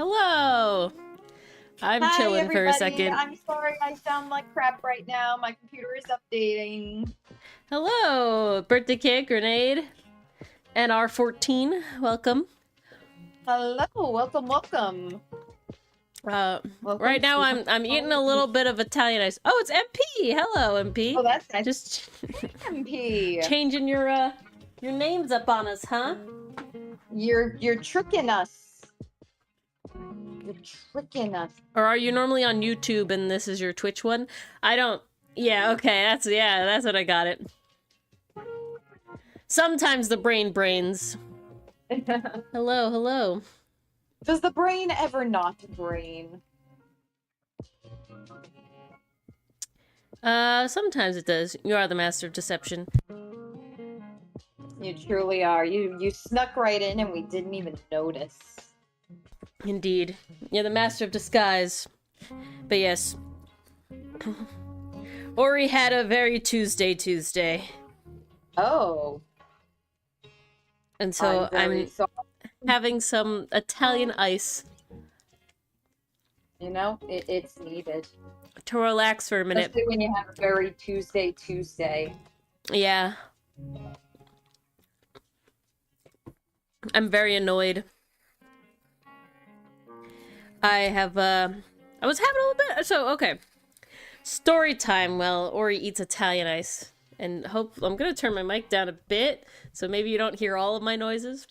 Hello. I'm Hi, chilling for a everybody. second. I'm sorry I sound like crap right now. My computer is updating. Hello, birthday cake, grenade, and R14. Welcome. Hello, welcome. Welcome Right now to I'm eating a little bit of Italian ice. Oh, it's MP. Hello, MP. Oh, that's nice. Just MP. changing your names up on us, huh? You're tricking us. You're tricking us. Or are you normally on YouTube and this is your Twitch one? I don't. Yeah, okay. That's what I got it. Sometimes the brain brains. Hello. Does the brain ever not brain? Sometimes it does. You are the master of deception. You truly are. You snuck right in and we didn't even notice. Indeed. You're the master of disguise. But yes. Ori had a very Tuesday. Oh. And so I'm having some Italian ice. You know, it's needed. To relax for a minute. Especially when you have a very Tuesday. Yeah. I'm very annoyed. I was having a little bit, so, okay. Story time while Ori eats Italian ice. And I'm gonna turn my mic down a bit, so maybe you don't hear all of my noises.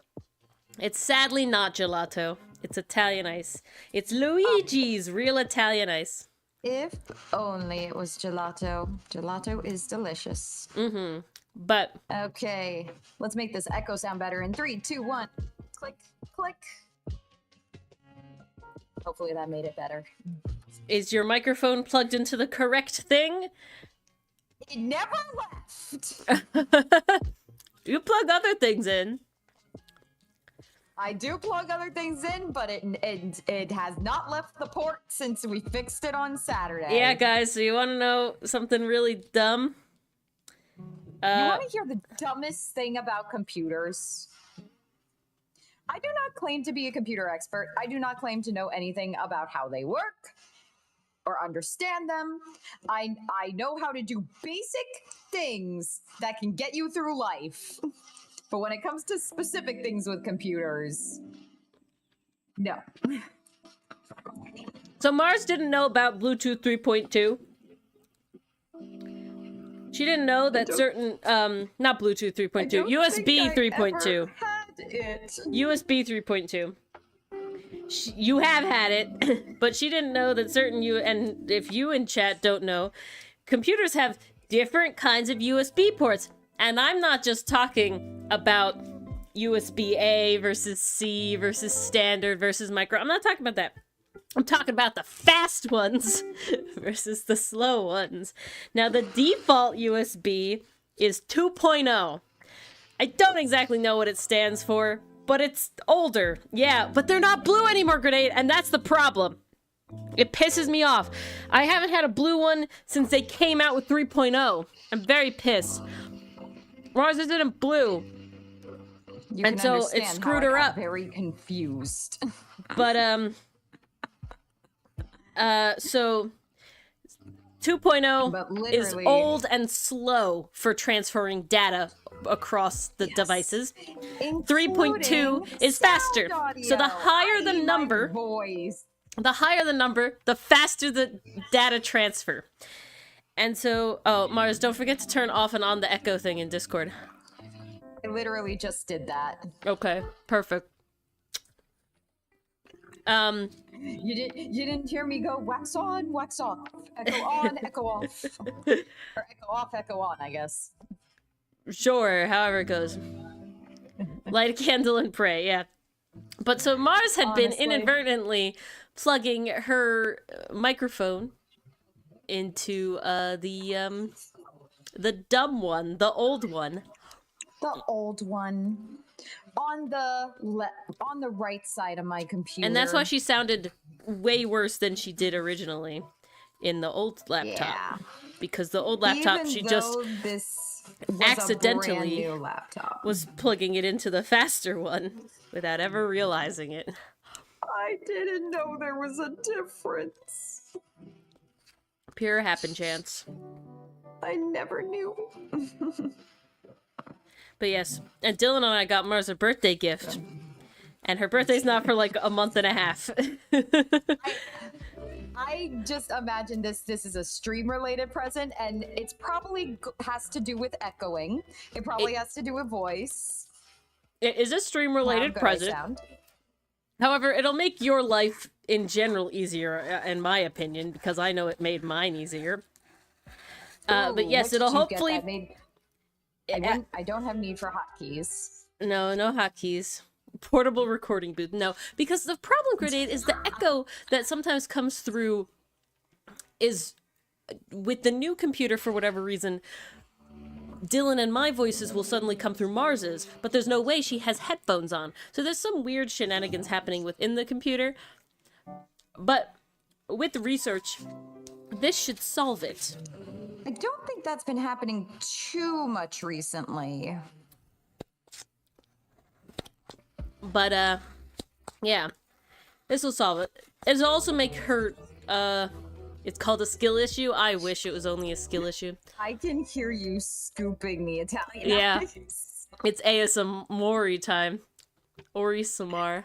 It's sadly not gelato. It's Italian ice. It's Luigi's real Italian ice. If only it was gelato. Gelato is delicious. Mm-hmm. But... Okay, let's make this echo sound better in 3, 2, 1. Click, click. Hopefully that made it better. Is your microphone plugged into the correct thing? It never left! You plug other things in. I do plug other things in, but it has not left the port since we fixed it on Saturday. Yeah, guys, so you want to know something really dumb? You want to hear the dumbest thing about computers? I do not claim to be a computer expert. I do not claim to know anything about how they work or understand them. I know how to do basic things that can get you through life. But when it comes to specific things with computers, no. So Mars didn't know about Bluetooth 3.2. She didn't know that certain, not Bluetooth 3.2, USB 3.2. USB 3.2. You have had it, but she didn't know that certain and if you in chat don't know, computers have different kinds of USB ports. And I'm not just talking about USB A versus C versus standard versus micro. I'm not talking about that. I'm talking about the fast ones versus the slow ones. Now, the default USB is 2.0. I don't exactly know what it stands for, but it's older. Yeah, but they're not blue anymore, Grenade, and that's the problem. It pisses me off. I haven't had a blue one since they came out with 3.0. I'm very pissed. Mars isn't blue. And so it screwed her up. Very confused. But, so 2.0 is old and slow for transferring data across the devices. 3.2 is faster. So the higher the number, the faster the data transfer. And so, oh, Mars, don't forget to turn off and on the echo thing in Discord. I literally just did that. Okay, perfect. You didn't hear me go wax on, wax off, echo on, echo off, or echo off, echo on, I guess. Sure, however it goes. Light a candle and pray, yeah. But so Mars had been inadvertently plugging her microphone into the dumb one, the old one. The old one. On the right side of my computer. And that's why she sounded way worse than she did originally in the old laptop. Yeah. Because the old laptop, she just accidentally was plugging it into the faster one without ever realizing it. I didn't know there was a difference. Pure happen chance. I never knew. But yes, and Dylan and I got Mars a birthday gift. And her birthday's not for like a month and a half. I just imagine this is a stream-related present, and it's probably has to do with echoing. It probably has to do with voice. It is a stream-related present. However, it'll make your life in general easier, in my opinion, because I know it made mine easier. But yes, it'll hopefully... I don't have need for hotkeys. No hotkeys. Portable recording booth. No, because the problem, Grenade, is the echo that sometimes comes through is with the new computer, for whatever reason, Dylan and my voices will suddenly come through Mars's, but there's no way she has headphones on. So there's some weird shenanigans happening within the computer. But with the research, this should solve it. I don't think that's been happening too much recently. But, yeah. This will solve it. It'll also make her, it's called a skill issue. I wish it was only a skill issue. I can hear you scooping the Italian Yeah. ice. It's ASMR time. Ori Samar.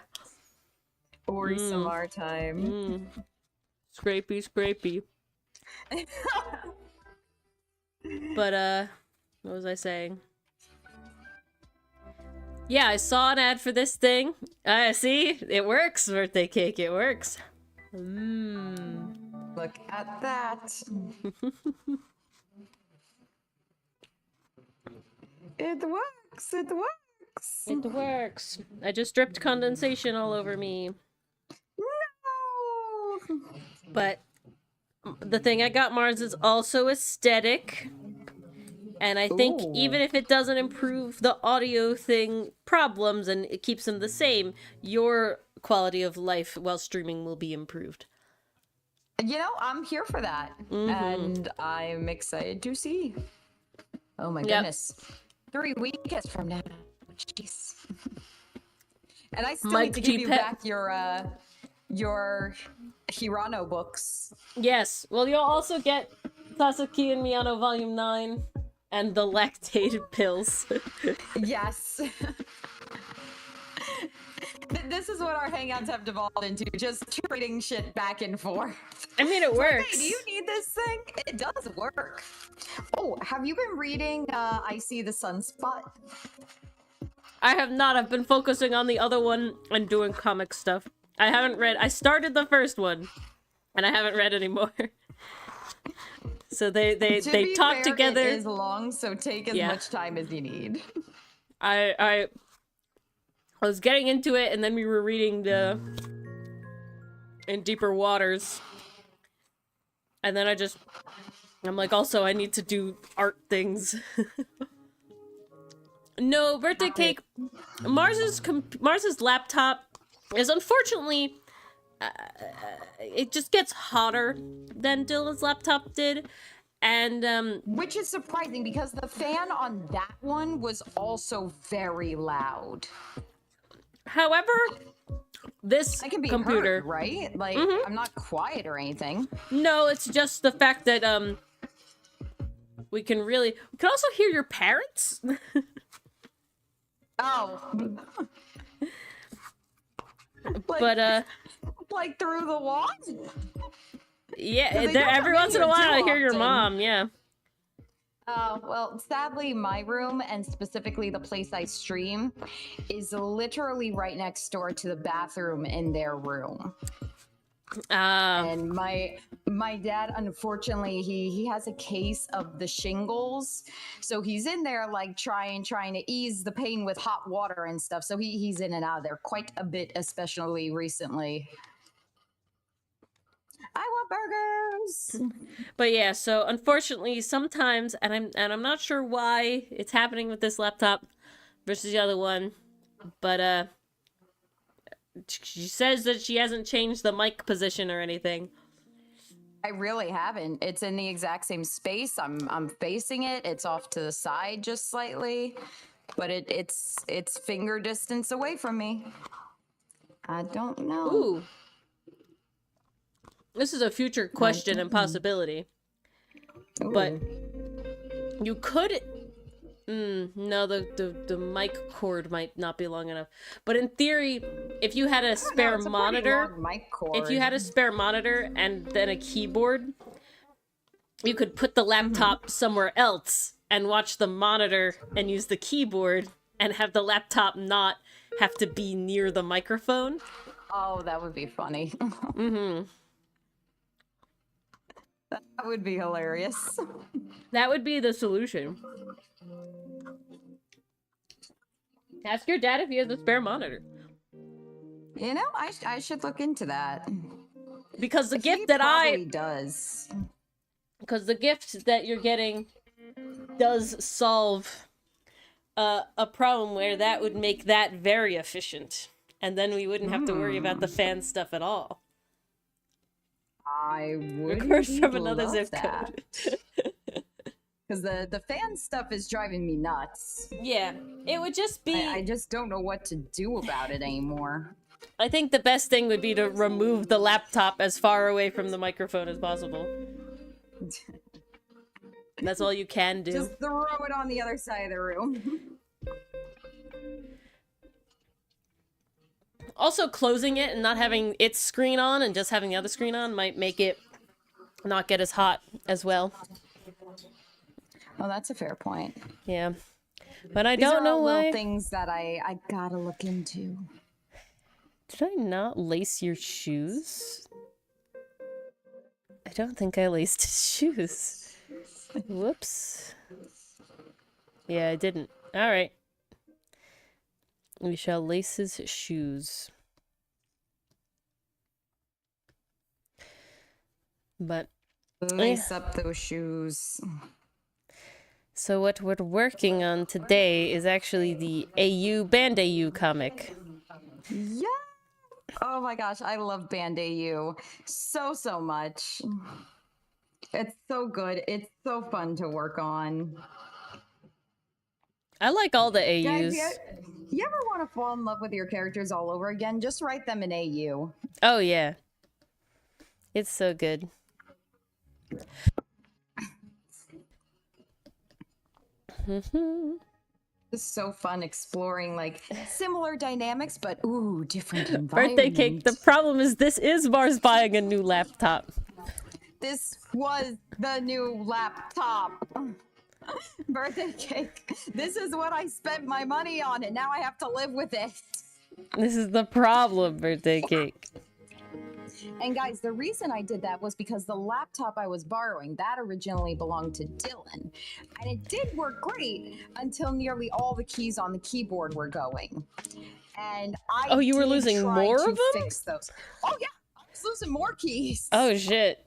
Ori Samar time. Scrapey. But, what was I saying? Yeah, I saw an ad for this thing. See? It works, birthday cake. It works. Look at that. It works. It works. It works. I just dripped condensation all over me. No! But the thing I got Mars is also aesthetic. And I think even if it doesn't improve the audio thing problems and it keeps them the same, your quality of life while streaming will be improved. You know, I'm here for that. And I'm excited to see. Oh my goodness. 3 weeks from now. Jeez. And I still need to give you back your Hirano books. Yes. Well, you'll also get Sasaki and Miyano Volume 9. And the lactated pills. Yes. This is what our hangouts have devolved into, just trading shit back and forth. I mean, it works. Like, hey, do you need this thing? It does work. Oh, have you been reading I See the Sunspot? I have not. I've been focusing on the other one and doing comic stuff. I haven't read. I started the first one, and I haven't read anymore. So they talk together. It is long, so take as much time as you need. I was getting into it, and then we were reading the In Deeper Waters, and then I'm like, also I need to do art things. No, birthday cake. Mars's laptop is unfortunately. It just gets hotter than Dylan's laptop did, and which is surprising because the fan on that one was also very loud. However, this I can be computer, heard, right? Like I'm not quiet or anything. No, it's just the fact that we can also hear your parents. Oh. But like through the wall? Yeah, every once in a while I hear your mom, yeah. Well, sadly, my room, and specifically the place I stream, is literally right next door to the bathroom in their room. And my dad, unfortunately, he has a case of the shingles, so he's in there like trying to ease the pain with hot water and stuff. So he's in and out of there quite a bit, especially recently. I want burgers. But yeah, so unfortunately, sometimes, and I'm not sure why it's happening with this laptop versus the other one, but she says that she hasn't changed the mic position or anything. I really haven't. It's in the exact same space. I'm facing it. It's off to the side just slightly, but it's finger distance away from me. I don't know. Ooh. This is a future question and possibility. Ooh. But you could... no, the mic cord might not be long enough. But in theory, if you had a spare monitor... mic cord. If you had a spare monitor and then a keyboard, you could put the laptop somewhere else and watch the monitor and use the keyboard and have the laptop not have to be near the microphone. Oh, that would be funny. Mm-hmm. That would be hilarious. That would be the solution. Ask your dad if he has a spare monitor. You know, I should look into that. Because the gift He that probably does. Because the gift that you're getting does solve a problem where that would make that very efficient. And then we wouldn't have to worry about the fan stuff at all. I would Record from another zip code. Because the fan stuff is driving me nuts. Yeah, it would just be... I just don't know what to do about it anymore. I think the best thing would be to remove the laptop as far away from the microphone as possible. That's all you can do. Just throw it on the other side of the room. Also, closing it and not having its screen on and just having the other screen on might make it not get as hot as well. Oh, that's a fair point. Yeah. But I These don't are know all why. little things that I gotta look into. Did I not lace your shoes? I don't think I laced his shoes. Whoops. Yeah, I didn't. Alright. We shall lace his shoes. But... Lace up those shoes. So what we're working on today is actually the Band AU comic. Yeah! Oh my gosh, I love Band AU so much. It's so good. It's so fun to work on. I like all the AUs. Guys, you ever want to fall in love with your characters all over again? Just write them in AU. Oh yeah. It's so good. It's so fun exploring like similar dynamics, but ooh, different environments. Birthday cake. The problem is this is Mars buying a new laptop. This was the new laptop. Birthday cake. This is what I spent my money on, and now I have to live with it. This is the problem, birthday cake. And guys, the reason I did that was because the laptop I was borrowing, that originally belonged to Dylan. And it did work great until nearly all the keys on the keyboard were going. And I you were losing more of them? Fix those. Oh yeah, I was losing more keys. Oh shit.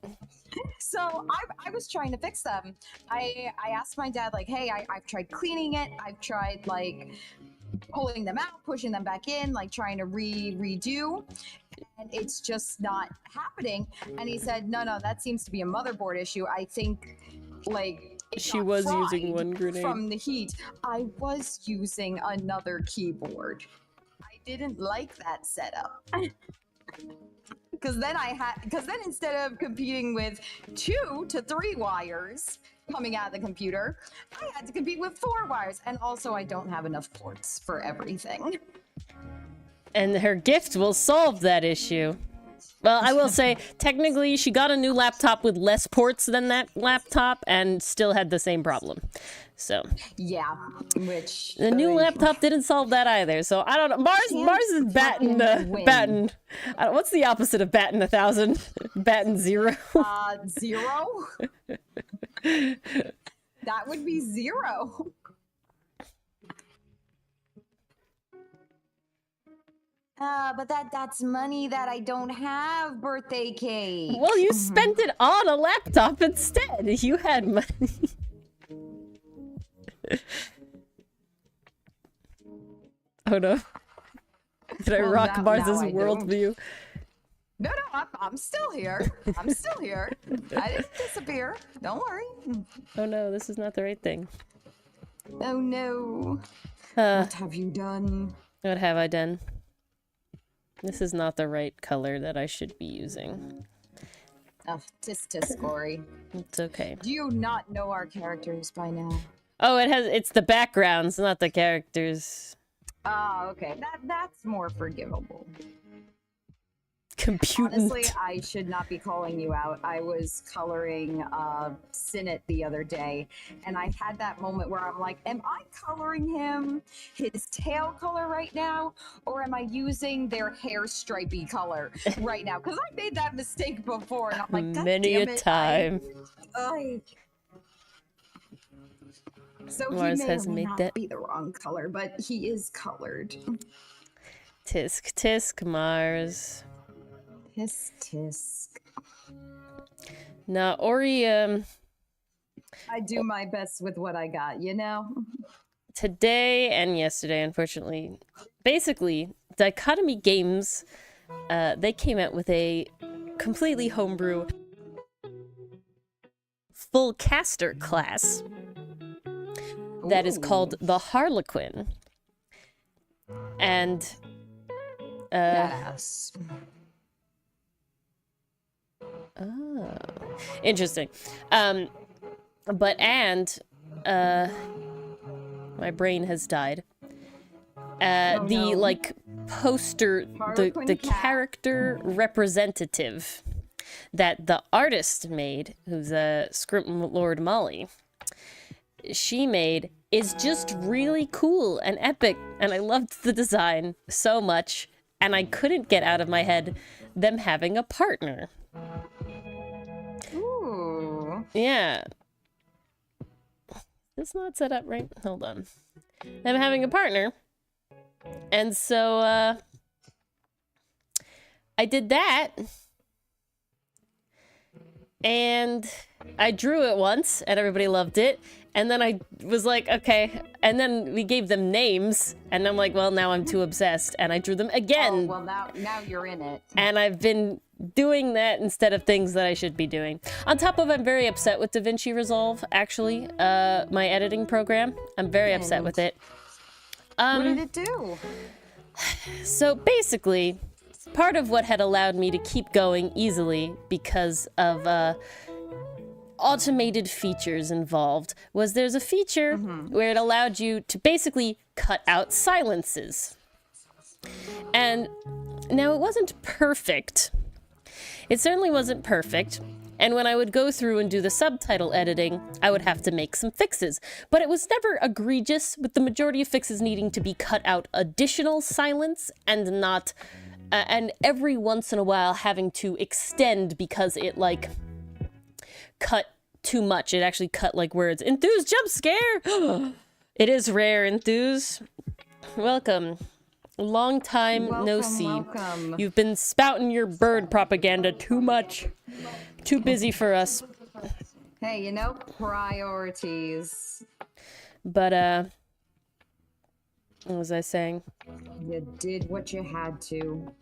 So I was trying to fix them. I asked my dad, like, hey, I've tried cleaning it. I've tried like pulling them out, pushing them back in, like trying to redo. And it's just not happening. And he said, no, that seems to be a motherboard issue. I think like she was using one grenade from the heat. I was using another keyboard. I didn't like that setup. Because then instead of competing with 2 to 3 wires coming out of the computer, I had to compete with 4 wires. And also I don't have enough ports for everything. And her gift will solve that issue. Well, I will say, technically, she got a new laptop with less ports than that laptop and still had the same problem. So yeah, which the new laptop didn't solve that either. So I don't know. Mars is batting. What's the opposite of batting 1,000? Batting 0. 0. That would be 0. But that's money that I don't have, birthday cake. Well, you spent it on a laptop instead. You had money. Oh no. Did I rock Mars's worldview? No, I'm still here. I'm still here. I didn't disappear. Don't worry. Oh no, this is not the right thing. Oh no. What have you done? What have I done? This is not the right color that I should be using. Oh, tis, Corey. It's okay. Do you not know our characters by now? Oh, it's the backgrounds, not the characters. Oh, okay. That's more forgivable. Computant. Honestly, I should not be calling you out. I was coloring Sinnit the other day, and I had that moment where I'm like, am I coloring him his tail color right now, or am I using their hair stripy color right now? Because I made that mistake before, and I'm like, God many damn a it, time. So Mars he may has or may made not that. be the wrong color, but he is colored. Tisk, Mars. Tisk. Now, Ori, I do my best with what I got, you know? today and yesterday, unfortunately, basically, Dichotomy Games, they came out with a completely homebrew full caster class that is called the Harlequin. And Badass. oh, interesting. My brain has died. The no. like poster, Harlequin the cat. character representative that the artist made, who's Script Lord Molly, she made, is just really cool and epic, and I loved the design so much, and I couldn't get out of my head them having a partner. Ooh. Yeah. It's not set up right. Hold on. Them having a partner. And so, I did that. And I drew it once, and everybody loved it. And then I was like, okay. And then we gave them names, and I'm like, well, now I'm too obsessed. And I drew them again. Oh, well, now you're in it. And I've been doing that instead of things that I should be doing. On top of, I'm very upset with DaVinci Resolve, actually. My editing program. I'm very upset with it. What did it do? So basically, part of what had allowed me to keep going easily because of automated features involved was there's a feature where it allowed you to basically cut out silences. And now it wasn't perfect. It certainly wasn't perfect. And when I would go through and do the subtitle editing, I would have to make some fixes. But it was never egregious, with the majority of fixes needing to be cut out additional silence and not... and every once in a while having to extend because it, like, cut too much. It actually cut, like, words. Enthuse jump scare! It is rare, Enthuse. Welcome. Long time no see. Welcome. You've been spouting your bird propaganda too much. Too busy for us. Hey, you know, priorities. But, what was I saying? You did what you had to.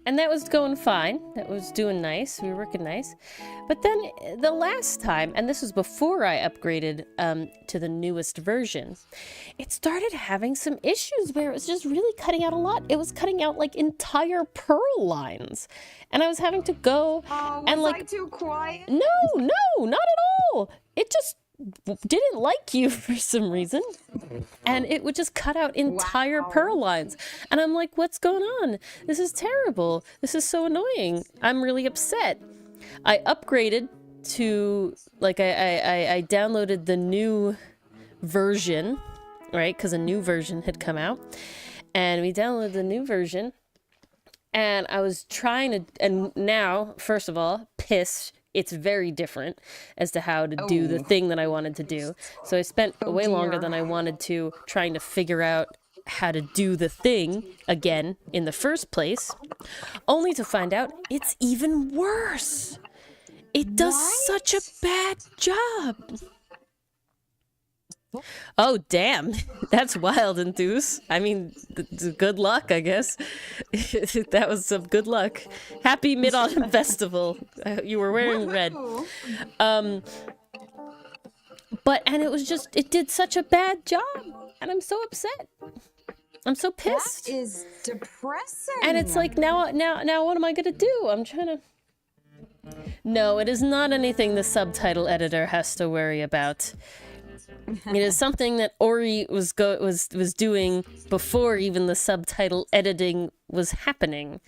And that was going fine. That was doing nice. We were working nice. But then the last time, and this was before I upgraded to the newest version, it started having some issues where it was just really cutting out a lot. It was cutting out like entire Perl lines. And I was having to go and like... Was I too quiet? No, not at all. It just didn't like you for some reason. And it would just cut out entire Perl lines. And I'm like, what's going on? This is terrible. This is so annoying. I'm really upset. I upgraded to, like, I downloaded the new version, right? Because a new version had come out. And we downloaded the new version. And I was trying to, and now, first of all, pissed. It's very different as to how to do the thing that I wanted to do. So I spent way longer than I wanted to trying to figure out how to do the thing again in the first place, only to find out it's even worse. It does such a bad job. Oh, damn. That's wild, Enthuse. I mean, good luck, I guess. That was some good luck. Happy Mid-Autumn Festival. You were wearing red. But, and it was just, it did such a bad job. And I'm so upset. I'm so pissed. That is depressing. And it's like, now what am I gonna do? I'm trying to... No, it is not anything the subtitle editor has to worry about. It is something that Ori was doing before even the subtitle editing was happening.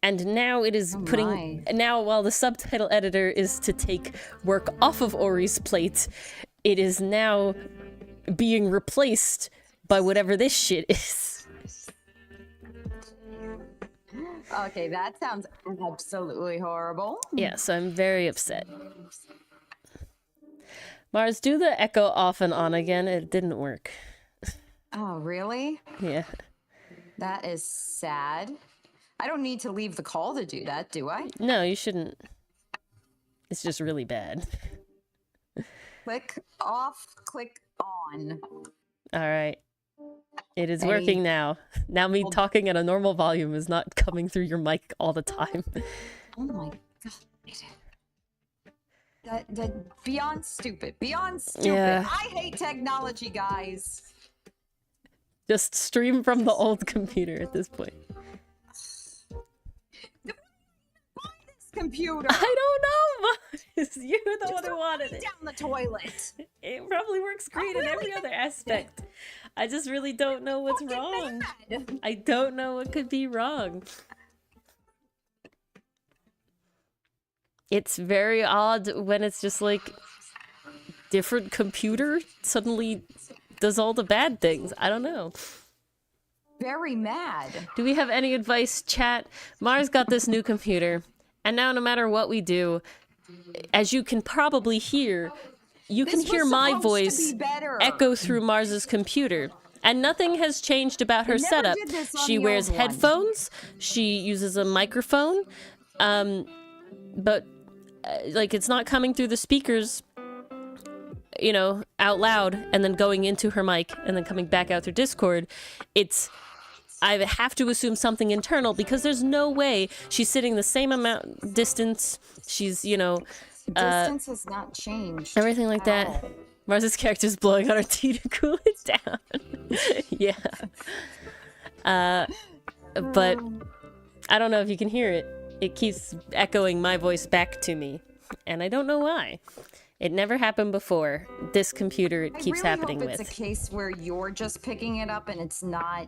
And now it is now while the subtitle editor is to take work off of Ori's plate, it is now being replaced by whatever this shit is. Okay, that sounds absolutely horrible. Yeah, so I'm very upset. Mars, do the echo off and on again. It didn't work. Oh, really? Yeah. That is sad. I don't need to leave the call to do that, do I? No, you shouldn't. It's just really bad. Click off, click on. All right. It is working now. Now me talking at a normal volume is not coming through your mic all the time. Oh my god. That beyond stupid. Beyond stupid. Yeah. I hate technology, guys. Just stream from the old computer at this point. Computer. I don't know, Mars. You're the one who wanted it. Down the toilet. It probably works great in every other aspect. I just really don't know what's wrong. Mad. I don't know what could be wrong. It's very odd when it's just like different computer suddenly does all the bad things. I don't know. Very mad. Do we have any advice, chat? Mars got this new computer, and now no matter what we do, as you can probably hear, you can hear my voice echo through Mars's computer. And nothing has changed about her setup. She wears headphones, she uses a microphone, but like it's not coming through the speakers, you know, out loud and then going into her mic and then coming back out through Discord. I have to assume something internal because there's no way she's sitting the same amount distance. She's, you know, distance has not changed. Everything like that. Mars's character's blowing on her tea to cool it down. Yeah. But I don't know if you can hear it. It keeps echoing my voice back to me, and I don't know why. It never happened before. This computer, it keeps happening with. It's a case where you're just picking it up and it's not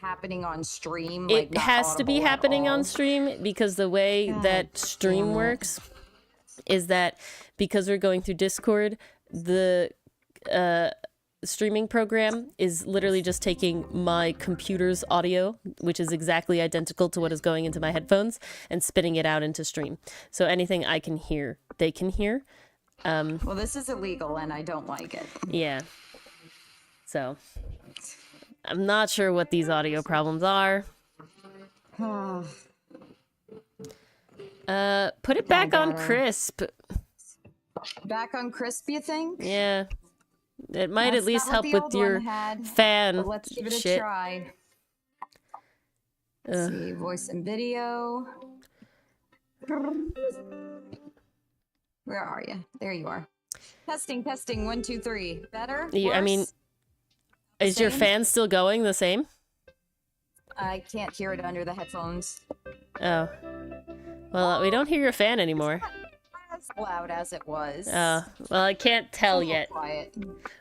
happening on stream. It has to be happening on stream because the way that stream works is that because we're going through Discord, the streaming program is literally just taking my computer's audio, which is exactly identical to what is going into my headphones, and spitting it out into stream. So anything I can hear, they can hear. Well, this is illegal and I don't like it. Yeah. So I'm not sure what these audio problems are. Put it back on crisp. Back on crisp, you think? Yeah. It might at least help with your fan let's give it shit. a try. Let's see, voice and video. Where are you? There you are. Testing, testing, 1, 2, 3. Better? I mean, is your fan still going the same? I can't hear it under the headphones. Oh. Well, we don't hear your fan anymore. As loud as it was. Oh, well, I can't tell yet. Quiet.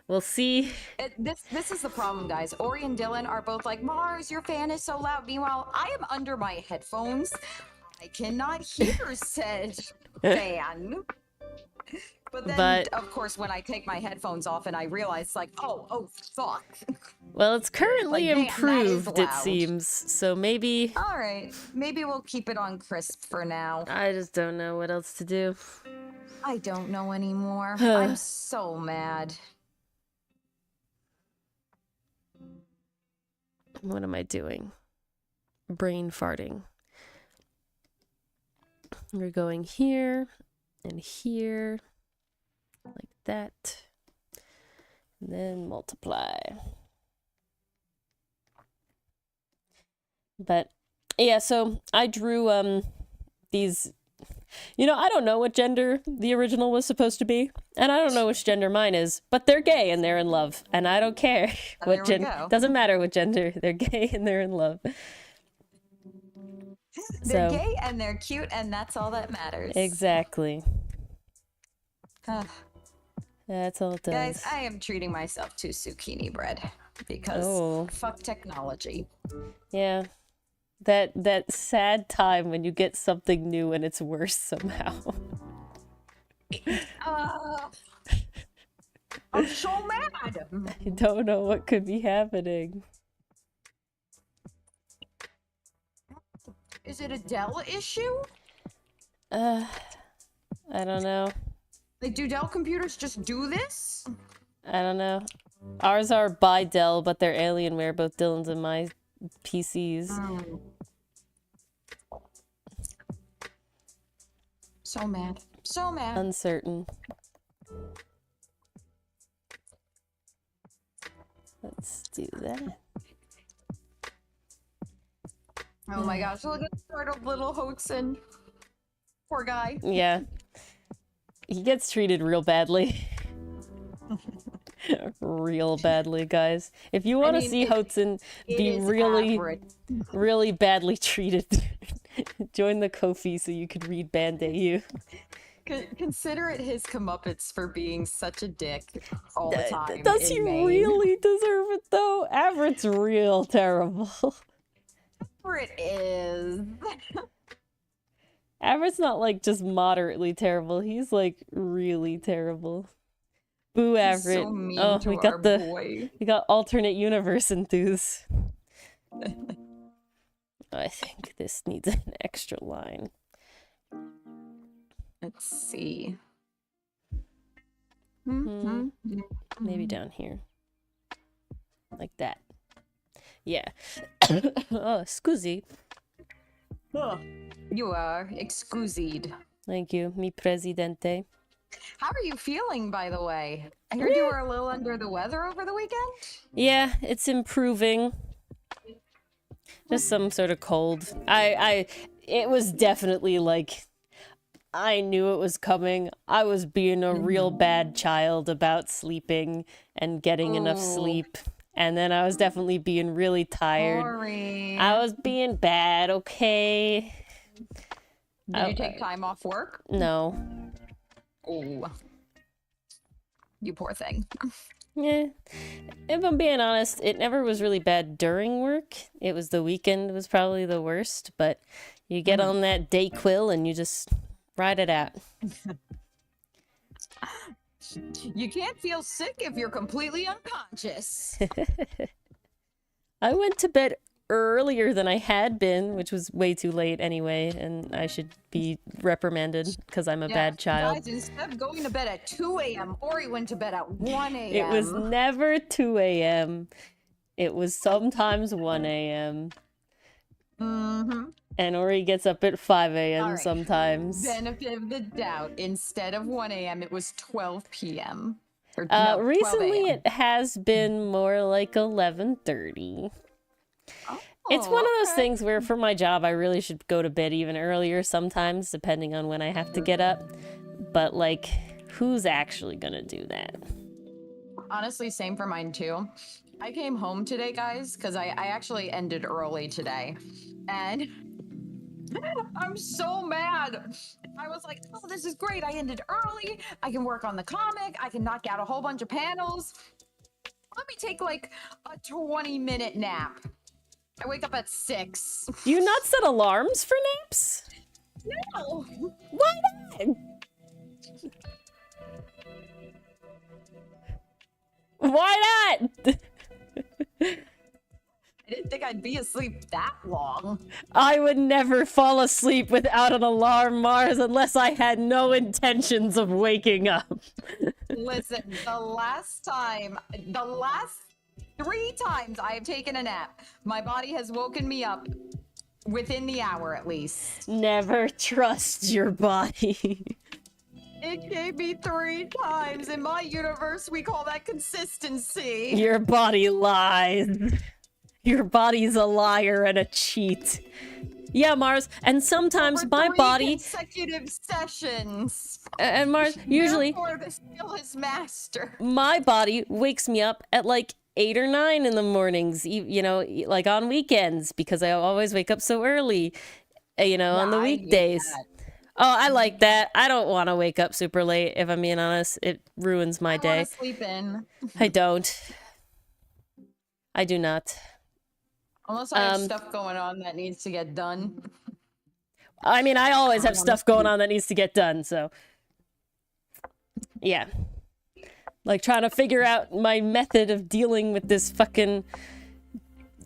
We'll see. This is the problem, guys. Ori and Dylan are both like, Mars, your fan is so loud. Meanwhile, I am under my headphones. I cannot hear said fan. But then, of course, when I take my headphones off and I realize, like, oh, fuck. Well, it's currently like, improved, it seems. So maybe... All right. Maybe we'll keep it on crisp for now. I just don't know what else to do. I don't know anymore. I'm so mad. What am I doing? Brain farting. We're going here and here. Like that. And then multiply. But yeah, so I drew these You know, I don't know what gender the original was supposed to be, and I don't know which gender mine is, but they're gay and they're in love, and I don't care what gender. Doesn't matter what gender. They're gay and they're in love. They're gay and they're cute, and that's all that matters. Exactly. That's all it does. Guys, I am treating myself to zucchini bread because fuck technology. Yeah. That sad time when you get something new and it's worse somehow. I'm so mad. You don't know what could be happening. Is it a Dell issue? I don't know. Like, do Dell computers just do this? I don't know. Ours are by Dell, but they're Alienware, both Dylan's and my PCs. So mad. So mad. Uncertain. Let's do that. Oh my gosh, look at the startled little Hoaxin. Poor guy. Yeah. He gets treated real badly. Real badly, guys. If you want to see Hoaxin be really badly treated, join the Ko-fi so you can read Band-Aid. Consider it his comeuppance for being such a dick all the time. Does he really deserve it, though? Averett's real terrible. It is. Averett's not, like, just moderately terrible. He's, like, really terrible. Boo, Averett. So mean to our boy. We got alternate universe enthuse. I think this needs an extra line. Let's see. Maybe down here. Like that. Yeah. Oh, scusi. You are excused. Thank you, mi presidente. How are you feeling, by the way? I heard you were a little under the weather over the weekend? Yeah, it's improving. Just some sort of cold. It was definitely like, I knew it was coming. I was being a real bad child about sleeping and getting enough sleep. And then I was definitely being really tired. Sorry. I was being bad, okay? Did you take time off work? No. Oh. You poor thing. Yeah. If I'm being honest, it never was really bad during work. It was the weekend was probably the worst, but you get on that Dayquil and you just ride it out. You can't feel sick if you're completely unconscious. I went to bed earlier than I had been, which was way too late anyway, and I should be reprimanded because I'm a bad child. Guys, instead of going to bed at 2 a.m., Ori went to bed at 1 a.m. It was never 2 a.m. It was sometimes 1 a.m. And Ori gets up at 5 a.m. sometimes. Benefit of the doubt. Instead of 1 a.m., it was 12 p.m. Recently, it has been more like 11:30. It's one of those things where for my job, I really should go to bed even earlier sometimes, depending on when I have to get up. But, like, who's actually gonna do that? Honestly, same for mine, too. I came home today, guys, because I actually ended early today. And I'm so mad. I was like, oh, this is great. I ended early. I can work on the comic. I can knock out a whole bunch of panels. Let me take, like, a 20-minute nap. I wake up at 6. Do you not set alarms for naps? No. Why not? Why not? I didn't think I'd be asleep that long. I would never fall asleep without an alarm, Mars, unless I had no intentions of waking up. Listen, the last 3 times I have taken a nap, my body has woken me up within the hour at least. Never trust your body. It gave me 3 times. In my universe, we call that consistency. Your body lies. Your body's a liar and a cheat. Yeah, Mars. And sometimes Over my 3 body consecutive sessions. and Mars usually Therefore, the skill is master. my body wakes me up at like 8 or 9 in the mornings, you know, like on weekends because I always wake up so early, you know, on the I hate weekdays. that. Oh, I like that. I don't want to wake up super late, if I'm being honest. It ruins my I day. want to sleep in. I don't. I do not. Unless I have stuff going on that needs to get done. I mean, I always have wanna stuff going on that needs to get done, so. Yeah. Like trying to figure out my method of dealing with this fucking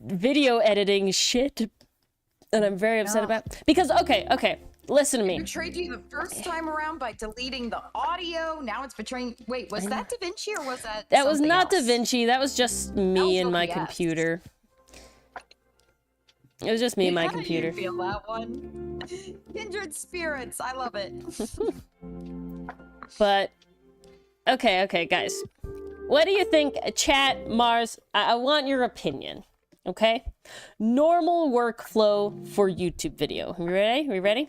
video editing shit that I'm very upset about. Because, okay, listen to me. Betrayed you the first time around by deleting the audio. Now it's betraying. Wait, was that Da Vinci or was that? That was not else? Da Vinci. That was just me and my OBS. computer. It was just me and my How do you computer. feel that one? Kindred spirits. I love it. But, okay, guys. What do you think, chat, Mars? I want your opinion, okay? Normal workflow for YouTube video. You ready? We ready?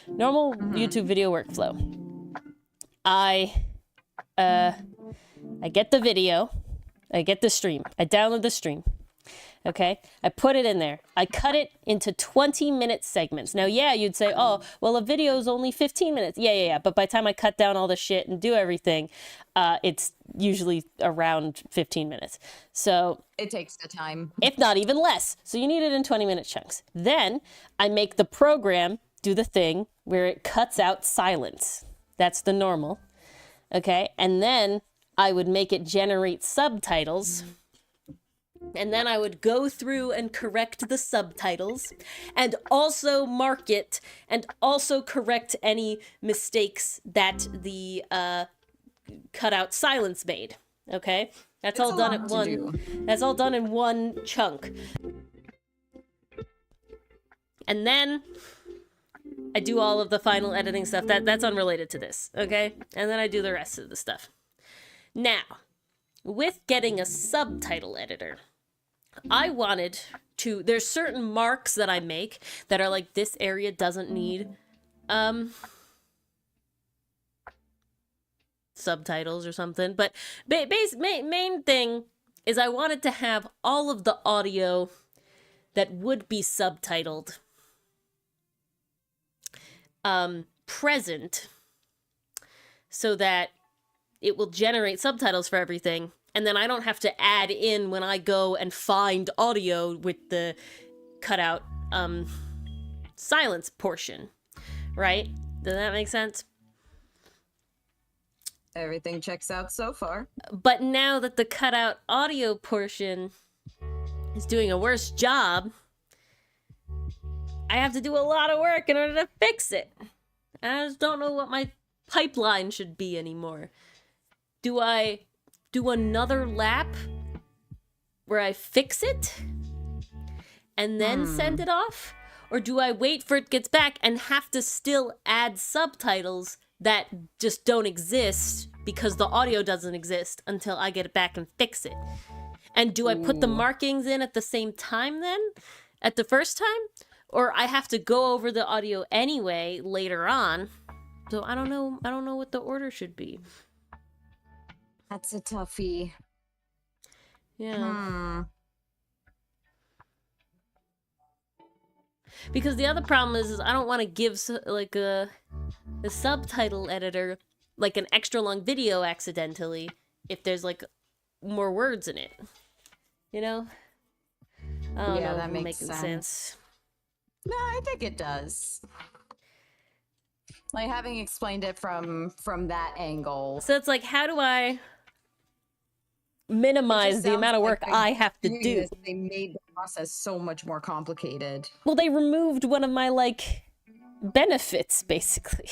Normal YouTube video workflow. I get the video. I get the stream. I download the stream. Okay, I put it in there. I cut it into 20-minute segments. Now, yeah, you'd say, oh, well, a video is only 15 minutes. Yeah. But by the time I cut down all the shit and do everything, it's usually around 15 minutes. So It takes the time. if not even less. So you need it in 20-minute chunks. Then I make the program do the thing where it cuts out silence. That's the normal. Okay, and then I would make it generate subtitles. And then I would go through and correct the subtitles and also mark it and also correct any mistakes that the cutout silence made. Okay? That's all done at one. That's all done in one chunk. And then I do all of the final editing stuff. That's unrelated to this, okay? And then I do the rest of the stuff. Now, with getting a subtitle editor, I wanted to, there's certain marks that I make that are like, this area doesn't need subtitles or something, but main thing is I wanted to have all of the audio that would be subtitled present so that it will generate subtitles for everything. And then I don't have to add in when I go and find audio with the cutout silence portion, right? Does that make sense? Everything checks out so far. But now that the cutout audio portion is doing a worse job, I have to do a lot of work in order to fix it. I just don't know what my pipeline should be anymore. Do I do another lap where I fix it and then send it off? Or do I wait for it gets back and have to still add subtitles that just don't exist because the audio doesn't exist until I get it back and fix it? And do I put the markings in at the same time then? At the first time? Or I have to go over the audio anyway later on. So I don't know what the order should be. That's a toughie. Yeah. Because the other problem is I don't want to give like a subtitle editor like an extra long video accidentally if there's like more words in it. You know? I don't know that if I'm makes making sense. No, I think it does. Like having explained it from that angle. So it's like, how do I minimize the amount of work I have to do? They made the process so much more complicated. Well, they removed one of my like benefits, basically.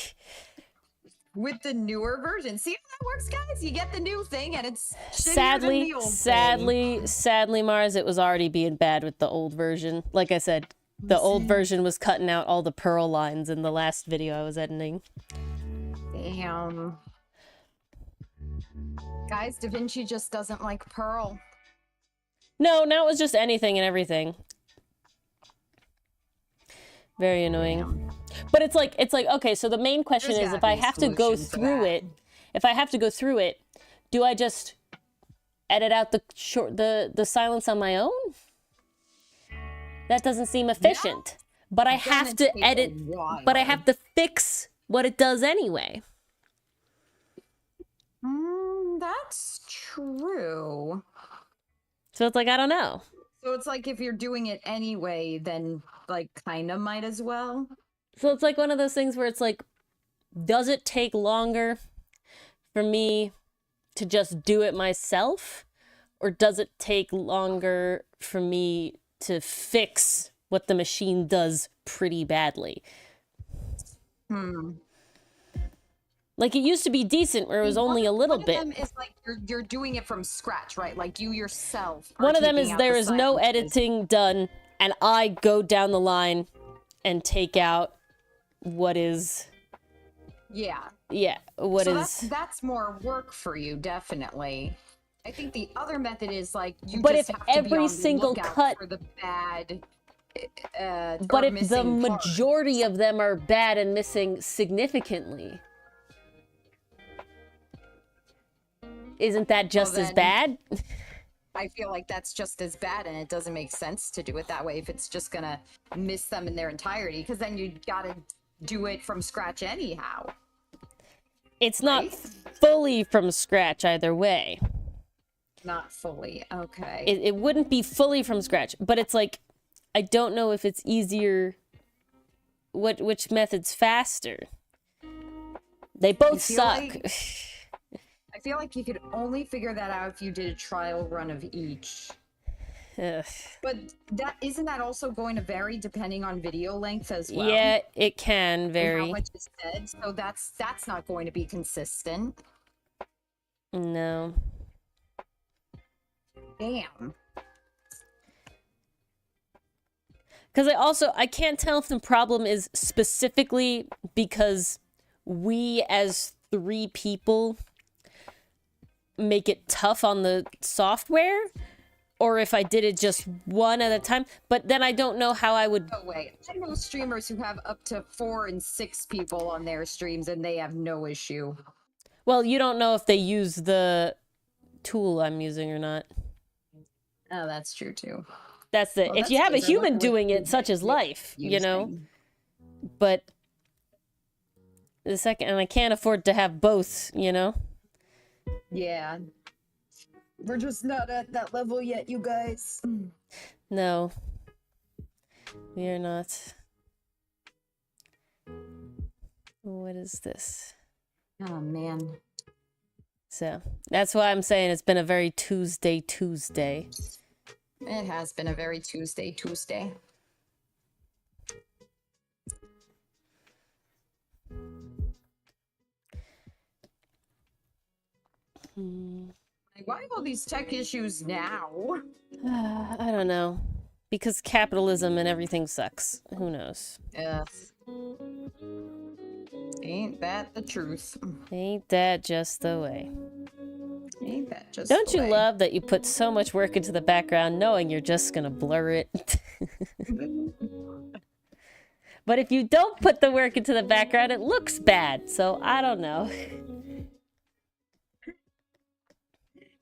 With the newer version. See how that works, guys? You get the new thing and it's shittier than the old thing. Sadly, Mars, it was already being bad with the old version. Like I said, the old version was cutting out all the Perl lines in the last video I was editing. Damn. Guys, Da Vinci just doesn't like Perl. No, now it was just anything and everything. Very annoying. But it's like, okay, so the main question is, if I have to go through it, do I just edit out the silence on my own? That doesn't seem efficient. But I have to edit, but I have to fix what it does anyway. That's true. So it's like, I don't know. So it's like, if you're doing it anyway, then like kind of might as well. So it's like one of those things where it's like, does it take longer for me to just do it myself? Or does it take longer for me to fix what the machine does pretty badly? Like, it used to be decent where it was only a little bit. One of them is like you're doing it from scratch, right? Like you yourself. One of them is there is no editing done, and I go down the line and take out what is. Yeah. Yeah. What so is. That's more work for you, definitely. I think the other method is like you. But just if have to every be on single the lookout cut. for the bad. But if the majority of them are bad and missing significantly, isn't that just as bad? I feel like that's just as bad, and it doesn't make sense to do it that way if it's just gonna miss them in their entirety, because then you gotta do it from scratch anyhow. It's not fully from scratch either way. Not fully, okay. It wouldn't be fully from scratch, but it's like, I don't know if it's easier. Which method's faster? They both suck. I feel like you could only figure that out if you did a trial run of each. Ugh. But isn't that also going to vary depending on video length as well? Yeah, it can vary. And how much is said, so that's not going to be consistent. No. Damn. Because I can't tell if the problem is specifically because we as 3 people make it tough on the software, or if I did it just one at a time. But then I don't know how I would. Oh wait, I know streamers who have up to 4 and 6 people on their streams, and they have no issue. Well, you don't know if they use the tool I'm using or not. Oh, that's true too. That's the if you have a human doing it, such as life, you know. But the second, and I can't afford to have both, you know. Yeah. We're just not at that level yet, you guys. No. We are not. What is this? Oh, man. So, that's why I'm saying it's been a very Tuesday. It has been a very Tuesday. Like, why all these tech issues now? I don't know. Because capitalism and everything sucks. Who knows? Yes. Ain't that the truth? Ain't that just the way? Ain't that just Don't the you way? love that you put so much work into the background knowing you're just gonna blur it? But if you don't put the work into the background, it looks bad. So I don't know.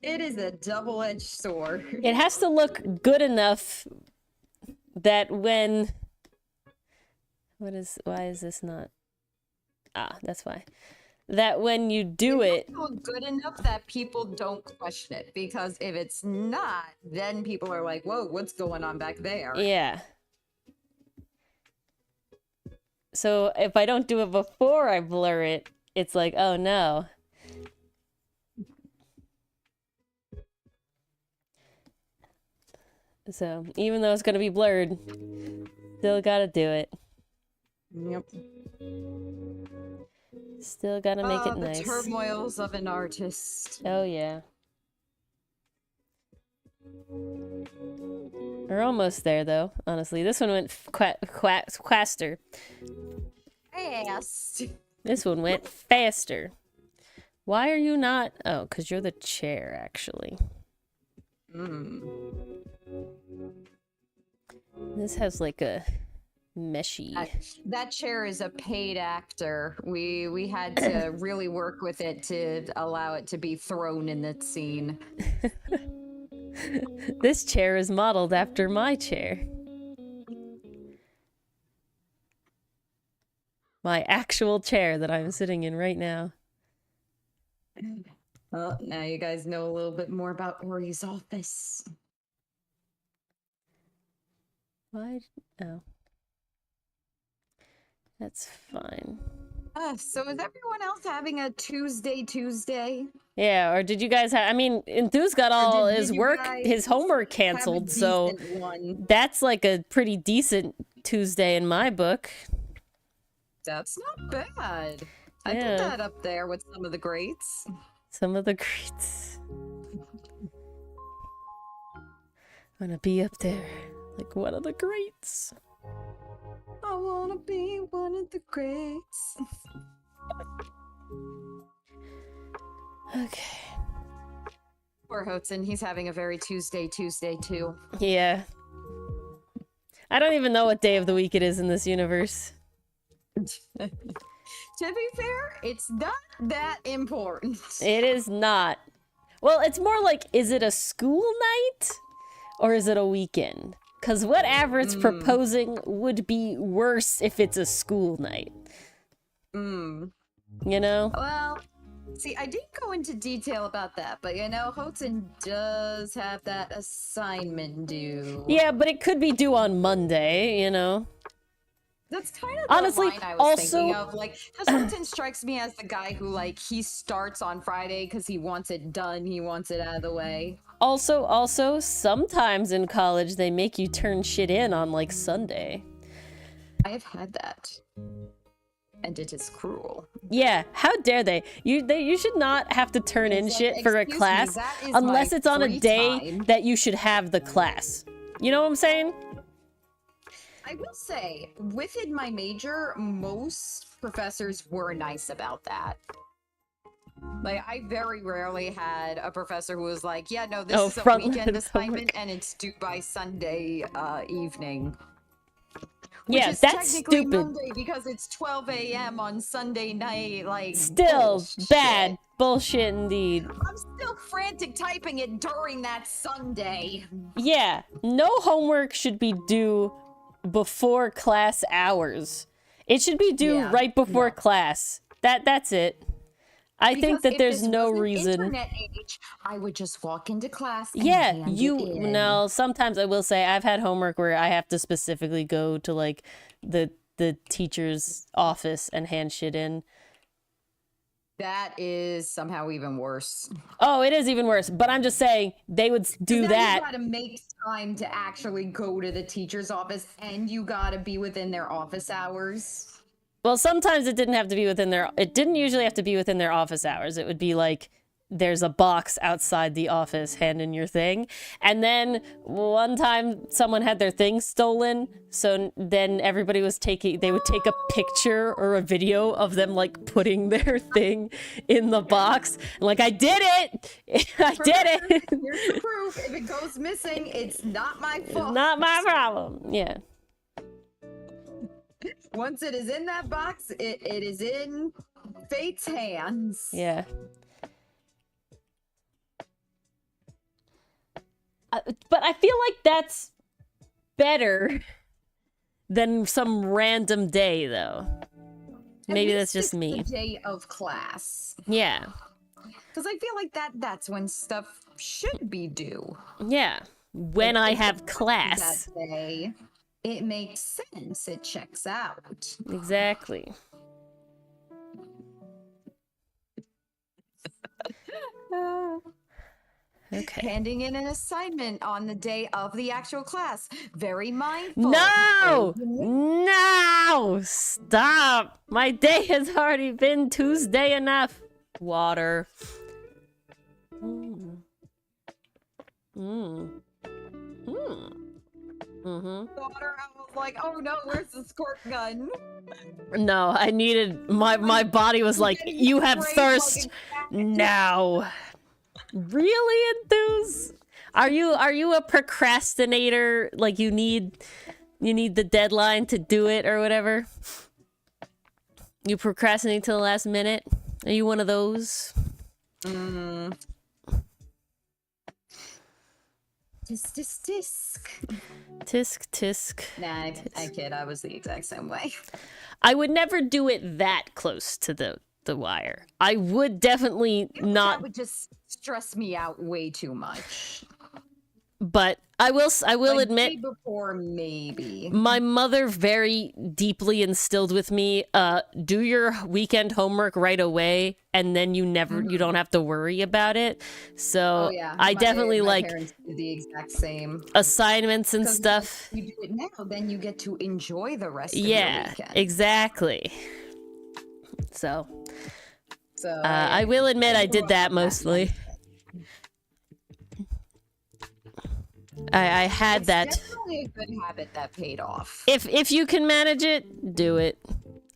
It is a double-edged sword. It has to look good enough that when... Why is this not... Ah, that's why. That when you do it... It's not good enough that people don't question it. Because if it's not, then people are like, whoa, what's going on back there? Yeah. So if I don't do it before I blur it, it's like, oh no. So even though it's gonna be blurred, still gotta do it. Yep. Still gotta make it nice. The turmoils of an artist. Oh yeah. We're almost there though, honestly. This one went faster. Fast. This one went faster. Why are you not? Oh, because you're the chair, actually. This has like a meshy. That chair is a paid actor. We had to really work with it to allow it to be thrown in the scene. This chair is modeled after my chair. My actual chair that I'm sitting in right now. Well, now you guys know a little bit more about Ori's office. Why? Oh. That's fine. So is everyone else having a Tuesday? Yeah, or did you guys have... I mean, Enthuse got all did his you work, guys his homework have a canceled, so decent one? that's like a pretty decent Tuesday in my book. That's not bad. I Yeah. put that up there with some of the greats. Some of the greats. I'm gonna be up there like one of the greats. I wanna be one of the greats. Okay. Poor Hudson, he's having a very Tuesday too. Yeah. I don't even know what day of the week it is in this universe. To be fair, it's not that important. It is not. Well, it's more like, is it a school night or is it a weekend? Because what Averett's proposing would be worse if it's a school night. You know? Well, see, I didn't go into detail about that, but you know, Hudson does have that assignment due. Yeah, but it could be due on Monday, you know? That's kind of Honestly, the line I was also- thinking of. Like, because Hudson strikes me as the guy who, like, he starts on Friday because he wants it done, he wants it out of the way. Also, sometimes in college they make you turn shit in on, like, Sunday. I have had that. And it is cruel. Yeah, how dare they? You should not have to turn in It's shit like, for a excuse me, class that is unless my it's on a free day time. that you should have the class. You know what I'm saying? I will say, within my major, most professors were nice about that. Like, I very rarely had a professor who was like, yeah, no, this is a front weekend load assignment and it's due by Sunday evening. Which Yeah, is that's technically stupid. Monday because it's 12 a.m. on Sunday night, like, Still bullshit. bad bullshit indeed. I'm still frantic typing it during that Sunday. Yeah, no homework should be due before class hours. It should be due Yeah, right before no. class. That's it. I think Because that if there's this no wasn't reason. Internet age, I would just walk into class and Yeah, hand you it in. no, sometimes I will say I've had homework where I have to specifically go to like the teacher's office and hand shit in. That is somehow even worse. Oh, it is even worse, but I'm just saying they would do Now that. You gotta make time to actually go to the teacher's office, and you gotta be within their office hours. Well, sometimes it didn't have to be within their... It didn't usually have to be within their office hours. It would be like, there's a box outside the office, hand in your thing. And then one time someone had their thing stolen, so then everybody was taking... They would take a picture or a video of them, like, putting their thing in the box. And like, I did it! I did it! Here's the proof. If it goes missing, it's not my fault. Not my problem. Yeah. Once it is in that box, it is in fate's hands. Yeah. But I feel like that's better than some random day, though. At Maybe least that's just it's me. The day of class. Yeah. Because I feel like that's when stuff should be due. Yeah. When I have That class. day, it makes sense. It checks out. Exactly. Okay. Handing in an assignment on the day of the actual class. Very mindful. No! No! Stop! My day has already been Tuesday enough. Water. Mm. Water, I was like, oh no, where's the squirt gun? No, I needed my body was like, you have thirst now. Really, Enthuse? Are you a procrastinator? Like you need you need the deadline to do it or whatever. You procrastinate till the last minute. Are you one of those? Tisk, tisk. Tisk, tisk. Nah, I kid. I was the exact same way. I would never do it that close to the wire. I would definitely not. That would just stress me out way too much. But I will Like, admit, day before maybe. my mother very deeply instilled with me, do your weekend homework right away, and then you don't have to worry about it. So Oh yeah, I definitely my like parents do the exact same. assignments and 'Cause stuff. if you do it now, then you get to enjoy the rest of your Yeah, weekend. exactly. So So I will admit I did that mostly. I had it's that. definitely a good habit that paid off. If you can manage it, do it.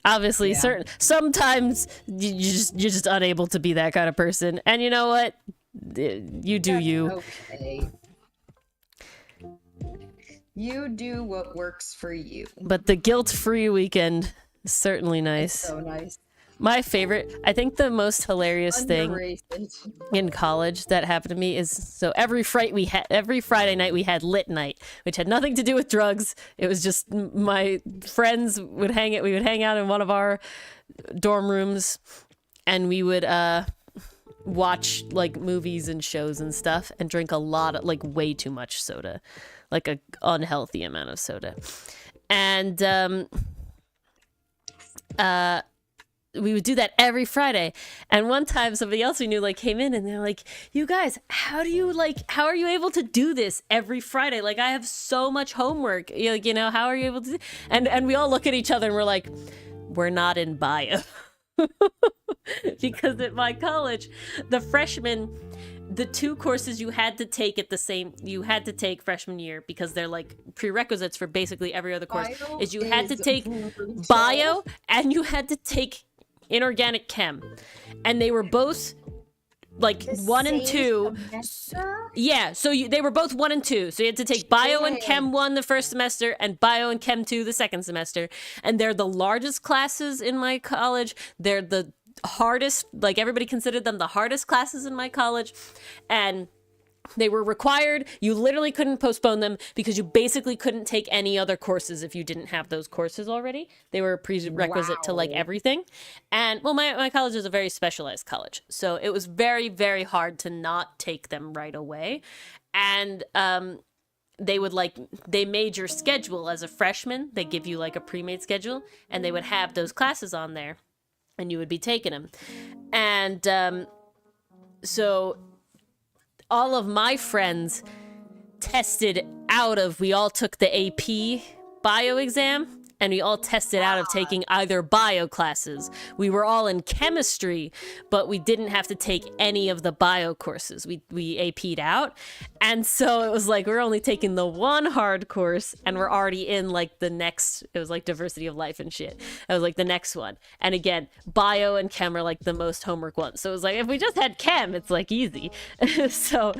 Obviously, Yeah. sometimes you're just unable to be that kind of person, and you know what? You do you. Okay. You do what works for you. But the guilt-free weekend is certainly nice. So nice. My favorite, I think the most hilarious thing Underrated. in college that happened to me is, so every Friday night we had lit night, which had nothing to do with drugs. It was just my friends we would hang out in one of our dorm rooms, and we would watch like movies and shows and stuff, and drink a lot of, like, way too much soda, like a unhealthy amount of soda. And we would do that every Friday. And one time somebody else we knew like came in and they're like, you guys, how are you able to do this every Friday? Like, I have so much homework. You know, how are you able to? And we all look at each other and we're like, we're not in bio. Because at my college, the freshmen, the two courses you had to take freshman year, because they're like prerequisites for basically every other course, Bio is you had to is take brutal. bio and you had to take inorganic chem, and they were both like The 1 and same 2. semester? Yeah, so they were both 1 and 2. So you had to take bio and chem 1 the first semester and bio and chem 2 the second semester. And they're the largest classes in my college. They're the hardest, like, everybody considered them the hardest classes in my college. And they were required. You literally couldn't postpone them because you basically couldn't take any other courses if you didn't have those courses already. They were a prerequisite to like Wow. everything. And well, my college is a very specialized college. So it was very, very hard to not take them right away. And they made your schedule as a freshman. They give you like a pre-made schedule, and they would have those classes on there, and you would be taking them. And so all of my friends we all took the AP bio exam, and we all tested out of taking either bio classes. We were all in chemistry, but we didn't have to take any of the bio courses. We AP'd out. And so it was like, we're only taking the one hard course, and we're already in like the next, it was like diversity of life and shit. It was like the next one. And again, bio and chem are like the most homework ones. So it was like, if we just had chem, it's like easy. So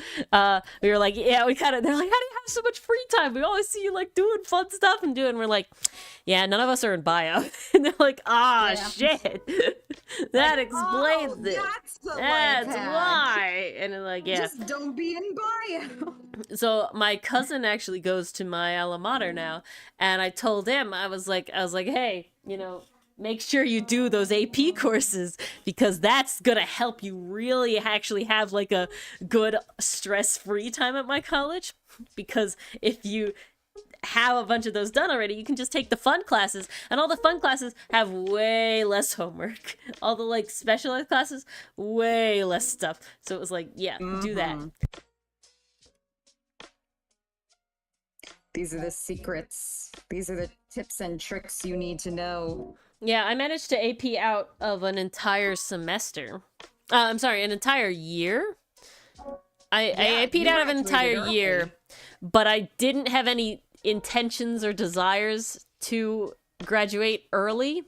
we were like, yeah, they're like, how do you have so much free time? We always see you like doing fun stuff and we're like, yeah, none of us are in bio. And they're like, shit. That explains it. That's the That's life hack. why. And they're like, yeah. Just don't be in bio. So my cousin actually goes to my alma mater now, and I told him, I was like, hey, make sure you do those AP courses, because that's gonna help you really actually have like a good stress-free time at my college. Because if you have a bunch of those done already, you can just take the fun classes, and all the fun classes have way less homework. All the like specialized classes, way less stuff. So it was like, yeah, do that. These are the secrets. These are the tips and tricks you need to know. Yeah, I managed to AP out of an entire semester. I'm sorry, an entire year. I AP'd you out of an graduated entire year, early. but I didn't have any intentions or desires to graduate early.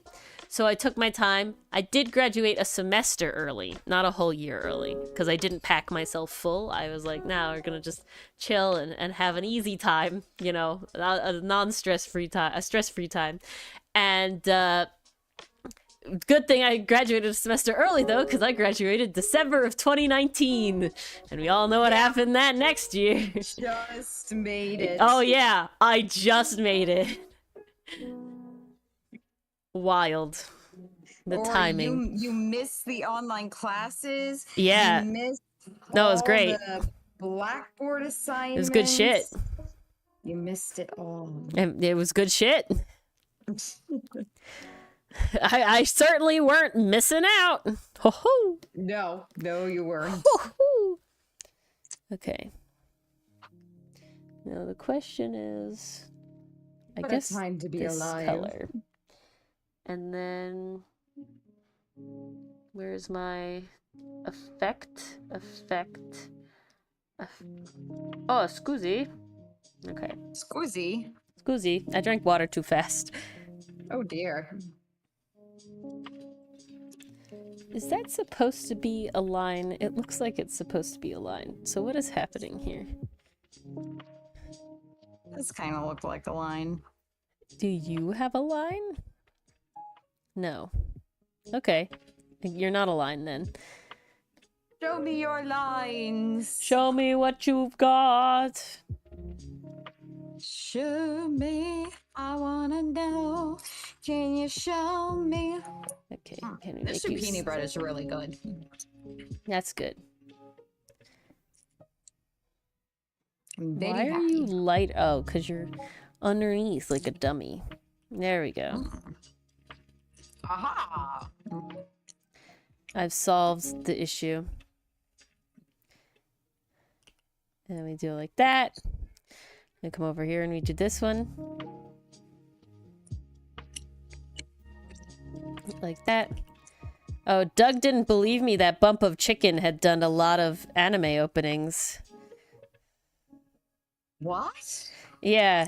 So I took my time. I did graduate a semester early, not a whole year early, because I didn't pack myself full. I was like, now we're gonna just chill and have an easy time, you know, a non-stress-free time, a stress-free time. And good thing I graduated a semester early, though, because I graduated December of 2019. And we all know what happened that next year. Just made it. Oh, yeah. I just made it. Wild. The timing. You missed the online classes. Yeah. You missed No, it was great. the Blackboard assignments. It was good shit. You missed it all. And it was good shit. I certainly weren't missing out. Ho-ho. No, you weren't. Ho-ho. Okay. Now the question is, I What guess a time to be this alive. color. And then, where's my effect? Oh, scusi. Okay. Squizzy. Scusi. I drank water too fast. Oh dear. Is that supposed to be a line? It looks like it's supposed to be a line. So what is happening here? This kind of looked like a line. Do you have a line? No. Okay. You're not a line then. Show me your lines. Show me what you've got. Show me. I wanna know. Can you show me? Okay. Can we This make you zucchini bread is really good. That's good. I'm very Why are happy. you light? Oh, because you're underneath like a dummy. There we go. Aha! I've solved the issue. And we do it like that. And come over here and we do this one. Like that. Oh, Doug didn't believe me that Bump of Chicken had done a lot of anime openings. What? Yeah,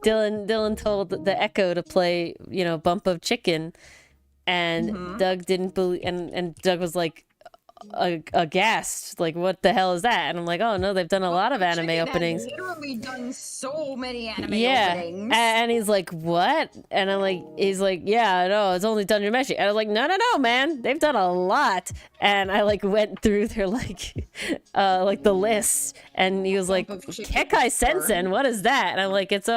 Dylan told the Echo to play, you know, Bump of Chicken, and Doug didn't believe, and Doug was like aghast, like, what the hell is that? And I'm like, oh no, they've done a lot of anime Chicken openings. has literally done so many anime Yeah, openings. and he's like, what? And I'm like, he's like, yeah, no, it's only Dungeon Meshi. And I was like, no, man, they've done a lot. And I like went through their like the list, and he was like, Kekai Sensen, what is that? And I'm like, it's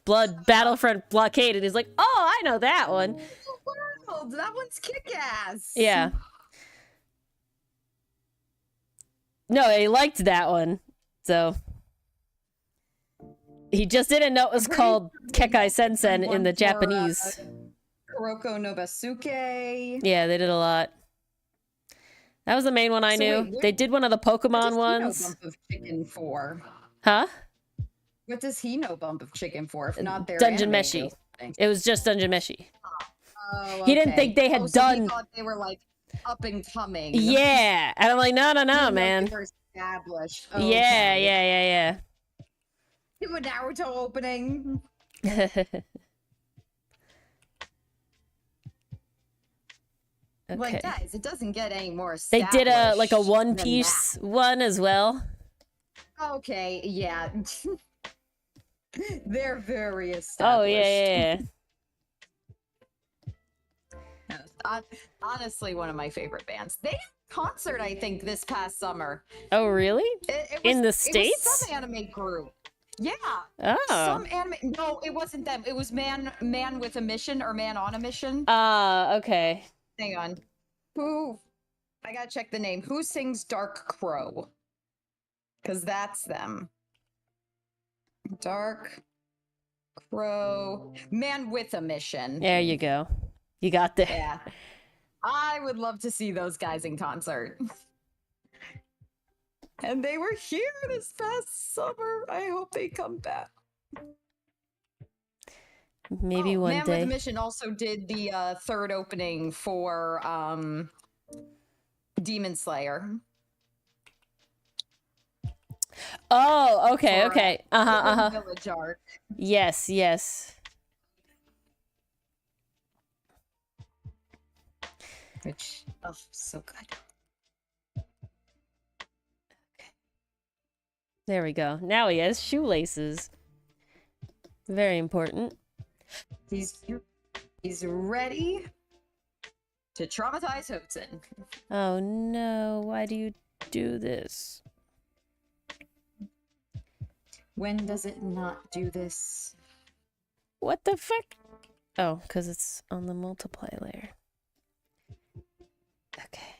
Blood Battlefront Blockade. And he's like, oh, I know that one. World, that one's kick-ass. Yeah. No, he liked that one. So he just didn't know it was called Kekai Sensen in the Japanese. Kuroko no Basuke. Yeah, they did a lot. That was the main one I knew. wait, They did one of the Pokemon What ones. does he know Bump of Chicken for? Huh? What does he know Bump of Chicken for? If not their Dungeon anime Meshi. opening? It was just Dungeon Meshi. Oh, He didn't okay. think they had So he done- thought they were like up and coming. Yeah. And I'm like, no, Even though man. they were established. Yeah, yeah. Do a Naruto opening. Okay. Like, guys, it doesn't get any more They did a like a established One than Piece one as well. that. Okay, yeah. They're very established. Oh yeah. Honestly, one of my favorite bands. They did a concert, I think, this past summer. Oh really? It In the was States? some anime group. Yeah. Oh. Some anime. No, it wasn't them. It was Man with a Mission or Man on a Mission. Okay. Hang on. Who? I gotta check the name. Who sings Dark Crow? Because that's them. Dark Crow. Man with a Mission. There you go. You got there. Yeah. I would love to see those guys in concert. And they were here this past summer. I hope they come back. Maybe one Man day. with a Mission also did the third opening for Demon Slayer. Oh, okay, For, okay. Hidden Village arc. Yes. which, oh, so good. There we go. Now he has shoelaces. Very important. He's ready to traumatize Hudson. Oh no, why do you do this? When does it not do this? What the fuck? Oh, because it's on the multiply layer. Okay.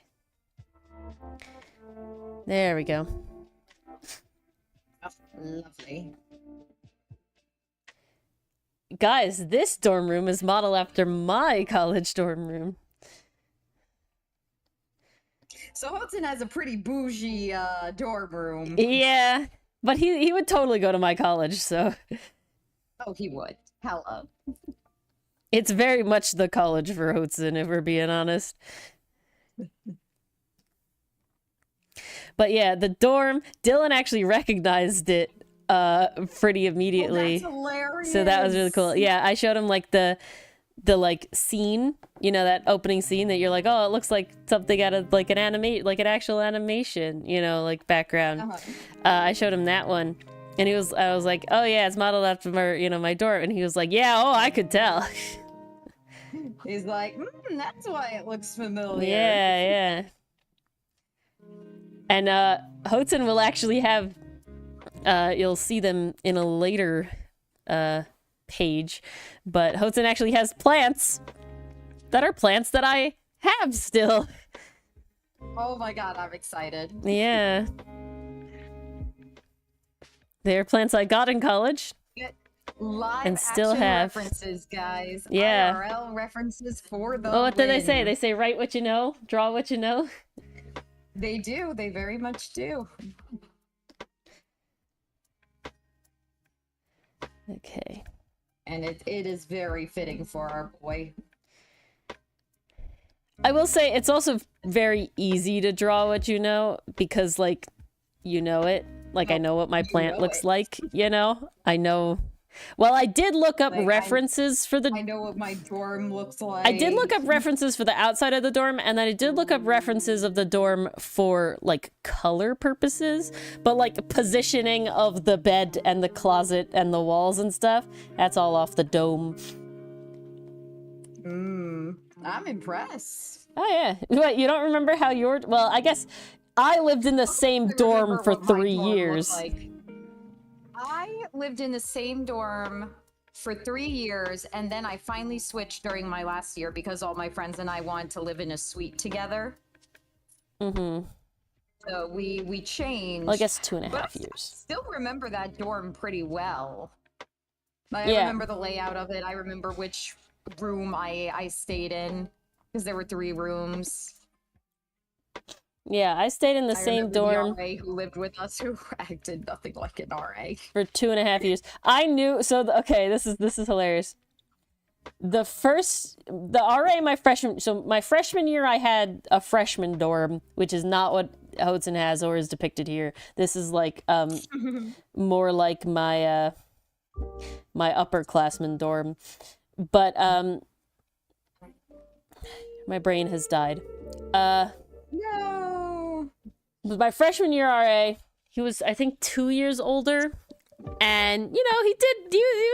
There we go. Oh, lovely. Guys, this dorm room is modeled after my college dorm room. So Hudson has a pretty bougie dorm room. Yeah, but he would totally go to my college, so... Oh, he would. Hello. It's very much the college for Hudson, if we're being honest. But yeah, the dorm, Dylan actually recognized it pretty immediately. Oh, that's hilarious. So that was really cool. Yeah, I showed him like the like scene, you know, that opening scene that you're like, oh, it looks like something out of like an actual animation, you know, like background. I showed him that one, and I was like, oh yeah, it's modeled after my dorm, and he was like, yeah, oh, I could tell. He's like, that's why it looks familiar. Yeah. And Hudson will actually have, you'll see them in a later page, but Hudson actually has plants that are plants that I have still. Oh my god, I'm excited. Yeah. They're plants I got in college. Live and still action have references, guys. Yeah. IRL references for the Oh, what did they win. say? They say write what you know, draw what you know. They do. They very much do. Okay. And it is very fitting for our boy. I will say it's also very easy to draw what you know because, like, you know it. Like, I know what my plant looks like, you know? I know... Well, I did look up references for the... I know what my dorm looks like. I did look up references for the outside of the dorm, and then I did look up references of the dorm for, like, color purposes. But, like, positioning of the bed and the closet and the walls and stuff, that's all off the dome. I'm impressed. Oh, yeah. What, you don't remember how your... Well, I guess I lived in the same dorm for 3 years. I lived in the same dorm for 3 years, and then I finally switched during my last year because all my friends and I wanted to live in a suite together. Mm-hmm. So we changed. Well, I guess 2.5 but years. I still remember that dorm pretty well. I Yeah. remember the layout of it. I remember which room I stayed in because there were 3 rooms. Yeah, I stayed in the same dorm The RA who lived with us who acted nothing like an RA. for 2.5 years. I knew, okay, this is hilarious. The RA my freshman year I had a freshman dorm, which is not what Hudson has or is depicted here. This is like more like my my upperclassman dorm. But my brain has died. No. But my freshman year RA, he was, I think, 2 years older. And, you know, he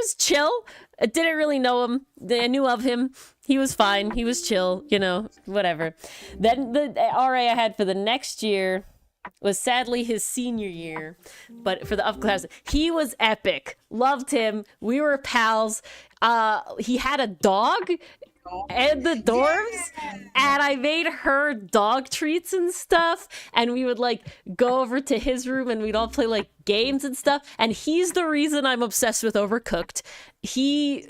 was chill. I didn't really know him. I knew of him. He was fine. He was chill, you know, whatever. Then the RA I had for the next year was sadly his senior year. But for the upclass, he was epic. Loved him. We were pals. He had a dog and the dorms, and I made her dog treats and stuff, and we would like go over to his room and we'd all play like games and stuff, and he's the reason I'm obsessed with Overcooked. He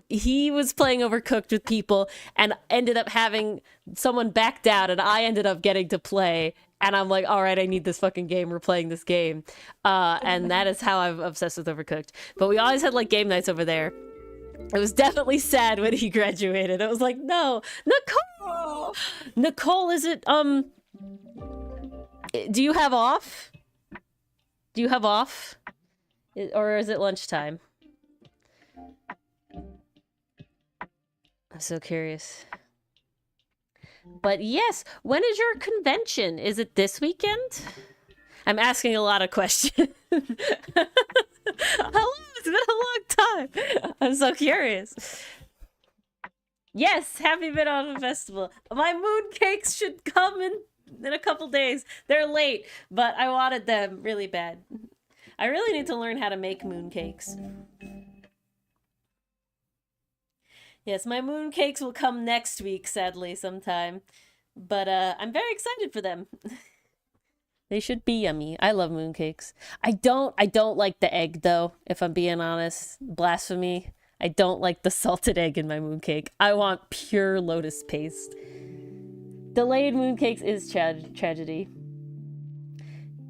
was playing Overcooked with people and ended up having someone backed out, and I ended up getting to play, and I'm like, all right, I need this fucking game. We're playing this game. And that is how I'm obsessed with Overcooked. But we always had like game nights over there. It was definitely sad when he graduated. It was like, no, Nicole! Nicole, is it, do you have off? Do you have off? Or is it lunchtime? I'm so curious. But yes, when is your convention? Is it this weekend? I'm asking a lot of questions. Hello, it's been a long time. I'm so curious. Yes, happy Mid-Autumn Festival. My mooncakes should come in a couple days. They're late, but I wanted them really bad. I really need to learn how to make mooncakes. Yes, my mooncakes will come next week, sadly, sometime. But I'm very excited for them. They should be yummy. I love mooncakes. I don't like the egg though, if I'm being honest. Blasphemy. I don't like the salted egg in my mooncake. I want pure lotus paste. Delayed mooncakes is tragedy.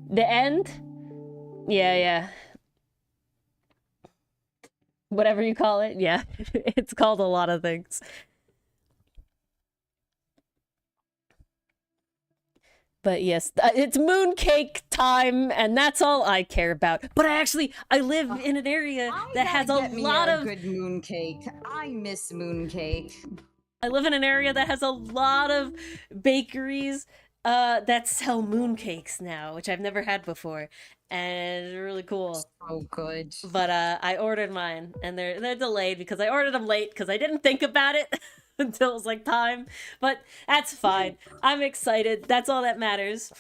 The end? Yeah. Whatever you call it, yeah. It's called a lot of things. But yes, it's mooncake time, and that's all I care about. But I live in an area that has a lot of good mooncake. I miss mooncake. I live in an area that has a lot of bakeries that sell mooncakes now, which I've never had before, and it's really cool. So good. But I ordered mine, and they're delayed because I ordered them late because I didn't think about it until it was like time. But that's fine. I'm excited. That's all that matters.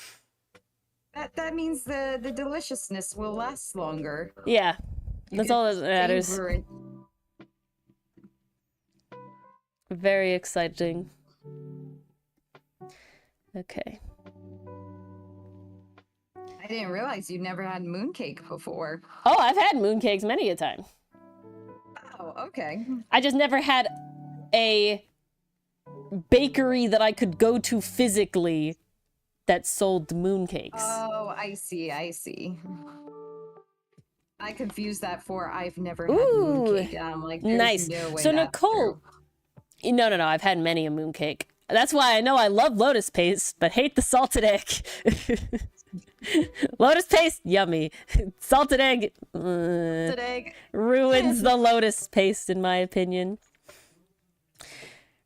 That means the deliciousness will last longer. Yeah, that's all that matters. It. Very exciting. Okay. I didn't realize you'd never had mooncake before. Oh, I've had mooncakes many a time. Oh, okay. I just never had a bakery that I could go to physically that sold mooncakes. Oh, I see. I confused that for I've never had Ooh, mooncake. I'm like, nice. No way So that's Nicole, true. no, I've had many a mooncake. That's why I know I love lotus paste, but hate the salted egg. Lotus paste, yummy. Salted egg, ruins the lotus paste, in my opinion.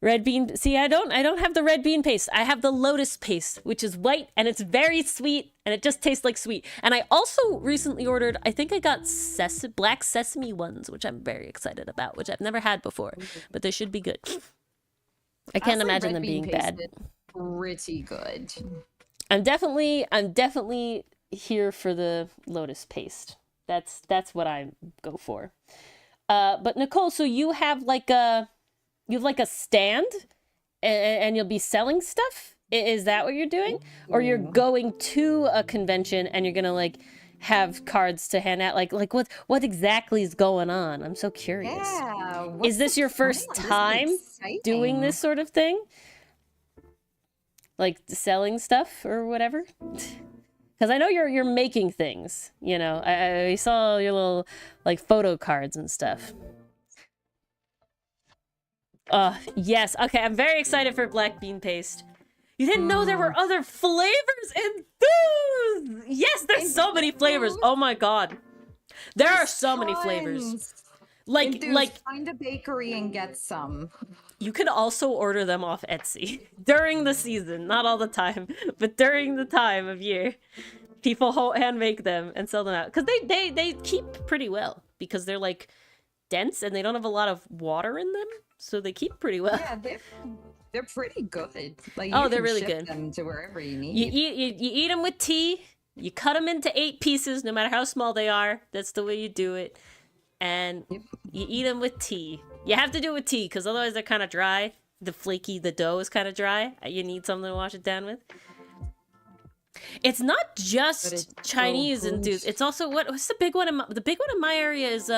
Red bean. See, I don't have the red bean paste. I have the lotus paste, which is white and it's very sweet and it just tastes like sweet. And I also recently ordered, I think I got black sesame ones, which I'm very excited about, which I've never had before, but they should be good. I can't imagine them being bad. Pretty good. I'm definitely here for the lotus paste. That's what I go for. But Nicole, so you have like a stand and you'll be selling stuff? Is that what you're doing? Or you're going to a convention and you're gonna like have cards to hand out? Like what exactly is going on? I'm so curious. Yeah. Is this your first time doing this sort of thing? Like selling stuff or whatever? Because I know you're making things, you know. I saw your little like photo cards and stuff. Yes. Okay, I'm very excited for black bean paste. You didn't know there were other flavors in those? Yes, there's so many flavors. Oh my god. There are so many flavors. Like find a bakery and get some. You can also order them off Etsy during the season, not all the time, but during the time of year. People hand make them and sell them out because they keep pretty well because they're like dense and they don't have a lot of water in them, so they keep pretty well. Yeah, they're pretty good. Like they're really good. Them to wherever you need. You eat them with tea. You cut them into 8 pieces, no matter how small they are. That's the way you do it, and you eat them with tea. You have to do it with tea because otherwise they're kind of dry. The dough is kind of dry. You need something to wash it down with. It's not just Chinese enthusiasts. It's also what's the big one? The big one in my area is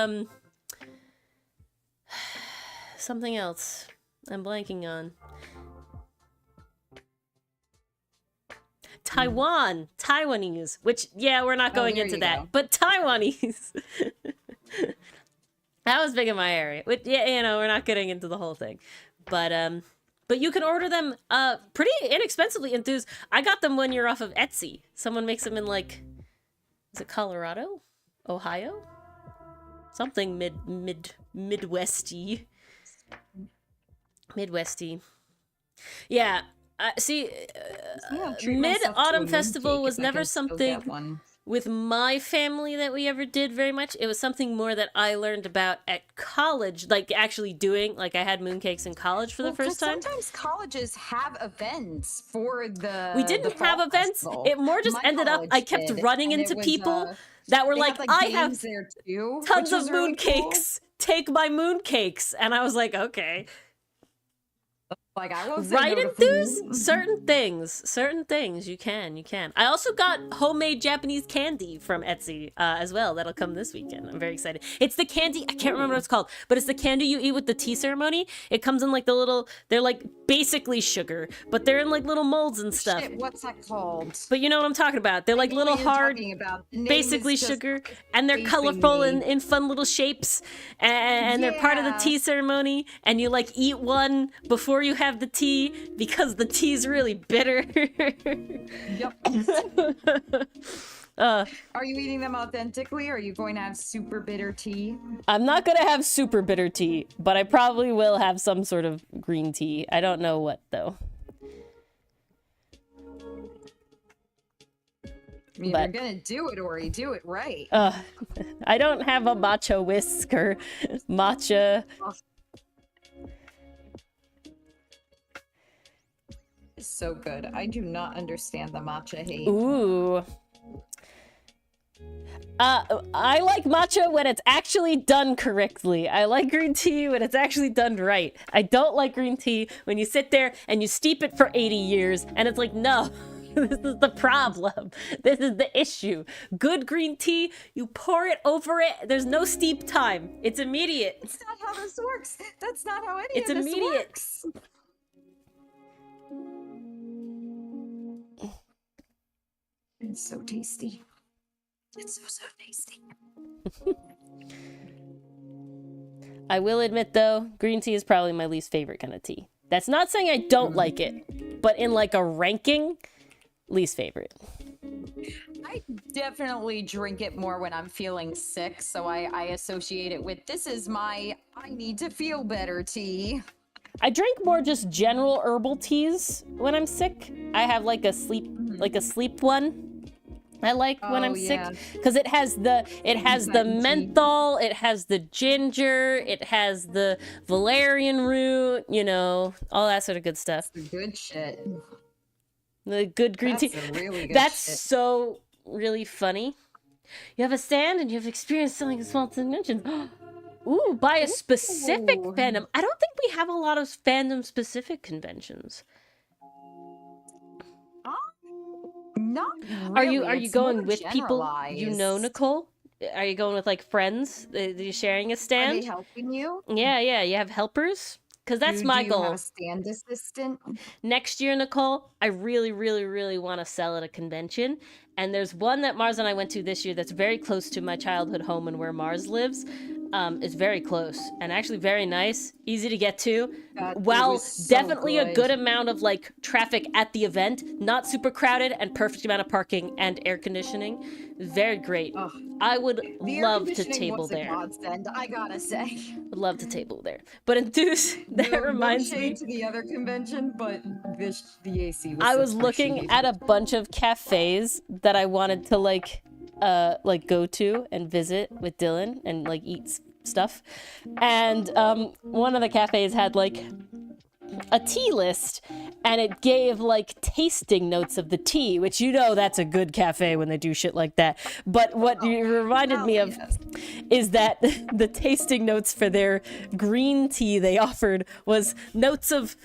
something else. I'm blanking on. Taiwanese, which we're not going into that, but Taiwanese. That was big in my area. Which, we're not getting into the whole thing, but you can order them pretty inexpensively. I got them one year off of Etsy. Someone makes them in like, is it Colorado, Ohio, something Midwesty. Yeah, See, Yeah, treat Mid myself to a Autumn mooncake Festival was if I never can still get something one. with my family that we ever did very much. It was something more that I learned about at college, like actually doing. Like I had mooncakes in college for the first time. Sometimes colleges have events for the. We didn't the have fall events. festival. It more just My ended up. I college kept did, running and into it was, people that were they like, had, "I games have there too, tons which of was really cool. mooncakes. Take my mooncakes," and I was like, "Okay." Like I won't say Right, no to Enthuse? food. Certain things you can. I also got homemade Japanese candy from Etsy as well. That'll come this weekend. I'm very excited. It's the candy, I can't remember what it's called, but it's the candy you eat with the tea ceremony. It comes in like the little, they're like basically sugar, but they're in like little molds and stuff. Shit, what's that called? But you know what I'm talking about. They're like I know little what you're hard, talking about. The name basically is just sugar, and they're escaping colorful me. in fun little shapes, and they're part of the Yeah. tea ceremony, and you like eat one before you have the tea because the tea's really bitter. Yep. Are you eating them authentically, or are you going to have super bitter tea? I'm not gonna have super bitter tea, but I probably will have some sort of green tea. I don't know what though. I mean, But- you're gonna do it, or you do it right. I don't have a matcha whisk or matcha. It's so good. I do not understand the matcha hate. Ooh. I like matcha when it's actually done correctly. I like green tea when it's actually done right. I don't like green tea when you sit there and you steep it for 80 years and it's like, no, this is the problem. This is the issue. Good green tea, you pour it over it. There's no steep time. It's immediate. That's not how this works. That's not how any It's of this immediate. works. It's so tasty. It's so tasty. I will admit though, green tea is probably my least favorite kind of tea. That's not saying I don't like it, but in like a ranking, least favorite. I definitely drink it more when I'm feeling sick, so I associate it with this is my I need to feel better tea. I drink more just general herbal teas when I'm sick. I have like a sleep one. I like when I'm sick because it has the menthol, it has the ginger, it has the valerian root, you know, all that sort of good stuff. The good shit. The good green tea. That's a really good That's shit. so really funny. You have a stand and you have experience selling small conventions. Ooh, by a specific Ooh. fandom. I don't think we have a lot of fandom specific conventions. Not Are really. you It's going more with people you know, generalized. Nicole? Are you going with like friends? Are you sharing a Are stand? they helping you? Yeah. You have helpers? Because that's my Do you goal. have a stand assistant? Next year, Nicole, I really want to sell at a convention. And there's one that Mars and I went to this year that's very close to my childhood home and where Mars lives. It's very close and actually very nice, easy to get to. It Well, was so definitely a good. good amount of like traffic at the event, not super crowded, and perfect amount of parking and air conditioning. Very great. Ugh. I would The air love to conditioning table was a there. godsend, I gotta say. Would love to table there. But Enthuse, that No reminds shade me. to the other convention, but the AC was. I was looking at a bunch of cafes that I wanted to like go to and visit with Dylan and like eat stuff. And one of the cafes had like a tea list and it gave like tasting notes of the tea, which you know that's a good cafe when they do shit like that. But what you reminded me of is that the tasting notes for their green tea they offered was notes of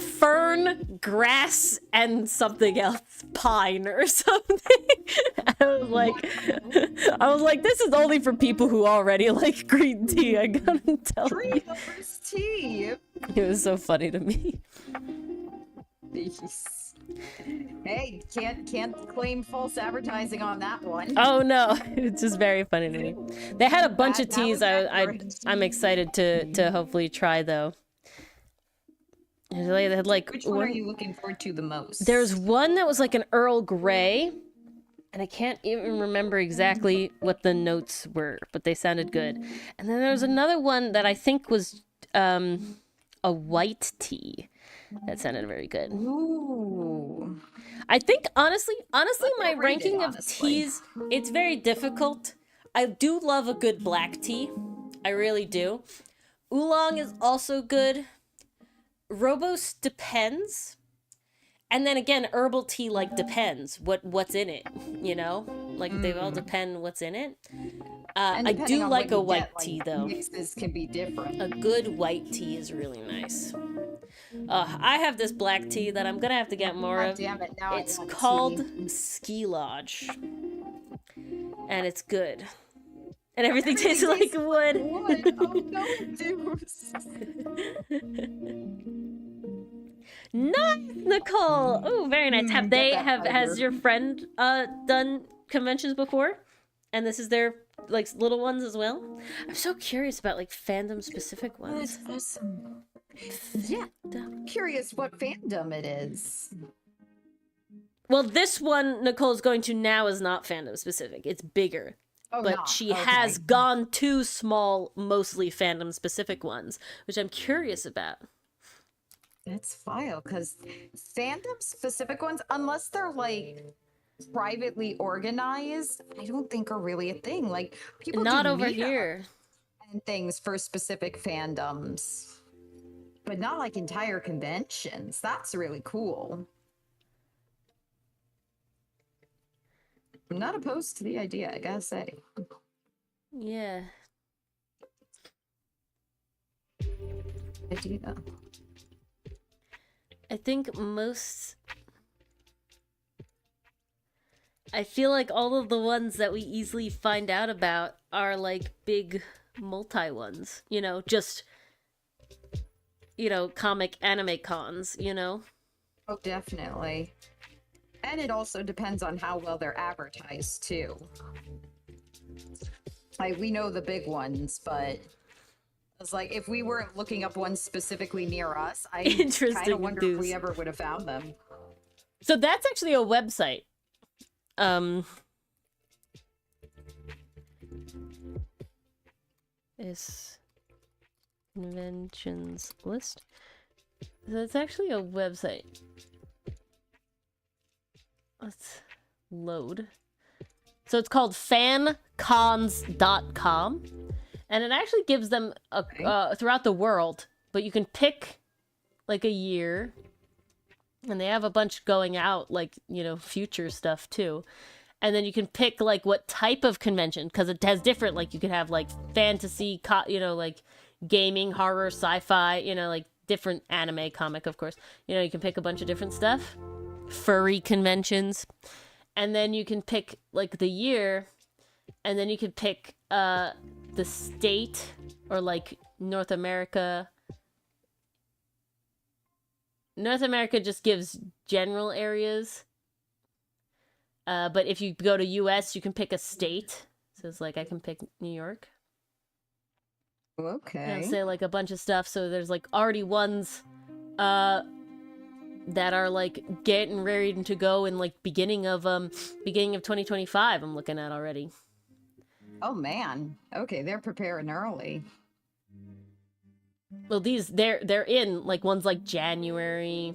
fern, grass, and something else, pine or something. I was like, this is only for people who already like green tea. I gotta tell Tree you, lovers tea. it was so funny to me. Hey, can't claim false advertising on that one. Oh no, it's just very funny to me. They had a bunch of That teas. was accurate. I'm excited to hopefully try though. They had like Which one are you looking forward to the most? There's one that was like an Earl Grey, and I can't even remember exactly what the notes were, but they sounded good. And then there was another one that I think was a white tea, That sounded very good. Ooh. I think honestly, my Underrated, ranking of honestly. teas, it's very difficult. I do love a good black tea. I really do. Oolong is also good. Rooibos depends. And then again, herbal tea like depends what's in it, you know? Like they all depend what's in it. And I depending do on like what a you white get, like, tea though. Mixes can be different. A good white tea is really nice. I have this black tea that I'm gonna have to get more God of. damn it, now I It's want called tea. Ski Lodge. And it's good. And everything tastes like wood. Wood. Oh no, it does. Nice, Nicole. Oh, very nice. Have Get they that has fiber. your friend done conventions before? And this is their like little ones as well? I'm so curious about like fandom specific ones. That's awesome. Yeah, I'm curious what fandom it is. Well, this one Nicole's going to now is not fandom specific. It's bigger. Oh, But not. she Okay. has gone to small, mostly fandom specific ones, which I'm curious about. That's vile because fandom specific ones, unless they're like privately organized, I don't think are really a thing. Like people Not do over meetups here. and things for specific fandoms, but not like entire conventions. That's really cool. I'm not opposed to the idea, I gotta say. Yeah. Idea. I think most. I feel like all of the ones that we easily find out about are like big multi ones, you know, just, you know, comic anime cons, you know? Oh, definitely. And it also depends on how well they're advertised too. Like we know the big ones, but it's like if we weren't looking up ones specifically near us, I kind Interesting of wonder if news. we ever would have found them. So that's actually a website. Is conventions list. So it's actually a website. Let's load. So it's called fancons.com. And it actually gives them throughout the world, but you can pick like a year. And they have a bunch going out, like, you know, future stuff too. And then you can pick like what type of convention, because it has different, like you could have like fantasy, you know, like gaming, horror, sci-fi, you know, like different anime, comic, of course. You know, you can pick a bunch of different stuff. Furry conventions. And then you can pick like the year, and then you can pick the state, or like North America. North America just gives general areas. But if you go to US, you can pick a state. So it's like I can pick New York. Okay. And say like a bunch of stuff. So there's like already ones that are like getting ready to go in like beginning of 2025 I'm looking at already. Oh man. Okay, they're preparing early. Well, these they're in like one's like January,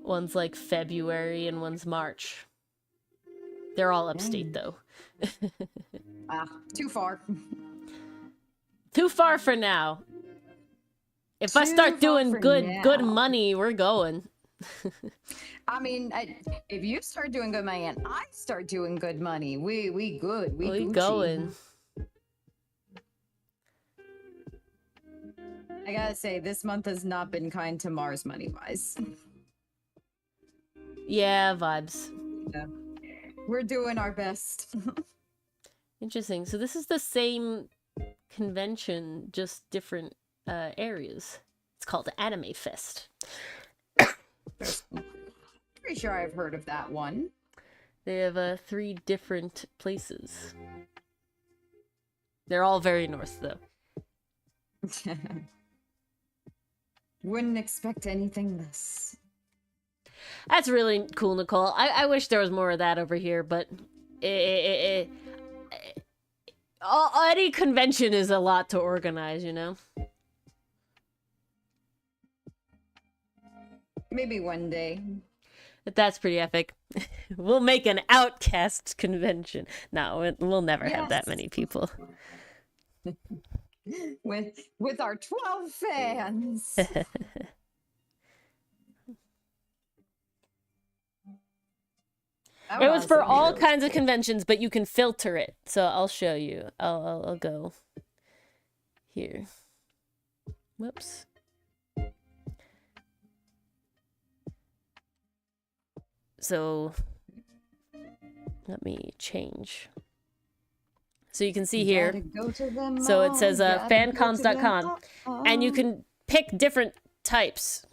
one's like February, and one's March. They're all upstate though. Too far. Too far for now. If I start doing good money, we're going. I mean, if you start doing good money and I start doing good money, we good. We Gucci. Going. I gotta say, this month has not been kind to Mars money-wise. Yeah, vibes. Yeah. We're doing our best. Interesting. So this is the same convention, just different areas. It's called Anime Fest. Pretty sure I've heard of that one. They have 3 different places. They're all very north, though. Wouldn't expect anything less. That's really cool, Nicole. I wish there was more of that over here, but any convention is a lot to organize, you know? Maybe one day. That's pretty epic. We'll make an Outcast convention. No, we'll never have that Yes. many people. With our 12 fans. It was for all kinds of conventions, but you can filter it. So I'll show you. I'll go here. Whoops. So let me change. So you can see here. So it says fancons.com, and you can pick different types.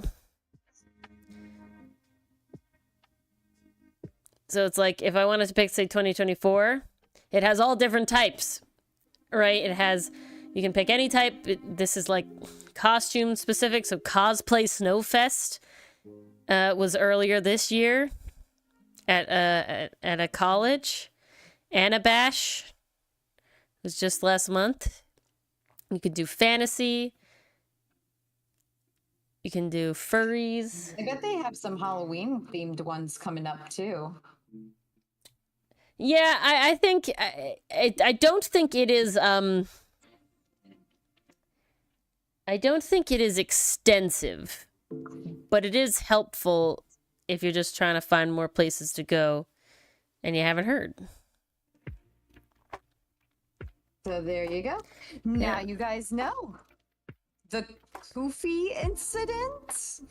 So it's like if I wanted to pick, say, 2024, it has all different types, right? It has, you can pick any type. This is like costume specific. So Cosplay Snowfest was earlier this year at a college. Anabash was just last month. You could do fantasy. You can do furries. I bet they have some Halloween themed ones coming up too. Yeah, I think I don't think it is I don't think it is extensive, but it is helpful if you're just trying to find more places to go and you haven't heard. So there you go. Now you guys know the Kofi incident.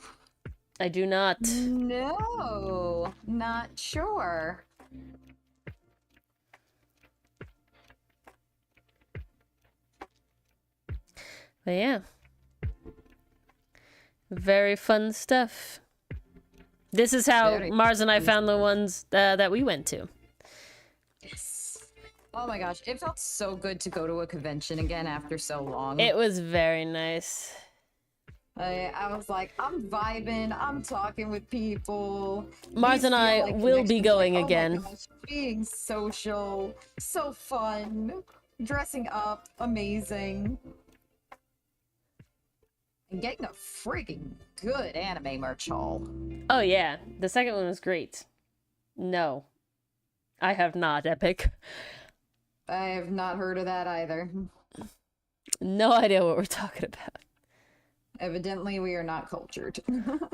I do not. No, not sure. But yeah. Very fun stuff. This is how Mars and I found the ones that we went to. Yes. Oh my gosh, it felt so good to go to a convention again after so long. It was very nice. I was like, I'm vibing, I'm talking with people. Mars and I like will be going again. Oh my gosh, being social, so fun, dressing up, amazing. And getting a freaking good anime merch haul. Oh yeah, the second one was great. No, I have not, Epic. I have not heard of that either. No idea what we're talking about. Evidently, we are not cultured.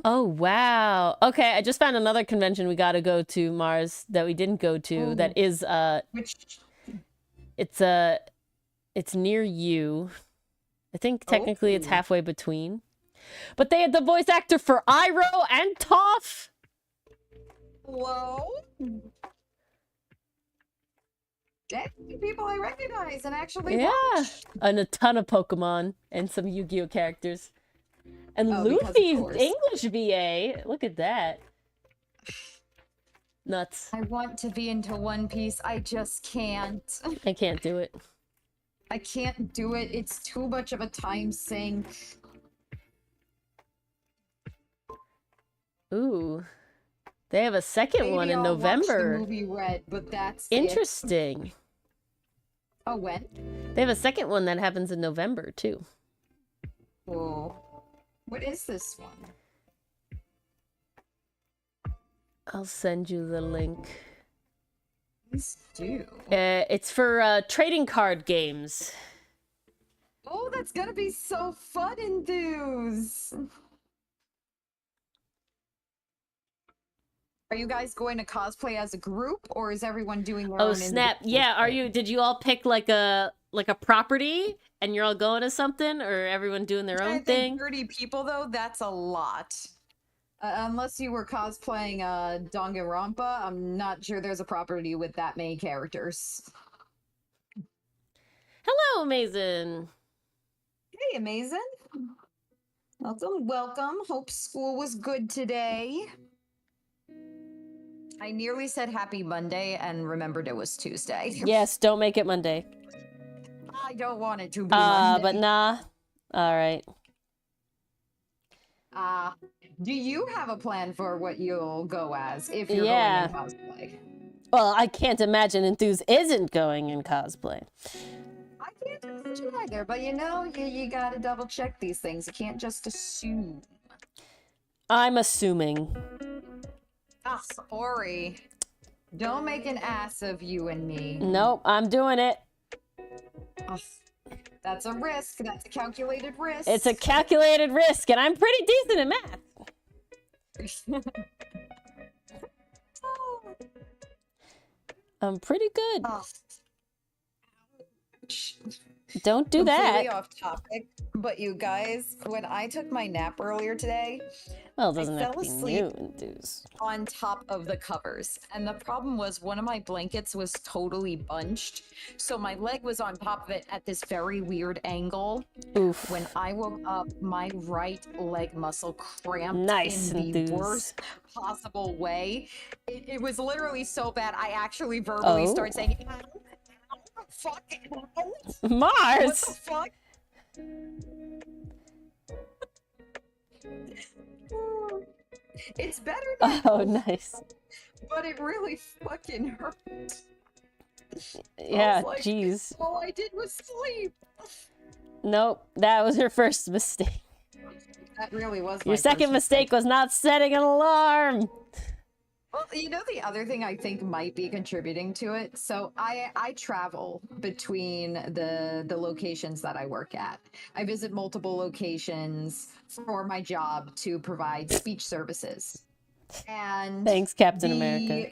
Oh wow. Okay, I just found another convention we got to go to, Mars, that we didn't go to. Ooh. That is Which? it's near you. I think technically it's halfway between. But they had the voice actor for Iroh and Toph. Hello? Definitely people I recognize and actually watch. And a ton of Pokemon and some Yu-Gi-Oh characters. And Oh, Luffy's English VA. Look at that. Nuts. I want to be into One Piece. I just can't. I can't do it. I can't do it. It's too much of a time sink. Ooh. They have a second Maybe one in I'll watch November. the movie Red, but that's Interesting. It. Oh, when? They have a second one that happens in November, too. Whoa. What is this one? I'll send you the link. Please do. It's for trading card games. Oh, that's gonna be so fun, enthuse. Are you guys going to cosplay as a group, or is everyone doing their own? Oh snap! Yeah, are you? Did you all pick like a property, and you're all going to something, or everyone doing their own thing? 30 people though, that's a lot. Unless you were cosplaying Danganronpa, I'm not sure there's a property with that many characters. Hello, Amazing. Hey, Amazing. Welcome, welcome. Hope school was good today. I nearly said happy Monday and remembered it was Tuesday. Yes, don't make it Monday. I don't want it to be Monday. But nah. All right. Do you have a plan for what you'll go as if you're going in cosplay? Well, I can't imagine Enthuse isn't going in cosplay. I can't imagine either, but you know, you gotta double check these things. You can't just assume. I'm assuming. Ah, Ori. Don't make an ass of you and me. Nope, I'm doing it. Ugh. That's a risk. That's a calculated risk. It's a calculated risk, and I'm pretty decent at math. I'm pretty good. Oh. Don't do Completely that. off topic, but you guys, when I took my nap earlier today, Well, it doesn't have fell to be asleep new enthused. on top of the covers, and the problem was one of my blankets was totally bunched, so my leg was on top of it at this very weird angle. Oof. When I woke up, my right leg muscle cramped Nice in the enthused. worst possible way. It was literally so bad, I actually verbally started saying, fuck it. Mars! What the fuck? It's better now. Oh, nice. But it really fucking hurt. Yeah, like, jeez. All I did was sleep. Nope, that was your first mistake. That really was Your my second first mistake was not setting an alarm. Well, you know, the other thing I think might be contributing to it. So I travel between the locations that I work at. I visit multiple locations for my job to provide speech services. And Thanks, Captain America.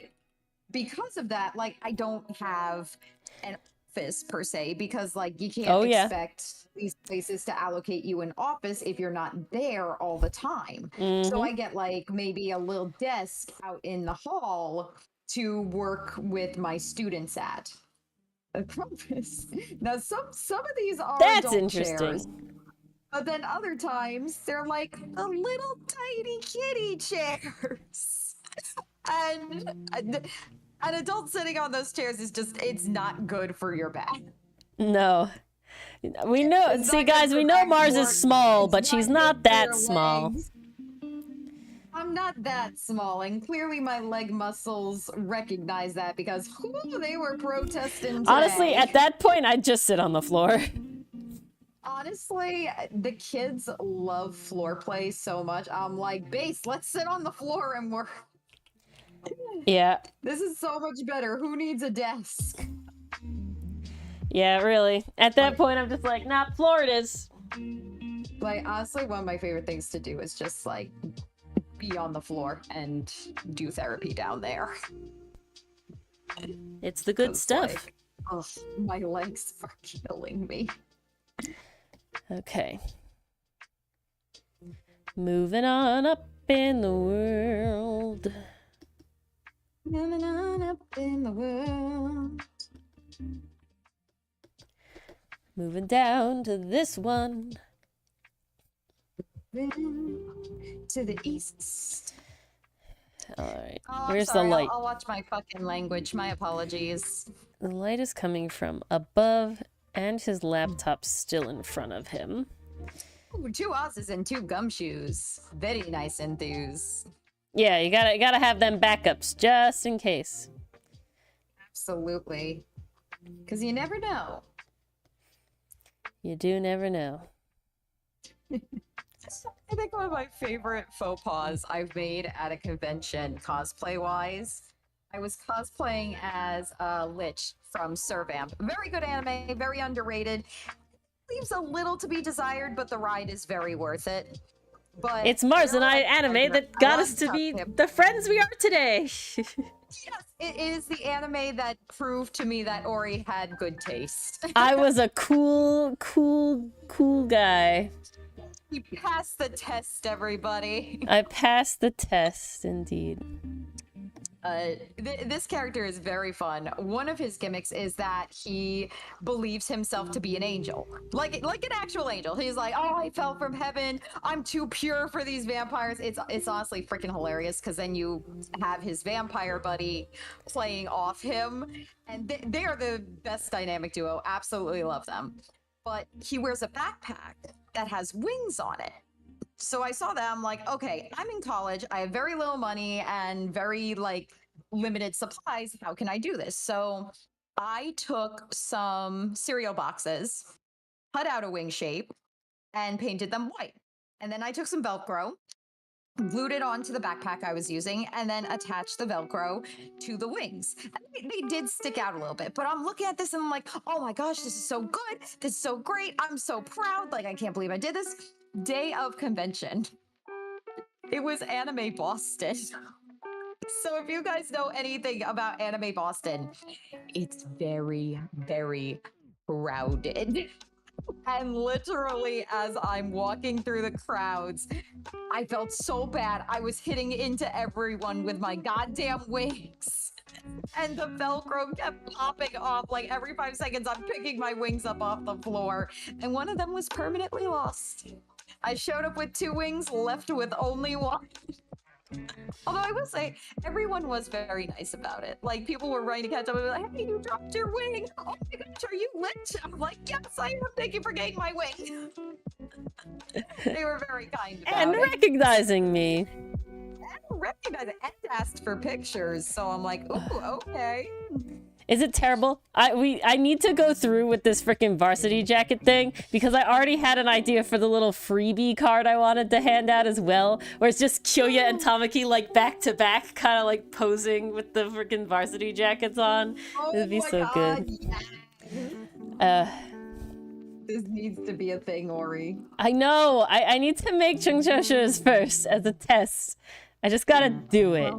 Because of that, like, I don't have an office per se, because like you can't expect these places to allocate you an office if you're not there all the time. So I get like maybe a little desk out in the hall to work with my students at. The problem is, now some of these are That's adult interesting. chairs, but then other times they're like the little tiny kitty chairs. And an adult sitting on those chairs is just, it's not good for your back. No. We know, It's see not good guys, for we know back Mars work. is small, It's but she's good not for that your small. legs. I'm not that small, and clearly my leg muscles recognize that, because they were protesting today. Honestly, at that point, I'd just sit on the floor. Honestly, the kids love floor play so much. I'm like, Base, let's sit on the floor and work. Yeah. This is so much better. Who needs a desk? Yeah, really. At that point, I'm just like, nah, floor it is. Like, honestly, one of my favorite things to do is just, like, be on the floor and do therapy down there. It's the good stuff. Like, ugh, my legs are killing me. Okay. Moving on up in the world. Moving on up in the world. Moving down to this one. To the east. Alright. Oh, Where's sorry, the light? I'll watch my fucking language. My apologies. The light is coming from above, and his laptop's still in front of him. Ooh, 2 Aussies and 2 gumshoes. Very nice enthuse. Yeah, you gotta have them backups, just in case. Absolutely. Because you never know. You do never know. I think one of my favorite faux pas I've made at a convention, cosplay-wise, I was cosplaying as Lich from Servamp. Very good anime, very underrated. Leaves a little to be desired, but the ride is very worth it. But It's Mars and I anime that got us to be the friends we are today. Yes, it is the anime that proved to me that Ori had good taste. I was a cool guy. You passed the test, everybody. I passed the test, indeed. This character is very fun. One of his gimmicks is that he believes himself to be an angel, like an actual angel. He's like, "Oh, I fell from heaven. I'm too pure for these vampires." It's honestly freaking hilarious, because then you have his vampire buddy playing off him, and they are the best dynamic duo. Absolutely love them. But he wears a backpack that has wings on it. So I saw that, I'm like, okay, I'm in college, I have very little money and very like limited supplies. How can I do this? So I took some cereal boxes, cut out a wing shape, and painted them white. And then I took some Velcro, glued it onto the backpack I was using, and then attached the Velcro to the wings. And they did stick out a little bit, but I'm looking at this and I'm like, oh my gosh, this is so good. This is so great. I'm so proud. Like, I can't believe I did this. Day of convention. It was Anime Boston. So if you guys know anything about Anime Boston, it's very, very crowded. And literally, as I'm walking through the crowds, I felt so bad. I was hitting into everyone with my goddamn wings. And the Velcro kept popping off. Like every 5 seconds, I'm picking my wings up off the floor. And one of them was permanently lost. I showed up with 2 wings, left with only 1. Although I will say, everyone was very nice about it. Like, people were running to catch up and be like, hey, you dropped your wing. Oh my gosh, are you lit? I'm like, yes, I am. Thank you for getting my wing. They were very kind about And it. recognizing me. And recognizing and asked for pictures. So I'm like, ooh, okay. Is it terrible? I need to go through with this freaking varsity jacket thing because I already had an idea for the little freebie card I wanted to hand out as well, where it's just Kyoya and Tamaki like back to back, kind of like posing with the freaking varsity jackets on. Oh It'd be my so God, good. yes. This needs to be a thing, Ori. I know. I need to make Chungchoshus first as a test. I just gotta do it.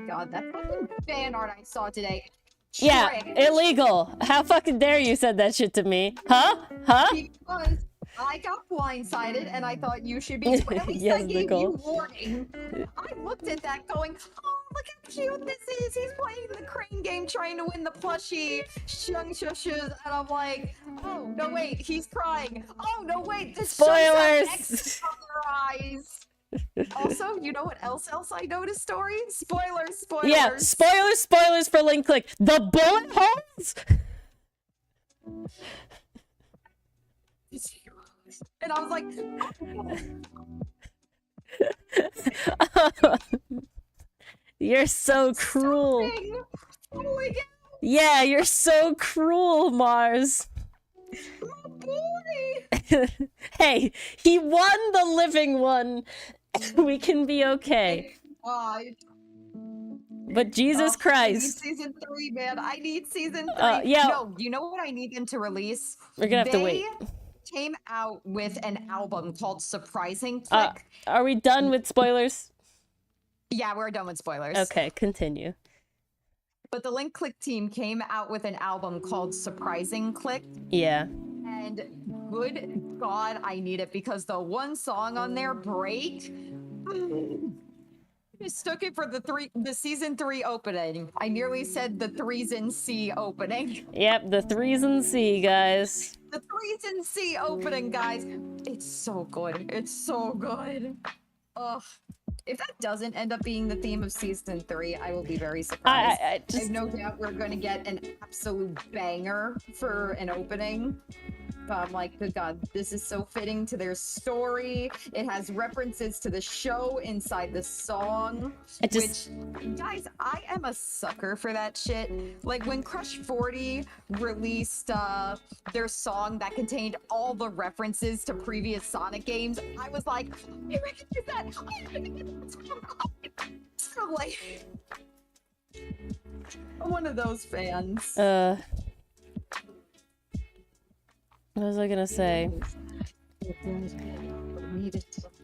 God, that fucking fan art I saw today. Yeah, Trash. illegal. How fucking dare you said that shit to me? Huh? Huh? Because I got blindsided and I thought you should be. At least Yes, I gave Nicole. you warning. I looked at that going, oh, look how cute this is. He's playing the crane game trying to win the plushie Chungchoshus. And I'm like, oh, no, wait, he's crying. Oh, no, wait, this Spoilers! X on their eyes. Also, you know what else I noticed, Story? Spoilers. Yeah, spoilers for Link Click. The bullet holes? And I was like, You're so cruel. Dang. Oh my God, Yeah, you're so cruel, Mars. my boy. Hey, he won the living one. We can be okay. God. But Jesus Christ. I need season 3, man. I need season 3. Yeah. No, you know what I need them to release? We're gonna have to wait. They came out with an album called Surprising Click. Are we done with spoilers? Yeah, we're done with spoilers. Okay, continue. But the Link Click team came out with an album called Surprising Click. Yeah. And good God, I need it because the one song on there, Break, mistook it for the season 3 opening. I nearly said the Threes in C opening. Yep, the threes and C, guys. The Threes in C opening, guys. It's so good. It's so good. Ugh. If that doesn't end up being the theme of season 3, I will be very surprised. I have no doubt we're going to get an absolute banger for an opening. But I'm like, good God, this is so fitting to their story. It has references to the show inside the song. Which, guys, I am a sucker for that shit. Like, when Crush 40 released their song that contained all the references to previous Sonic games, I was like, I recognize that! I recognize that! I'm like, I'm one of those fans. What was I gonna say?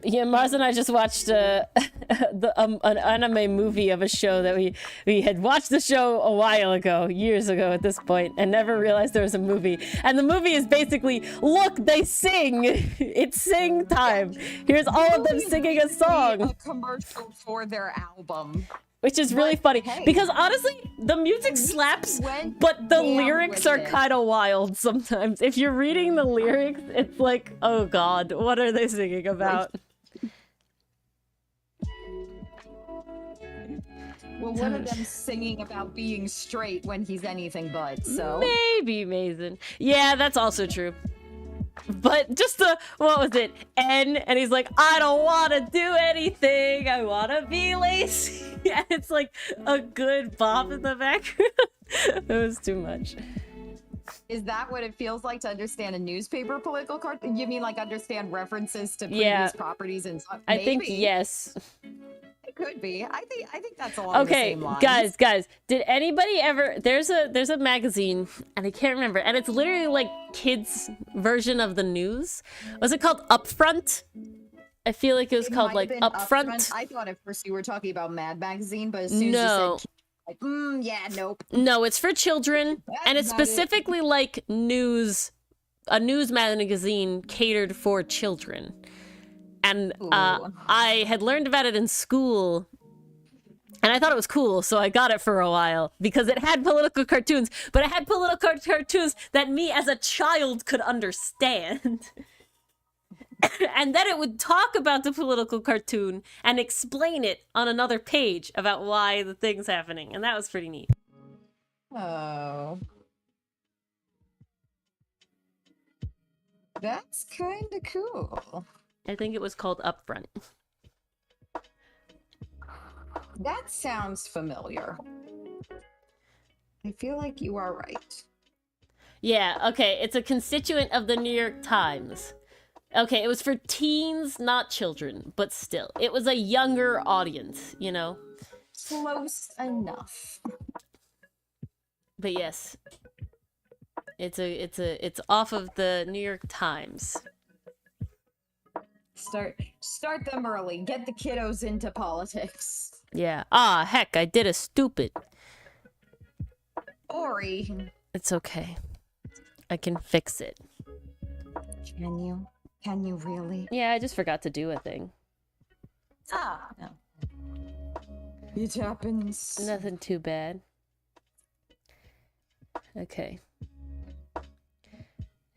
Yeah, Mars and I just watched an anime movie of a show that we had watched the show a while ago, years ago at this point, and never realized there was a movie. And the movie is basically, look, they sing! It's sing time! Here's all of them singing a song! A commercial for their album. Which is really funny, hey, because honestly, the music slaps, but the lyrics are kind of wild sometimes. If you're reading the lyrics, it's like, oh god, what are they singing about? Well, one of them singing about being straight when he's anything but, so... Maybe, Mason. Yeah, that's also true. But just the, what was it, N, and he's like, I don't want to do anything, I want to be lazy. And it's like a good bop in the background. It was too much. Is that what it feels like to understand a newspaper political cartoon? You mean like understand references to previous Yeah. properties and stuff? I think Maybe. yes. It could be. I think that's along the Okay, same lines. guys, did anybody ever there's a magazine and I can't remember and it's literally like kids version of the news. Was it called Upfront? I feel like it was It called might like have been Upfront. I thought at first you were talking about Mad Magazine, but as soon No. as you said like, yeah, nope. No, it's for children and it's not it. specifically like a news magazine catered for children. And Ooh. I had learned about it in school and I thought it was cool, so I got it for a while because it had political cartoons, but it had political cartoons that me as a child could understand. And then it would talk about the political cartoon and explain it on another page about why the thing's happening, and that was pretty neat. Oh. That's kind of cool. I think it was called Upfront. That sounds familiar. I feel like you are right. Yeah, okay, it's a constituent of the New York Times. Okay, it was for teens, not children, but still. It was a younger audience, you know? Close enough. But yes. It's off of the New York Times. Start them early. Get the kiddos into politics. Yeah. Ah, heck, I did a stupid. Ori. It's okay. I can fix it. Can you? Can you really? Yeah, I just forgot to do a thing. Ah, no. It happens. Nothing too bad. Okay.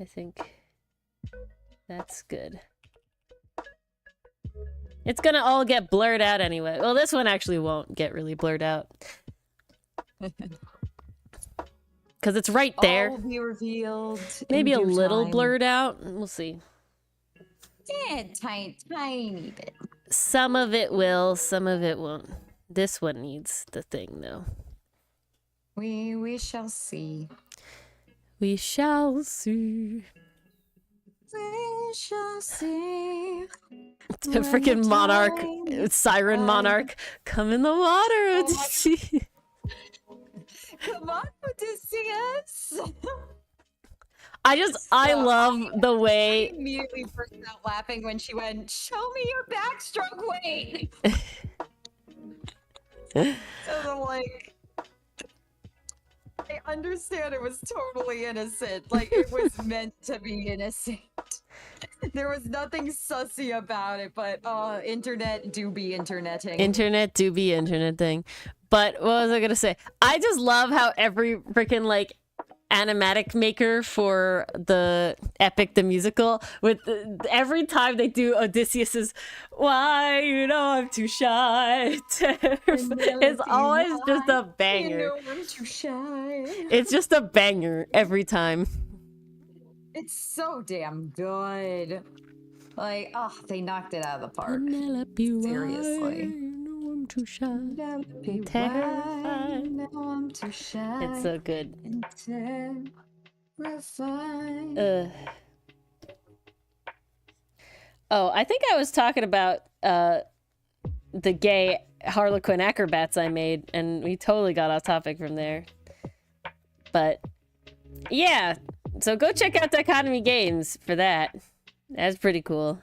I think that's good. It's gonna all get blurred out anyway. Well, this one actually won't get really blurred out. Because it's right there. All will be revealed. Maybe in a due little time. blurred out. We'll see. Yeah, tiny bit. Some of it will, some of it won't. This one needs the thing, though. We shall see. We shall see. We shall see. The freaking monarch, siren monarch, come in the water, Odysseus. Come on, Odysseus. I love the way. I immediately burst out laughing when she went, "Show me your backstroke weight." So I'm like, I understand it was totally innocent. Like, it was meant to be innocent. There was nothing sussy about it, but internet do be interneting. Internet do be internet thing. But what was I gonna say? I just love how every freaking like animatic maker for the Epic the Musical with every time they do Odysseus's "Why you know I'm too shy," it's always just a banger. You know I'm too shy. It's just a banger every time. It's so damn good. Like, oh, they knocked it out of the park. Seriously. I'm too shy. Penelope, Terrified. why now I'm too shy. It's so good. And terrified. Oh, I think I was talking about the gay Harlequin acrobats I made, and we totally got off topic from there. But yeah, so go check out Dichotomy Games for that. That's pretty cool.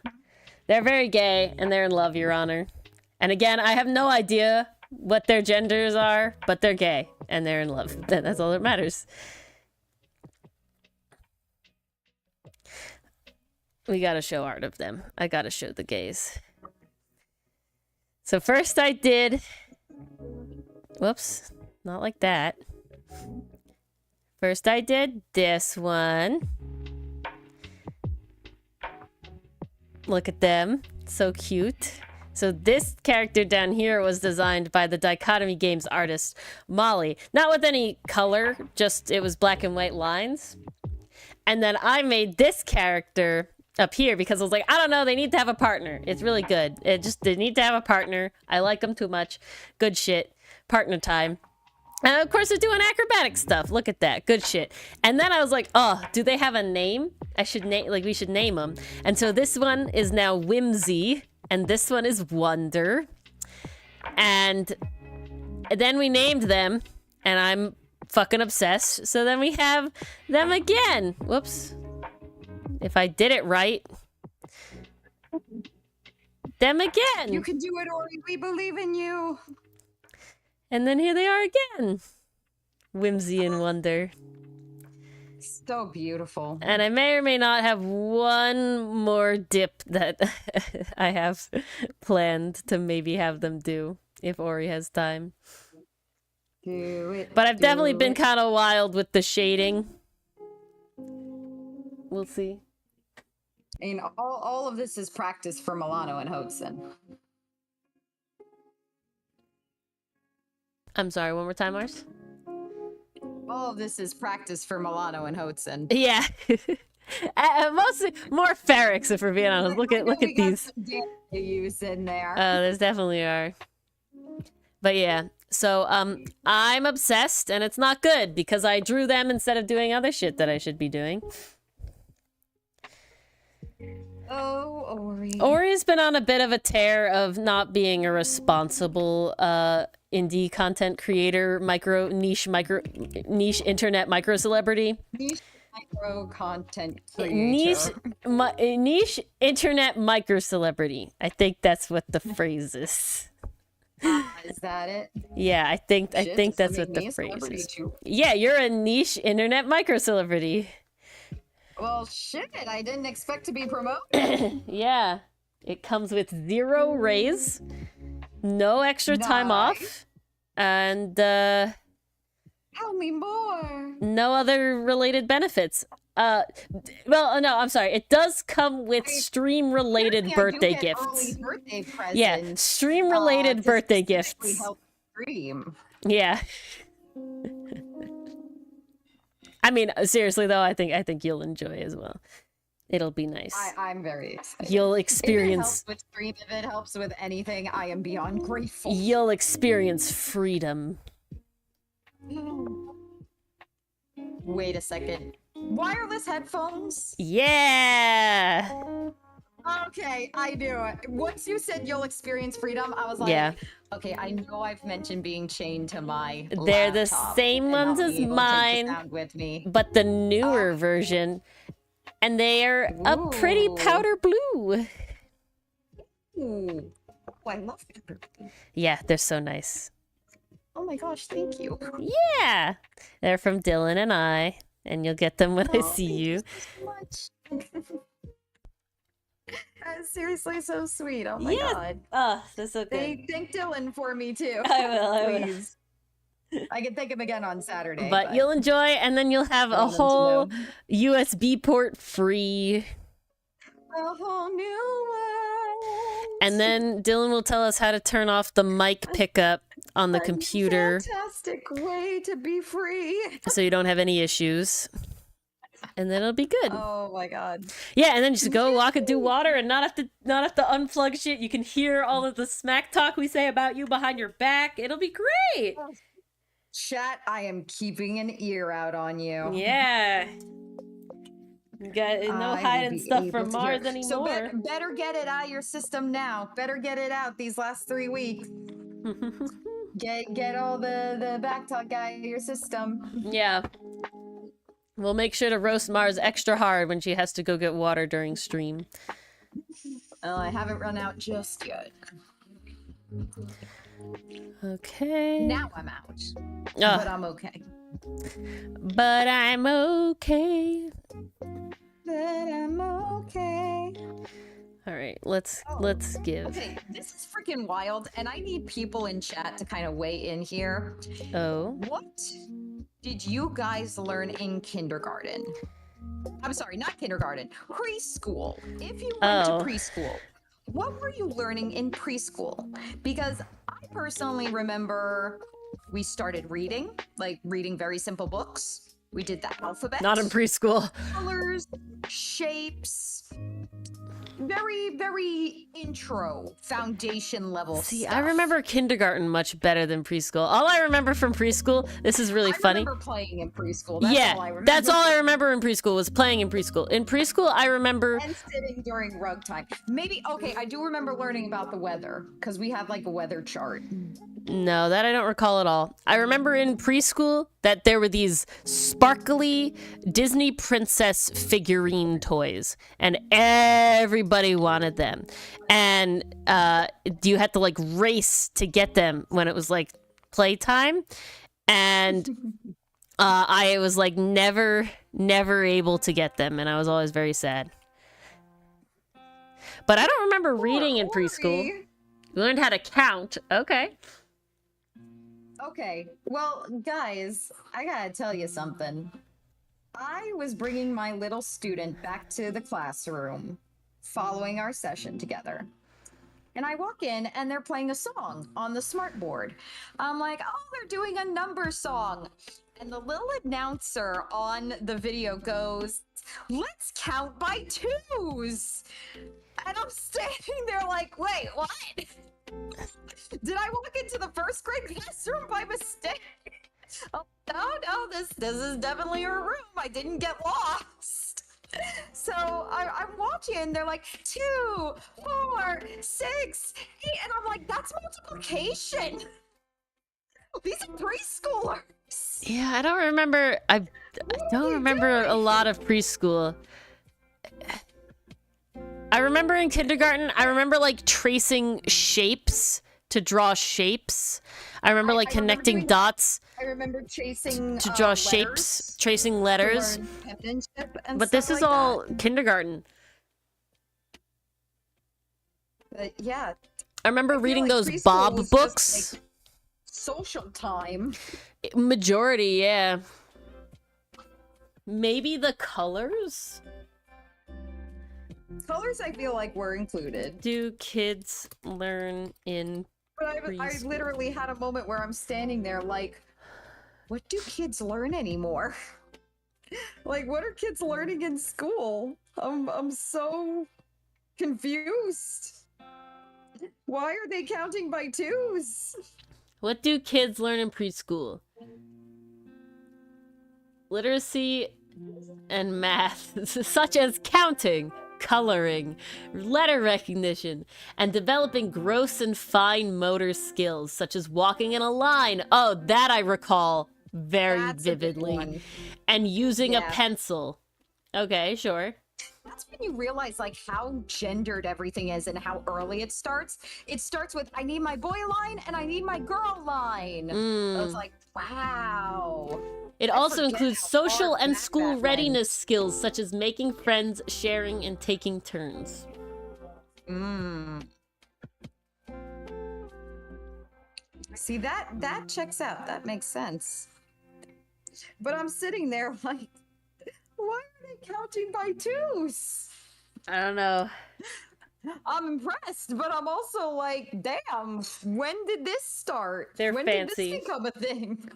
They're very gay, and they're in love, Your Honor. And again, I have no idea what their genders are, but they're gay, and they're in love. That's all that matters. We gotta show art of them. I gotta show the gays. So first I did... Whoops. Not like that. First I did this one. Look at them. So cute. So this character down here was designed by the Dichotomy Games artist, Molly. Not with any color, just it was black and white lines. And then I made this character up here because I was like, I don't know, they need to have a partner. It's really good. They need to have a partner. I like them too much. Good shit. Partner time. And of course, they're doing acrobatic stuff. Look at that. Good shit. And then I was like, oh, do they have a name? I should name, like, we should name them. And so this one is now Whimsy, and this one is Wonder. And then we named them, and I'm fucking obsessed. So then we have them again. Whoops. If I did it right. Them again. You can do it, Ori. We believe in you. And then here they are again. Whimsy and Wonder. So beautiful. And I may or may not have one more dip that I have planned to maybe have them do if Ori has time. Do it. But I've definitely been kind of wild with the shading. We'll see. I mean, all of this is practice for Milano and Hodson. I'm sorry, one more time, Mars? All of this is practice for Milano and Hodson. Yeah. Mostly more Ferrix, if we're being honest. Look at these. You use in there. There's definitely are. But yeah, so I'm obsessed, and it's not good because I drew them instead of doing other shit that I should be doing. Oh, Ori. Ori's been on a bit of a tear of not being a responsible indie content creator, niche internet micro celebrity. Niche micro content creator. Niche internet micro celebrity. I think that's what the phrase is. Is that it? Yeah, I think that's what the phrase is. Yeah, you're a niche internet micro celebrity. Well, shit, I didn't expect to be promoted. Yeah. It comes with 0 raise, no extra time off, and tell me more. no other related benefits. Well, no, I'm sorry. It does come with stream-related birthday gifts. Birthday presents, yeah, stream-related birthday gifts. Help stream. Yeah. I mean, seriously though, I think you'll enjoy as well. It'll be nice. I'm very excited. You'll experience. If it helps with stream, if it helps with anything, I am beyond grateful. You'll experience freedom. Wait a second. Wireless headphones? Yeah. Okay, I knew it. Once you said you'll experience freedom, I was like, yeah. Okay, I know I've mentioned being chained to my They're the laptop same ones as mine, with me. but the newer version, and they're a pretty powder blue. Ooh. Oh, I love powder blue. Yeah, they're so nice. Oh my gosh, thank you. Yeah, they're from Dylan and I, and you'll get them when I see you. So much. That's seriously so sweet. Oh my god. Oh, that's so good. They thank Dylan for me too. I will. Please. I can thank him again on Saturday. But you'll enjoy, and then you'll have a whole USB port free. A whole new world. And then Dylan will tell us how to turn off the mic pickup on the computer. Fantastic way to be free. So you don't have any issues. And then it'll be good. Oh my god. Yeah, and then just go walk and do water and not have to unplug shit. You can hear all of the smack talk we say about you behind your back. It'll be great. Chat, I am keeping an ear out on you. Yeah. You got no hiding stuff from Mars anymore. So better get it out of your system now. Better get it out these last 3 weeks. get all the back talk out of your system. Yeah. We'll make sure to roast Mars extra hard when she has to go get water during stream. Oh, I haven't run out just yet. Okay. Now I'm out. But I'm okay. But I'm okay. But I'm okay. All right, let's give. Okay, this is freaking wild, and I need people in chat to kind of weigh in here. Oh. What did you guys learn in kindergarten? I'm sorry, not kindergarten, preschool. If you went to preschool, what were you learning in preschool? Because I personally remember we started reading, like reading very simple books. We did the alphabet. Not in preschool. Colors, shapes. very intro, foundation level See, stuff. I remember kindergarten much better than preschool. All I remember from preschool, this is really funny. I remember playing in preschool. That's yeah, all I remember. that's all I remember in preschool was playing in preschool. In preschool, I remember... And sitting during rug time. Maybe, okay, I do remember learning about the weather, because we had like a weather chart. No, that I don't recall at all. I remember in preschool that there were these sparkly Disney princess figurine toys, and everybody wanted them. And you had to like race to get them when it was like playtime. And I was like never able to get them, and I was always very sad. But I don't remember reading in preschool. We learned how to count. Okay. Okay, well, guys, I gotta tell you something. I was bringing my little student back to the classroom following our session together. And I walk in and they're playing a song on the smart board. I'm like, oh, they're doing a number song. And the little announcer on the video goes, let's count by twos. And I'm standing there like, wait, what? Did I walk into the first grade classroom by mistake? Oh, no, this is definitely a room. I didn't get lost. So I'm watching, and they're like 2, 4, 6, 8, and I'm like, that's multiplication. These are preschoolers. Yeah, I don't remember. I don't remember a lot of preschool. I remember in kindergarten, I remember like tracing shapes to draw shapes. I remember like connecting dots. I remember chasing to draw shapes, tracing letters. But this is all kindergarten. Yeah. I remember reading those Bob books. Like social time. Majority, yeah. Maybe the colors? Colors, I feel like, were included. Do kids learn in preschool? I literally had a moment where I'm standing there like, what do kids learn anymore? Like, what are kids learning in school? I'm so confused. Why are they counting by twos? What do kids learn in preschool? Literacy and math, such as counting, coloring, letter recognition, and developing gross and fine motor skills, such as walking in a line. Oh, that I recall very vividly. And using a pencil. Okay, sure. That's when you realize like how gendered everything is and how early it starts. It starts with, I need my boy line and I need my girl line. So it's like, wow. It also includes social and school readiness skills, such as making friends, sharing, and taking turns. See, that checks out. That makes sense. But I'm sitting there like, why are they counting by twos? I don't know. I'm impressed, but I'm also like, damn, when did this start? They're when fancy. Did this become a thing?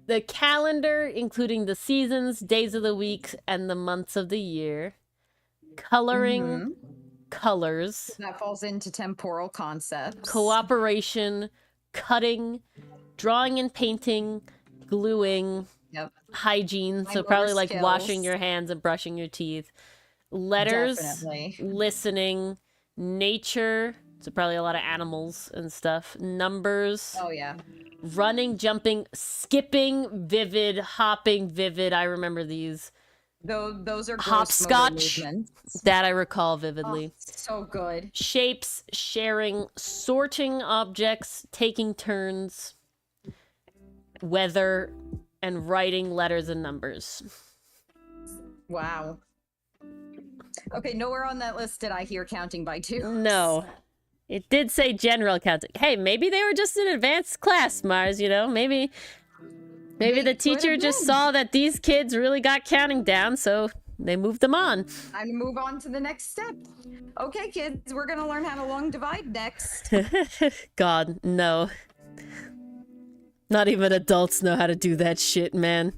The calendar, including the seasons, days of the week, and the months of the year. Coloring, colors. That falls into temporal concepts. Cooperation, cutting, drawing and painting, gluing, hygiene, so probably like washing your hands and brushing your teeth. Letters, listening, nature, so probably a lot of animals and stuff. Numbers. Oh, yeah. Running, jumping, skipping, vivid, hopping, vivid. I remember these. Those are hopscotch. That I recall vividly. Oh, so good. Shapes, sharing, sorting objects, taking turns, weather, and writing letters and numbers. Wow. Okay, nowhere on that list did I hear counting by twos. No. It did say general counting. Hey, maybe they were just an advanced class, Mars, you know? Maybe the teacher just saw that these kids really got counting down, so they moved them on. Time to move on to the next step. Okay, kids, we're gonna learn how to long divide next. God, no. Not even adults know how to do that shit, man.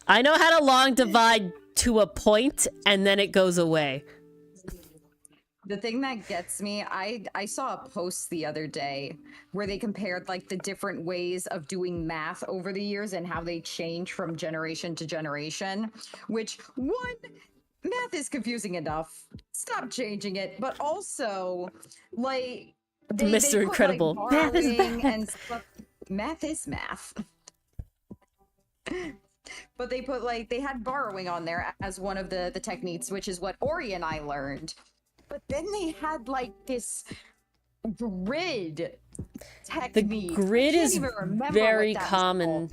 I know how to long divide to a point and then it goes away. The thing that gets me, I saw a post the other day where they compared like the different ways of doing math over the years and how they change from generation to generation, which one, math is confusing enough. Stop changing it. But also, like, Mr. put, Incredible. Like, Math is borrowing math. and stuff. Math is math. But they put like they had borrowing on there as one of the techniques, which is what Ori and I learned. But then they had like this grid technique. The grid I can't is even remember very what that was common. called.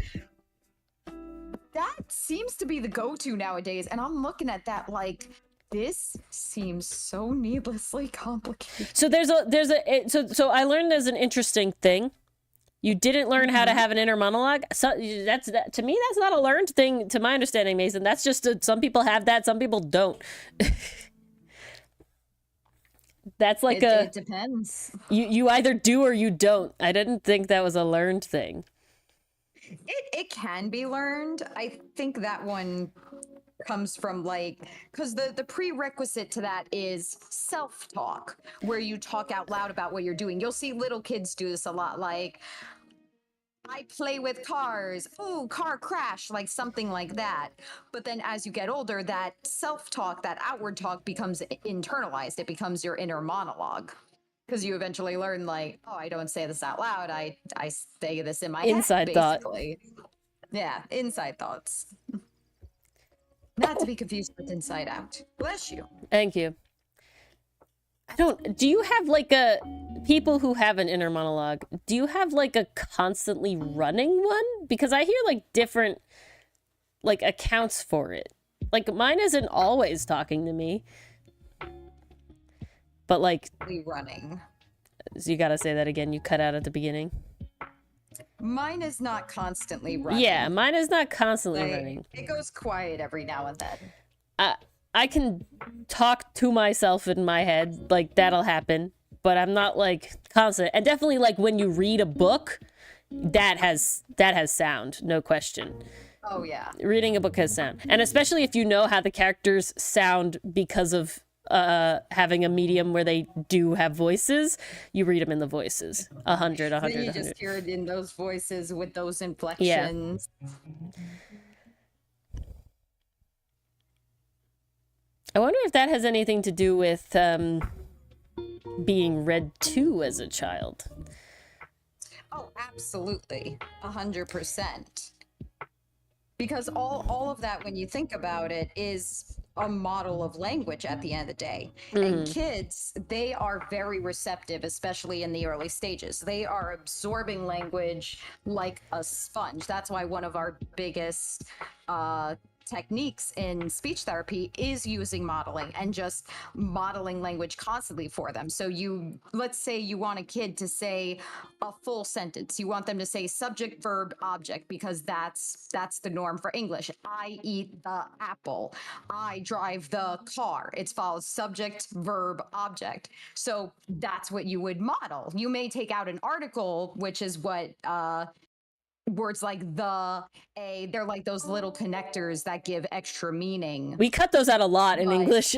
That seems to be the go-to nowadays, and I'm looking at that like this seems so needlessly complicated. So so I learned there's an interesting thing. You didn't learn how to have an inner monologue. So to me, that's not a learned thing. To my understanding, Mason, that's just some people have that, some people don't. That's like it depends. You either do or you don't. I didn't think that was a learned thing. It can be learned. I think that one comes from like because the prerequisite to that is self-talk, where you talk out loud about what you're doing. You'll see little kids do this a lot, like I play with cars. Oh, car crash, like something like that. But then as you get older, that self-talk, that outward talk becomes internalized. It becomes your inner monologue. Because you eventually learn, like, oh, I don't say this out loud. I say this in my Inside head, thought. basically. Yeah, inside thoughts. Not to be confused with inside out. Bless you. Thank you. Do you have like people who have an inner monologue, do you have like a constantly running one? Because I hear like different like accounts for it. Like mine isn't always talking to me. But like running. So you gotta say that again, you cut out at the beginning. Mine is not constantly running. Yeah, mine is not constantly running. It goes quiet every now and then. I can talk to myself in my head, like that'll happen, but I'm not like constant. And definitely like when you read a book, that has sound, no question. Oh yeah. Reading a book has sound. And especially if you know how the characters sound because of having a medium where they do have voices, you read them in the voices. 100. Then you just hear it in those voices with those inflections. Yeah. I wonder if that has anything to do with being read to as a child. Oh, absolutely. 100%. Because all of that, when you think about it, is a model of language at the end of the day. And kids, they are very receptive, especially in the early stages. They are absorbing language like a sponge. That's why one of our biggest techniques in speech therapy is using modeling and just modeling language constantly for them. So let's say you want a kid to say a full sentence. You want them to say subject, verb, object, because that's the norm for English. I eat the apple. I drive the car. It's followed subject, verb, object. So that's what you would model. You may take out an article, which is what words like the, a, they're like those little connectors that give extra meaning. We cut those out a lot in English.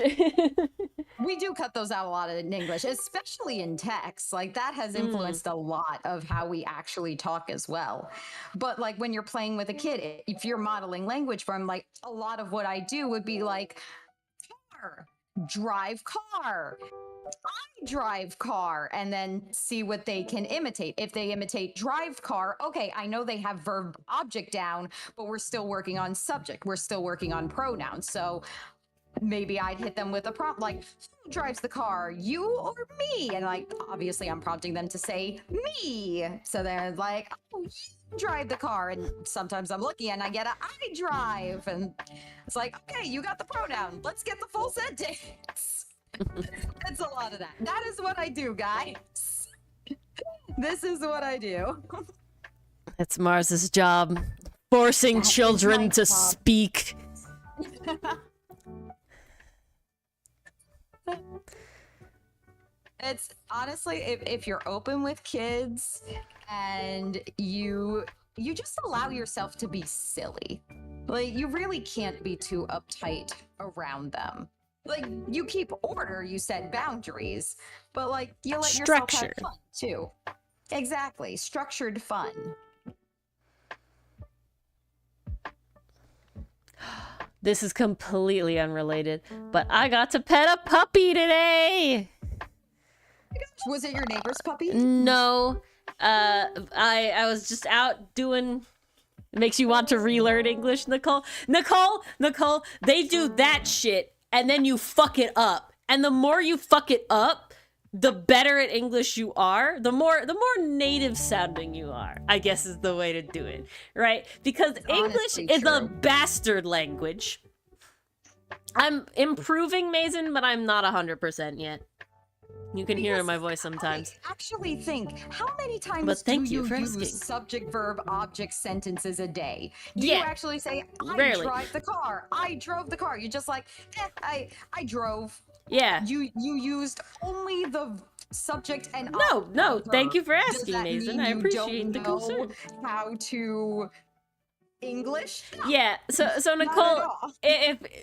We do cut those out a lot in English, especially in text. Like that has influenced a lot of how we actually talk as well. But like when you're playing with a kid, if you're modeling language from, like a lot of what I do would be like car, drive car, I drive car, and then see what they can imitate. If they imitate drive car, okay, I know they have verb object down, but we're still working on subject. We're still working on pronouns. So maybe I'd hit them with a prompt like, who drives the car, you or me? And like, obviously I'm prompting them to say me. So they're like, oh, you drive the car. And sometimes I'm looking and I get a I drive. And it's like, okay, you got the pronoun. Let's get the full sentence. It's a lot of that. That is what I do, guys. This is what I do. It's Mars's job, forcing children to speak. It's honestly, if you're open with kids and you just allow yourself to be silly. Like, you really can't be too uptight around them. Like, you keep order, you set boundaries, but like, you let yourself have fun too. Exactly, structured fun. This is completely unrelated, but I got to pet a puppy today! Was it your neighbor's puppy? No. I was just out doing... It makes you want to relearn English, Nicole. Nicole, they do that shit, and then you fuck it up. And the more you fuck it up, the better at English you are, the more native sounding you are, I guess is the way to do it, right? Because English is a bastard language. I'm improving, Mason, but I'm not 100% yet. You can hear in my voice sometimes. I actually think, how many times do you use subject, verb, object sentences a day? Do you actually say, I drive the car, I drove the car? You're just like, I drove. Yeah. You used only the subject and no. Thank you for asking, Mason. I appreciate the concern. How to English? No. Yeah. So Nicole,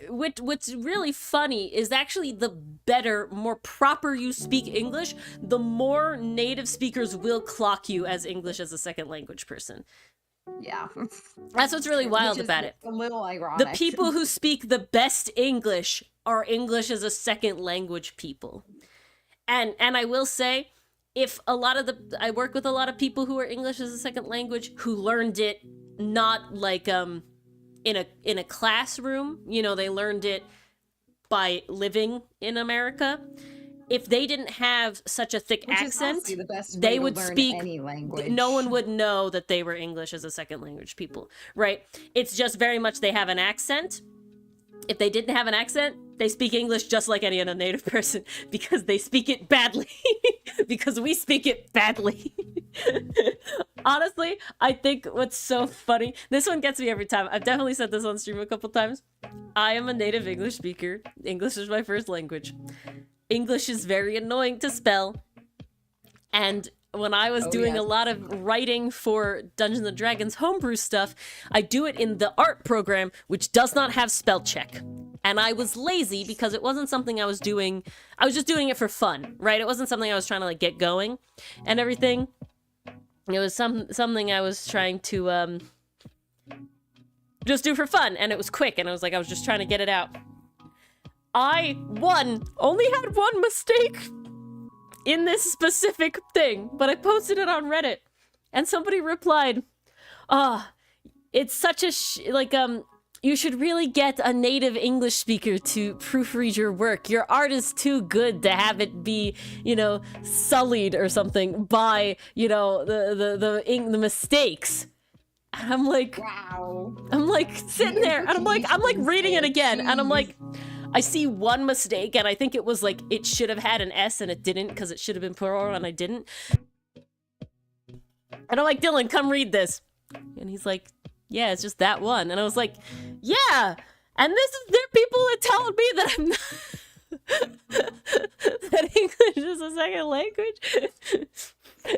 what's really funny is actually the better, more proper you speak English, the more native speakers will clock you as English as a second language person. Yeah. That's what's really wild about it. A little ironic. The people who speak the best English are English as a second language people. And I will say, if I work with a lot of people who are English as a second language who learned it not like in a classroom, you know, they learned it by living in America. If they didn't have such a thick accent, they would speak any language. No one would know that they were English as a second language people, right? It's just very much they have an accent. If they didn't have an accent, they speak English just like any other native person because they speak it badly. Because we speak it badly. Honestly, I think what's so funny, this one gets me every time. I've definitely said this on stream a couple times. I am a native English speaker. English is my first language. English is very annoying to spell. And when I was doing a lot of writing for Dungeons & Dragons homebrew stuff, I do it in the art program, which does not have spell check. And I was lazy because it wasn't something I was doing. I was just doing it for fun, right? It wasn't something I was trying to like get going and everything. It was something I was trying to just do for fun, and it was quick, and I was just trying to get it out. I only had one mistake in this specific thing, but I posted it on Reddit, and somebody replied, it's such a you should really get a native English speaker to proofread your work. Your art is too good to have it be, you know, sullied or something by, you know, the mistakes. And I'm like, wow. I'm like sitting there, and I'm like reading it again, and I'm like, I see one mistake, and I think it was like it should have had an S and it didn't because it should have been plural and I didn't. And I'm like, Dylan, come read this. And he's like, yeah, it's just that one. And I was like, yeah. And there are people that telling me that I'm not that English is a second language.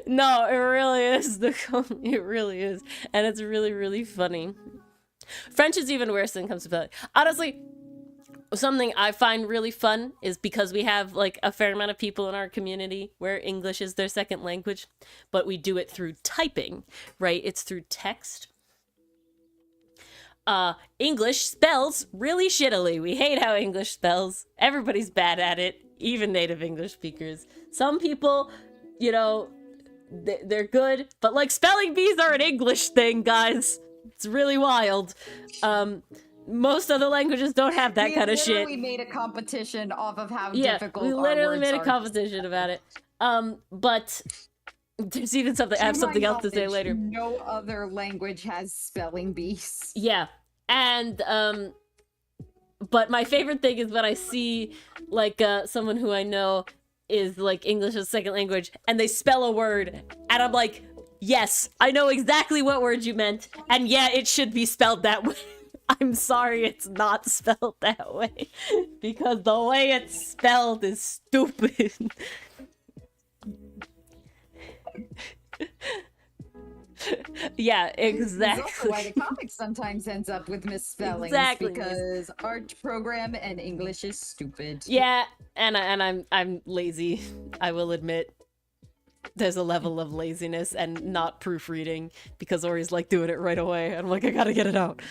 No, it really is. It really is. And it's really, really funny. French is even worse than it comes to spelling. Honestly, something I find really fun is because we have like a fair amount of people in our community where English is their second language, but we do it through typing, right? It's through text. English spells really shittily. We hate how English spells. Everybody's bad at it, even native English speakers. Some people, you know, they're good, but like spelling bees are an English thing, guys. It's really wild. Most other languages don't have that kind of shit. We made a competition off of how difficult we literally made a competition about it. But there's even something. I have something else to say later. No other language has spelling bees. Yeah, and but my favorite thing is when I see like someone who I know is like English as a second language, and they spell a word, and I'm like, yes, I know exactly what word you meant, and yeah, it should be spelled that way. I'm sorry it's not spelled that way, because the way it's spelled is stupid. Yeah, This is also exactly. why the comic sometimes ends up with misspellings. Exactly. Because art program and English is stupid. Yeah, and I'm lazy. I will admit. There's a level of laziness and not proofreading because Ori's like doing it right away. I'm like, I gotta get it out.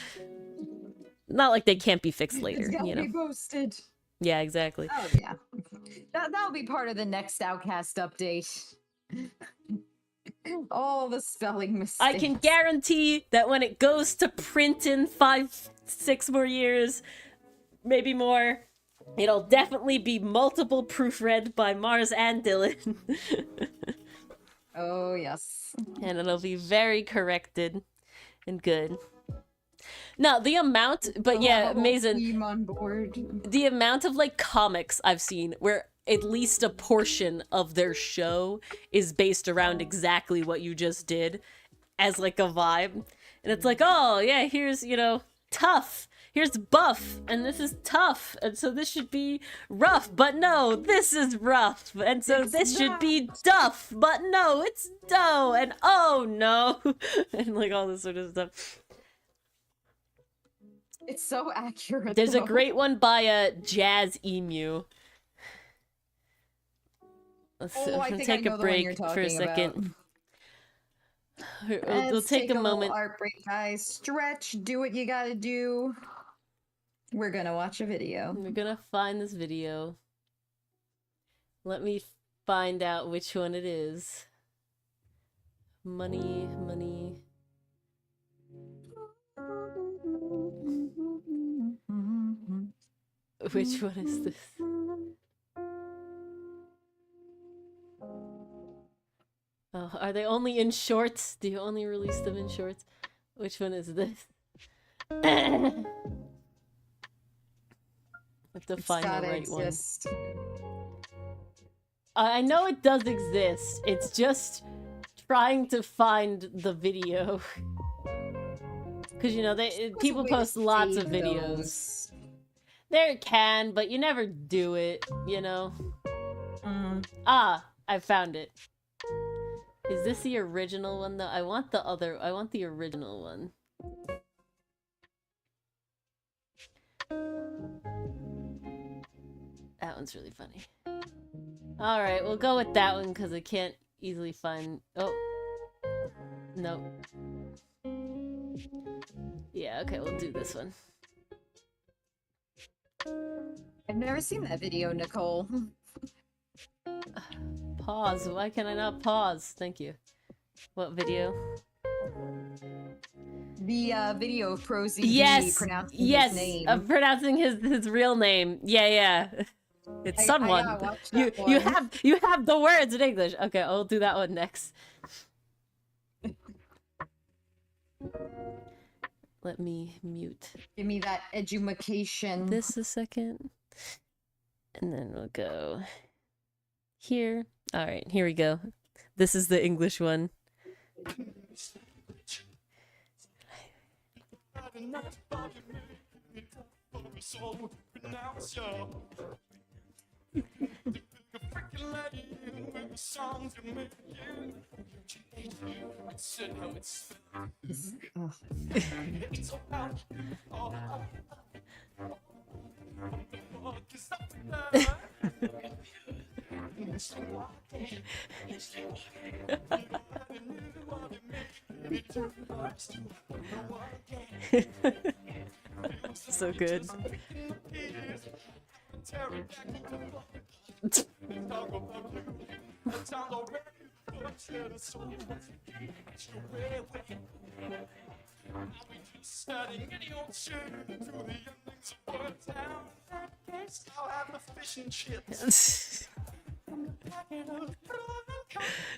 Not like they can't be fixed later, It's gotta you know. be boosted. Yeah, exactly. Oh yeah, that'll be part of the next Outcast update. All the spelling mistakes. I can guarantee that when it goes to print in 5-6 more years, maybe more, it'll definitely be multiple proofread by Mars and Dylan. Oh yes. And it'll be very corrected and good. No, the amount, but yeah, amazing. Team on board. The amount of like comics I've seen where at least a portion of their show is based around exactly what you just did as like a vibe. And it's like, oh yeah, here's, you know, tough. Here's buff, and this is tough, and so this should be rough, but no, this is rough, and so this should be duff, but no, it's dough, and oh no, and like all this sort of stuff. It's so accurate. There's a though. great one by Jazz Emu. I We'll think take I know a the one you're break for a talking second. about. We'll Let's take a little moment. art break, guys. Stretch. Do what you gotta do. We're gonna watch a video. We're gonna find this video. Let me find out which one it is. Money. Which one is this? Oh, are they only in shorts? Do you only release them in shorts? Which one is this? I have to find the right one. I know it does exist. It's just trying to find the video. Because, you know, people post lots of videos. There can, but you never do it, you know? Ah, I found it. Is this the original one, though? I want the original one. That one's really funny. Alright, we'll go with that one because I can't easily find... Oh. Nope. Yeah, okay, we'll do this one. I've never seen that video, Nicole. Pause. Why can I not pause? Thank you. What video? The video of Prosy pronouncing his name. Pronouncing his real name. Yeah. It's someone. You have the words in English. Okay, I'll do that one next. Let me mute. Give me that edumacation. This a second. And then we'll go here. All right, here we go. This is the English one. So good.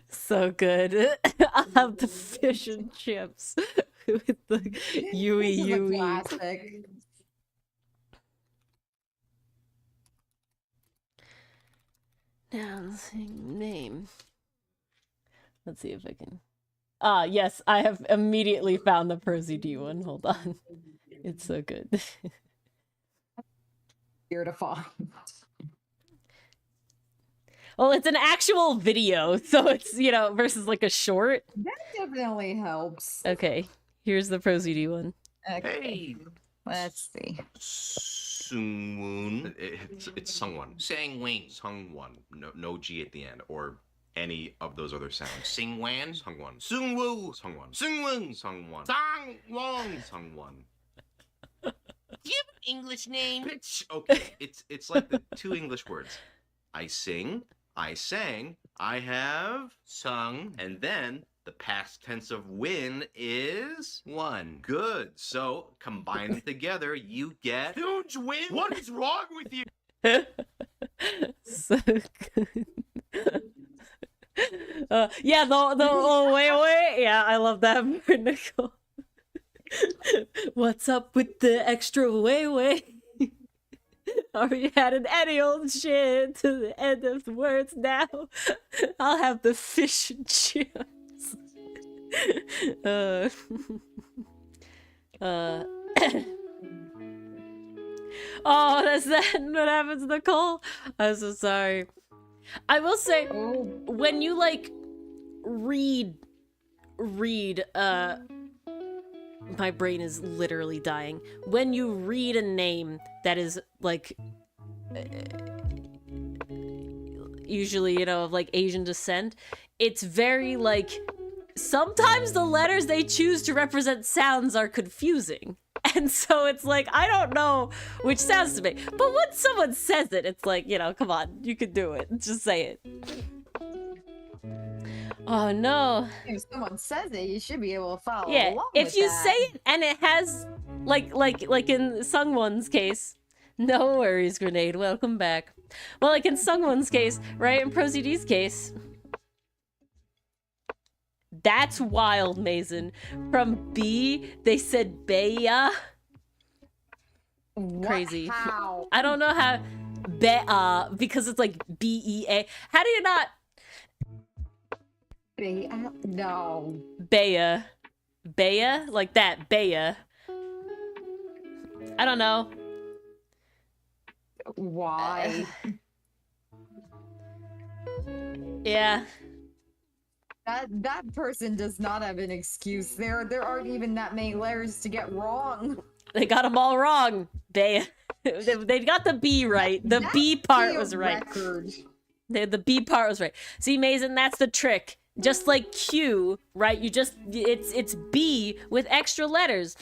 So good. I'll have the fish and chips with the Yui. Classic. Name. Let's see if I can. Ah, yes, I have immediately found the Prosy D one. Hold on. It's so good. Beautiful. Well, it's an actual video, so it's, you know, versus like a short. That definitely helps. Okay, here's the Pro CD one. Okay. Hey, Let's see. Sungwoon. It's Sungwon. Sangwon. Sungwon. No G at the end, or any of those other sounds. Singwan. Sungwon. Sungwoo. Sungwon. Sungwon. Sungwon. Sangwon. Sungwon. Do you have an English name? Bitch. Okay, it's like the two English words. I sing, I sang, I have sung, and then the past tense of win is won. Good. So combine them together, you get huge win. What is wrong with you? So good. Yeah, the oh wait, yeah, I love that part, Nicole. What's up with the extra way? Are we adding any old shit to the end of the words now? I'll have the fish and chips. Oh, that's that. What happens, Nicole? I'm so sorry. I will say, when you like read, my brain is literally dying. When you read a name that is like, usually, you know, of like Asian descent, it's very like, sometimes the letters they choose to represent sounds are confusing. And so it's like, I don't know which sounds to make. But when someone says it, it's like, you know, come on, you can do it. Just say it. Oh no. If someone says it, you should be able to follow Yeah, along if with you that. say it and it has, like in Sungwon's case, no worries, Grenade, welcome back. Well, like in Sungwon's case, right, in ProCD's case, that's wild, Mason. From B, they said Beya. Crazy. How? I don't know how, because it's like B-E-A. How do you not, No. Beya? Beya? Like that, Beya. I don't know. Why? Yeah. That person does not have an excuse. There aren't even that many letters to get wrong. They got them all wrong. They got the B right. The That B part be a was right. record. The B part was right. See, Mason, that's the trick. Just like Q, right? You just it's B with extra letters.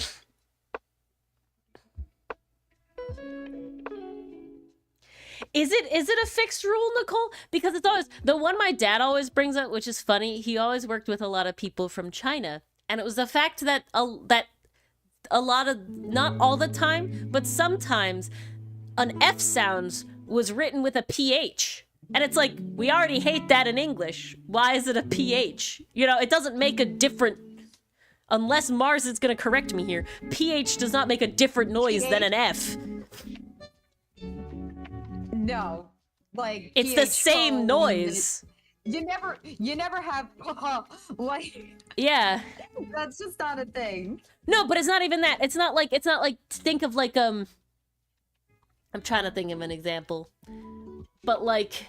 Is it a fixed rule, Nicole? Because it's always the one my dad always brings up, which is funny. He always worked with a lot of people from China, and it was the fact that a lot of, not all the time, but sometimes an F sounds was written with a PH. And it's like, we already hate that in English. Why is it a PH? You know, it doesn't make a different, unless Mars is gonna correct me here, PH does not make a different noise than an F. No. Like It's the PH same phone, noise. You never have like Yeah. that's just not a thing. No, but it's not even that. It's not like think of like I'm trying to think of an example. But like,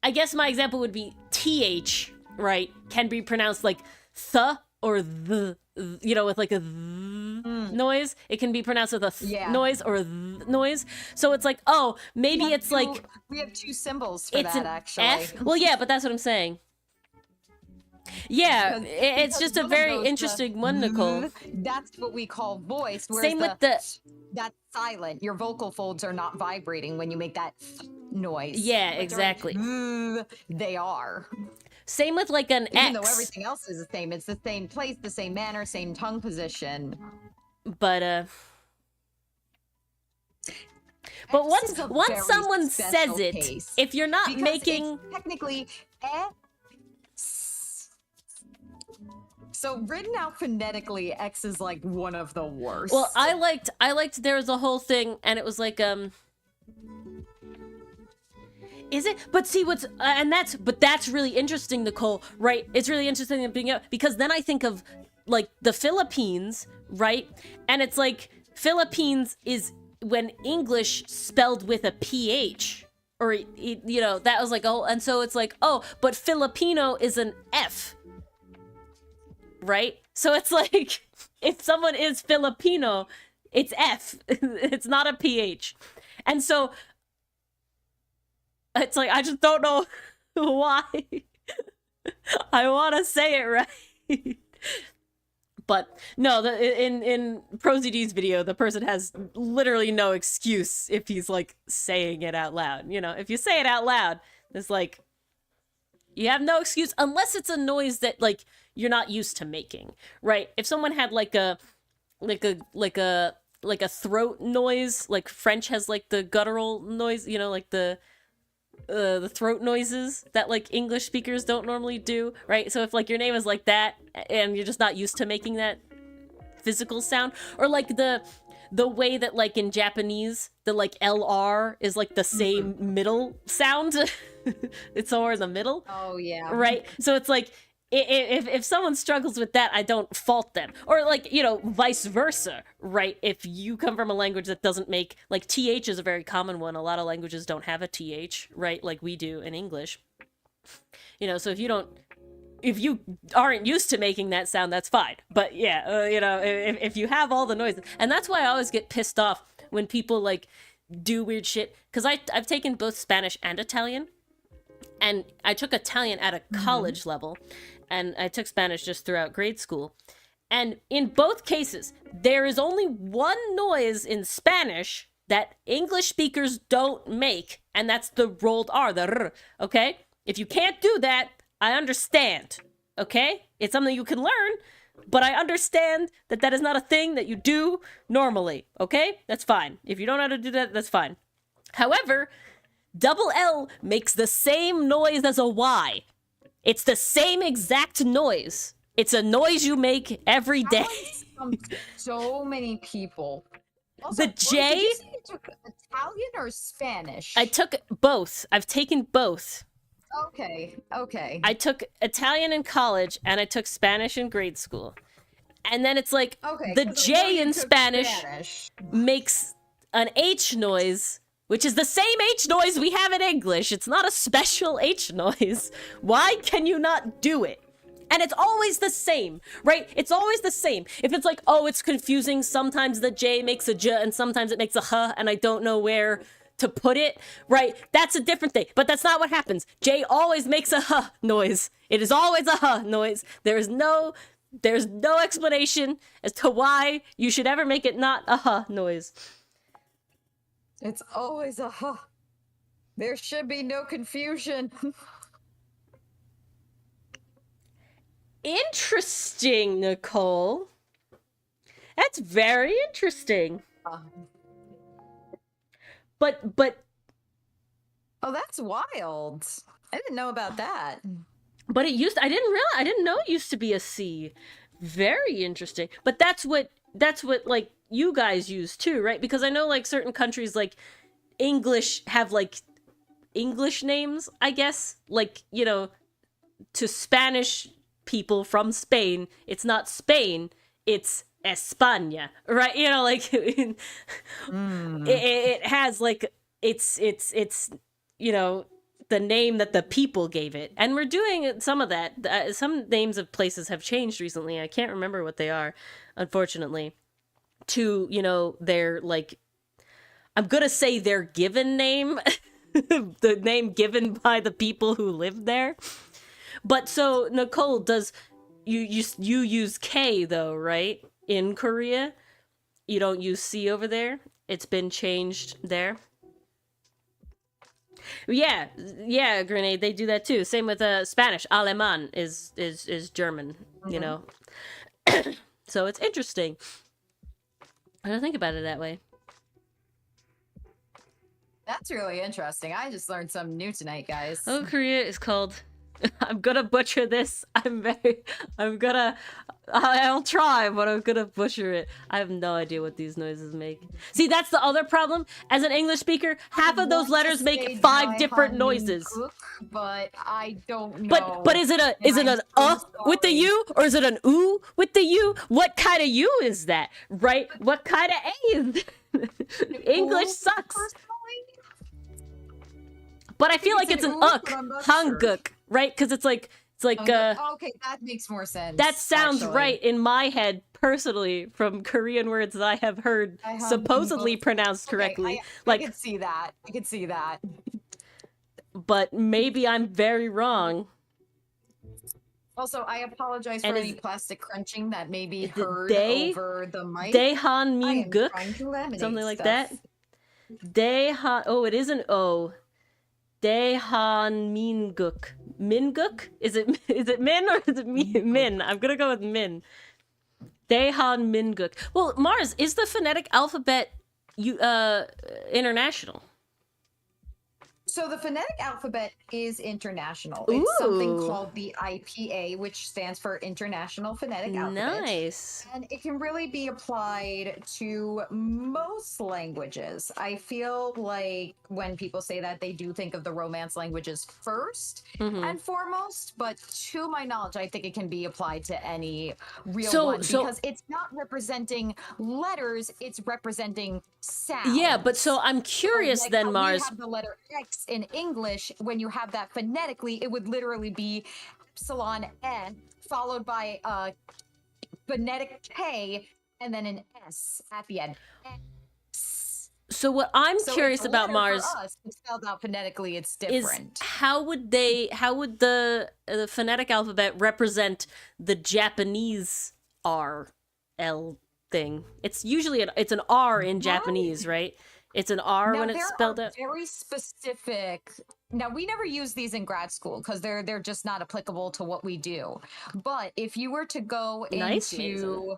I guess my example would be TH, right? Can be pronounced like th or the, you know, with like a noise. It can be pronounced with a noise or a noise. So it's like, oh, maybe it's like we have two symbols for it's that an actually. F. Well, yeah, but that's what I'm saying. Yeah, it's just a one of very those, interesting one, Nicole. That's what we call voice. Same with the. That's silent. Your vocal folds are not vibrating when you make that noise. Yeah, But exactly. during they are. Same with like an Even X. though everything else is the same, it's the same place, the same manner, same tongue position. But This is a once very someone special says it, case, if you're not because making it's technically X. So written out phonetically, X is like one of the worst. well, I liked there was a whole thing, and it was like is it? But see what's that's really interesting, Nicole. Right? It's really interesting to bring up because then I think of like the Philippines, right? And it's like Philippines is when English spelled with a PH, or you know, that was like, oh, and so it's like, oh, but Filipino is an F, right? So it's like, if someone is Filipino, it's F. It's not a PH. And so it's like, I just don't know why. I want to say it right. But no, in ProZD's video, the person has literally no excuse if he's like saying it out loud. You know, if you say it out loud, it's like, you have no excuse unless it's a noise that like you're not used to making, right? If someone had like a throat noise, like French has like the guttural noise, you know, like the throat noises that like English speakers don't normally do, right? So if like your name is like that and you're just not used to making that physical sound, or like the way that like in Japanese the like LR is like the same middle sound. It's somewhere in the middle. Oh yeah. Right? So it's like, if someone struggles with that, I don't fault them. Or like, you know, vice versa, right? If you come from a language that doesn't make, like TH is a very common one. A lot of languages don't have a TH, right? Like we do in English. You know, so if you aren't used to making that sound, that's fine. But yeah, you know, if you have all the noises, and that's why I always get pissed off when people like do weird shit. Because I've taken both Spanish and Italian. And I took Italian at a college level, and I took Spanish just throughout grade school. And in both cases, there is only one noise in Spanish that English speakers don't make, and that's the rolled R, the R, okay? If you can't do that, I understand, okay? It's something you can learn, but I understand that that is not a thing that you do normally, okay? That's fine. If you don't know how to do that, that's fine. However, double L makes the same noise as a Y. It's the same exact noise. It's a noise you make every day. From so many people. Also, The J? Did you say you took Italian or Spanish? I took both. I've taken both. Okay. I took Italian in college, and I took Spanish in grade school. And then it's like, Okay. the 'cause I know J you in took Spanish makes an H noise, which is the same H noise we have in English. It's not a special H noise. Why can you not do it? And it's always the same, right? It's always the same. If it's like, oh, it's confusing, sometimes the J makes a J and sometimes it makes a H, and I don't know where to put it, right? That's a different thing. But that's not what happens. J always makes a H noise. It is always a H noise. There's no explanation as to why you should ever make it not a H noise. It's always a huh. There should be no confusion. Interesting, Nicole. That's very interesting. But Oh, that's wild. I didn't know about that. But it used, I didn't know it used to be a C. Very interesting. But that's what like you guys use too, right? Because I know like certain countries like English have like English names, I guess. Like, you know, to Spanish people from Spain, it's not Spain, it's España, right? You know, like it has like it's you know, the name that the people gave it. And we're doing some of that. Some names of places have changed recently. I can't remember what they are, unfortunately. To, you know, their, like, I'm gonna say their given name. The name given by the people who live there. But so, Nicole, does you use K, though, right? In Korea? You don't use C over there? It's been changed there? Yeah, Grenade, they do that too. Same with Spanish. Alemán is German, you know. So it's interesting. I don't think about it that way. That's really interesting. I just learned something new tonight, guys. Oh, Korea is called... I'm gonna butcher this. I'll try, but I'm gonna butcher it. I have no idea what these noises make. See, that's the other problem. As an English speaker, half of those letters make 5 different noises. Cook, but I don't know. But is it an with the U, or is it an oo with the U? What kind of U is that? Right? What kind of A is that? English sucks. But I feel like it's an ooh, but uk, I'm not sure. hanguk, right? Because it's like Okay, that makes more sense. that sounds actually. right in my head personally from Korean words that I have heard supposedly pronounced correctly. I could see that. I could see that. But maybe I'm very wrong. Also, I apologize for And any is- plastic crunching that may be is it heard day? over the mic. Daehan I Min am Guk? trying to laminate Something like stuff. that. Daehan. Oh, it is an O. Daehan Min Guk. Min Guk? Is it Min or is it Min? I'm gonna go with Min. Daehan Min Guk. Well, Mars, is the phonetic alphabet international? So the phonetic alphabet is international. It's something Ooh. called the IPA, which stands for International Phonetic Alphabet. Nice. And it can really be applied to most languages. I feel like when people say that, they do think of the Romance languages first Mhm. and foremost. But to my knowledge, I think it can be applied to any real So- one so- because it's not representing letters; it's representing sounds. Yeah, but so I'm curious Like then, how Mars. we have the letter X in English. When you have that phonetically, it would literally be epsilon N followed by a phonetic K and then an S at the end. X. So what I'm So curious it's a about, letter Mars, for us, but spelled out phonetically, it's is different. how would the phonetic alphabet represent the Japanese R-L thing? It's usually it's an R in Japanese, right? It's an R Now, when it's there spelled are out. very specific. Now, we never use these in grad school because they're just not applicable to what we do. But if you were to go Nice, into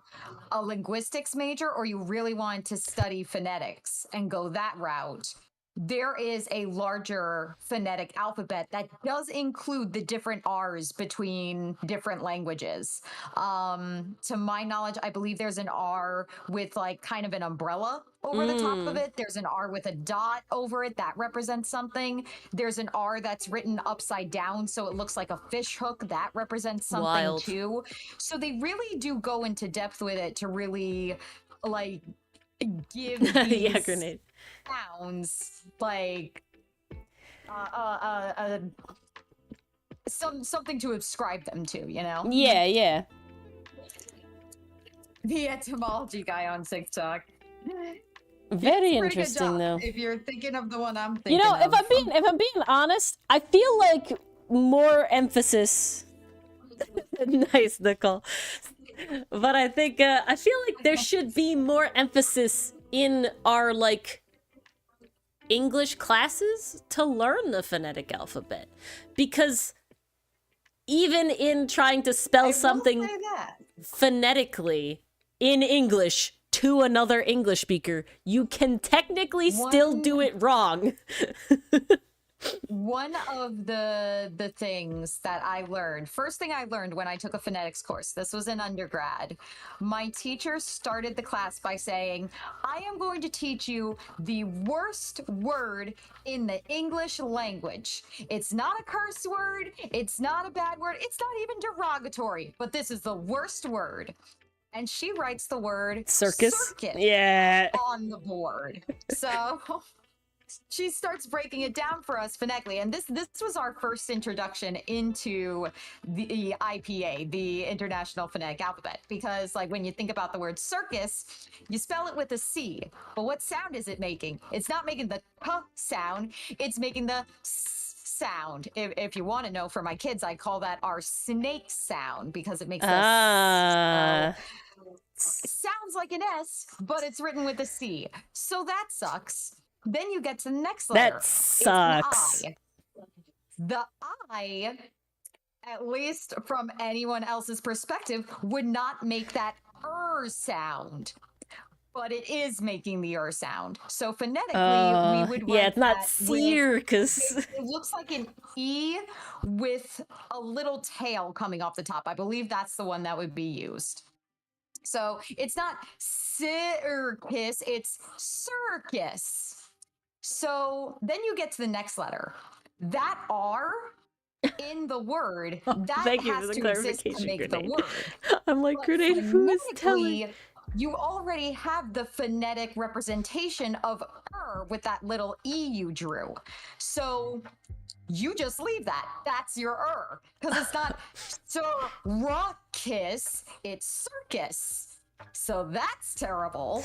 a linguistics major or you really wanted to study phonetics and go that route, there is a larger phonetic alphabet that does include the different R's between different languages. To my knowledge, I believe there's an R with like kind of an umbrella over the top of it. There's an R with a dot over it that represents something. There's an R that's written upside down, so it looks like a fish hook that represents something Wild. too. So they really do go into depth with it to really like give Yeah, these grenade. sounds like something to ascribe them to, you know? Yeah, yeah. The etymology guy on TikTok. Very Pretty good interesting job, though. If you're thinking of the one I'm thinking You know, of. if I'm being honest, I feel like more emphasis. Nice, Nicole. But I think I feel like there should be more emphasis in our like English classes to learn the phonetic alphabet, because even in trying to I spell will something say that. phonetically in English to another English speaker, you can technically still do it wrong. One of the things that I learned, first thing I learned when I took a phonetics course, this was in undergrad, my teacher started the class by saying, I am going to teach you the worst word in the English language. It's not a curse word, it's not a bad word, it's not even derogatory, but this is the worst word. And she writes the word Circus? Yeah. on the board. So she starts breaking it down for us phonetically, and this was our first introduction into the IPA, the International Phonetic Alphabet, because like when you think about the word circus, you spell it with a C, but what sound is it making? It's not making the K sound, it's making the S sound. If you want to know, for my kids, I call that our snake sound because it makes a Ah. sounds like an S, but it's written with a C. So that sucks. Then you get to the next letter. That It's sucks. an I. The I, at least from anyone else's perspective, would not make that sound. But it is making the sound. So phonetically, we would yeah, write it's not that with- circus. it looks like an E with a little tail coming off the top. I believe that's the one that would be used. So it's not circus, it's circus. So then you get to the next letter. That R in the word, that Thank you has for the to exist to clarification, make Grenade. the word. I'm like, But Grenade, who is telling? phonetically, you already have the phonetic representation of with that little E you drew. So you just leave that. That's your because it's not circus, it's circus. So that's terrible.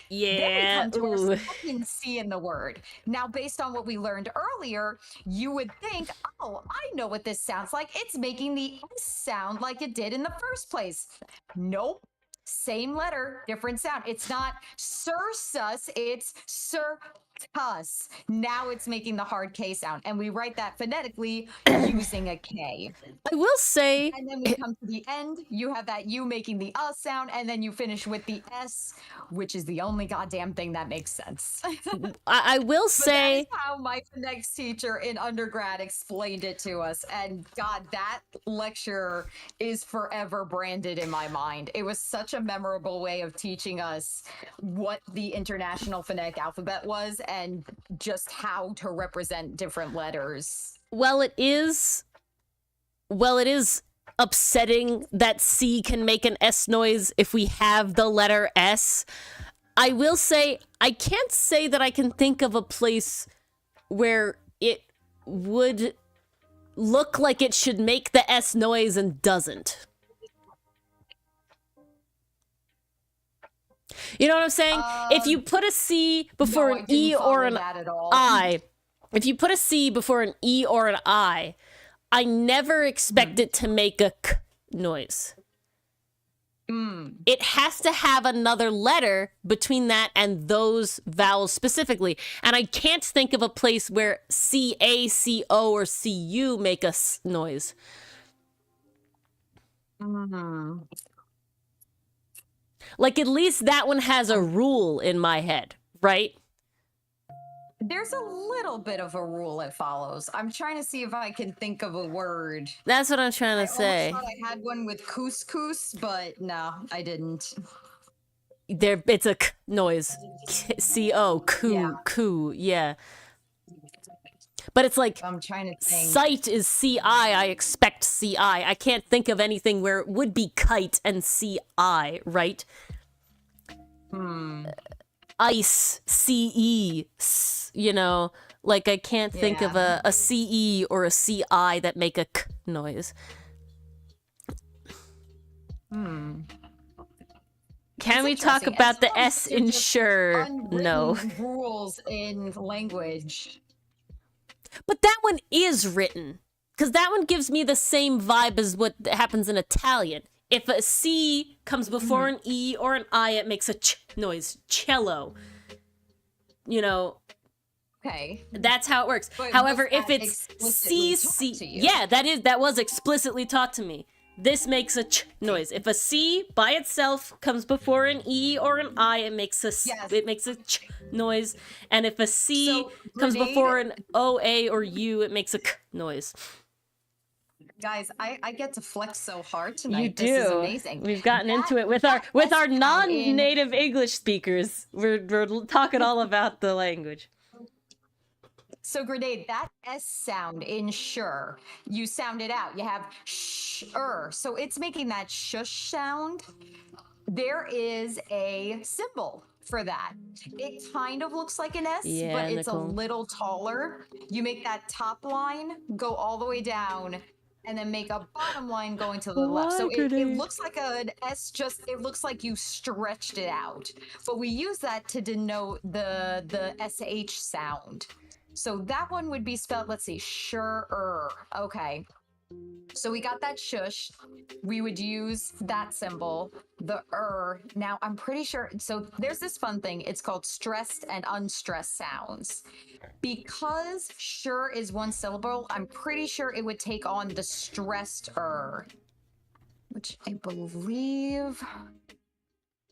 Yeah. Then we come to our second C in the word. Now, based on what we learned earlier, you would think, oh, I know what this sounds like. It's making the S sound like it did in the first place. Nope. Same letter, different sound. It's not circus, it's circus. Now it's making the hard K sound. And we write that phonetically using a K. I will say... And then we come to the end, you have that U making the sound, and then you finish with the S, which is the only goddamn thing that makes sense. I will say... That is how my phonetics teacher in undergrad explained it to us. And God, that lecture is forever branded in my mind. It was such a memorable way of teaching us what the International Phonetic Alphabet was and just how to represent different letters. Well, it is upsetting that C can make an S noise if we have the letter S. I will say, I can't say that I can think of a place where it would look like it should make the S noise and doesn't. You know what I'm saying? If you put a C before an E or an I, if you put a C before an E or an I never expect it to make a K noise. It has to have another letter between that and those vowels specifically. And I can't think of a place where C-A, C-O, or C-U make a S noise. Like, at least that one has a rule in my head, right? There's a little bit of a rule it follows. I'm trying to see if I can think of a word. That's what I'm trying to say. I thought I had one with couscous, but no, I didn't. It's a K noise. C-O, coo, yeah. But it's like, I'm trying to think. Sight is C-I, I expect C-I. I can't think of anything where it would be kite and C-I, right? Ice, C-E, you know, like I can't think of a C-E or a C-I that make a K noise. Can we talk about the S in sure? No. Rules in language. But that one is written, because that one gives me the same vibe as what happens in Italian. If a C comes before an E or an I, it makes a ch noise. Cello. You know. Okay. That's how it works. But However, was if that it's explicitly C, taught to you? yeah, that was explicitly taught to me. This makes a ch noise. If a C by itself comes before an E or an I, it makes a it makes a ch noise. And if a C comes before an O, A, or U, it makes a k noise. Guys, I get to flex so hard tonight. You do. This is amazing. We've gotten into it with our non-native English speakers. We're talking all about the language. So Grenade, that S sound in sure, you sound it out. You have sh-er. So it's making that shush sound. There is a symbol for that. It kind of looks like an S, but it's a little taller. You make that top line go all the way down and then make a bottom line going to the left. So it looks like an S, just it looks like you stretched it out. But we use that to denote the SH sound. So that one would be spelled, let's see, sure-er. Okay. So we got that shush. We would use that symbol, the Now, I'm pretty sure, so there's this fun thing. It's called stressed and unstressed sounds. Because sure is one syllable, I'm pretty sure it would take on the stressed which I believe...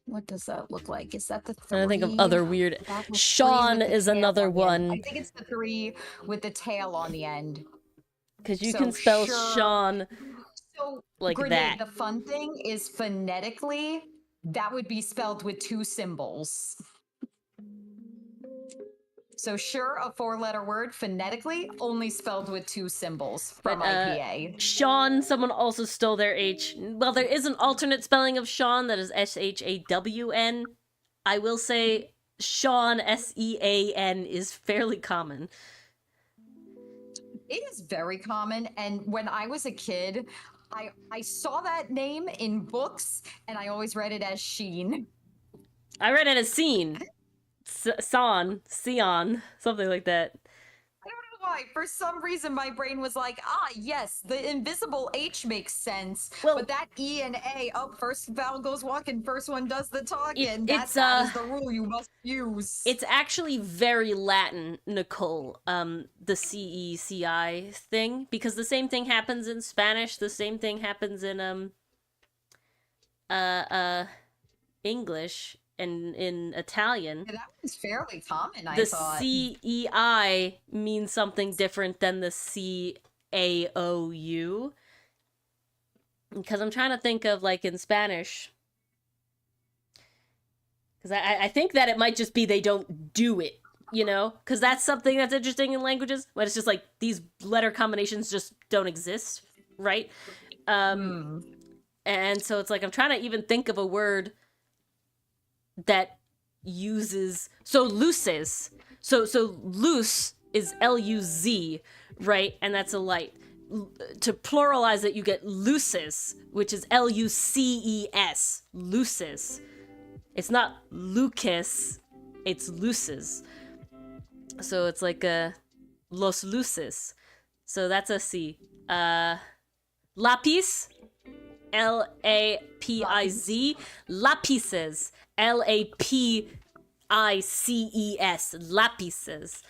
What does that look like? Is that the 3? I think of other weird... Sean is another one. I think it's the 3 with the tail on the end. Because you can spell Sean like Grenade, that. The fun thing is phonetically, that would be spelled with 2 symbols. So sure, a 4-letter word phonetically, only spelled with 2 symbols from But, IPA. Sean, someone also stole their H. Well, there is an alternate spelling of Sean that is SHAWN. I will say Sean, SEAN, is fairly common. It is very common, and when I was a kid, I saw that name in books, and I always read it as Sheen. I read it as Scene. Son, Sion, something like that. I don't know why. For some reason, my brain was like, yes, the invisible H makes sense. Well- but that E and A, first vowel goes walking, first one does the talking. It's, that is the rule you must use. It's actually very Latin, Nicole, the CECI thing, because the same thing happens in Spanish, the same thing happens in, English, and in Italian. Yeah, that one's fairly common, I The thought. CEI means something different than the CAOU. Because I'm trying to think of, like, in Spanish. Because I think that it might just be they don't do it, you know? Because that's something that's interesting in languages. But it's just like, these letter combinations just don't exist, right? And so it's like, I'm trying to even think of a word that uses, so luces, so loose is L-U-Z, right? And that's a light. To pluralize it, you get luces, which is L-U-C-E-S, luces. It's not lucas, it's luces. So it's like los luces. So that's a C. Lapis, L-A-P-I-Z, lapises, L-A-P-I-C-E-S, lapises.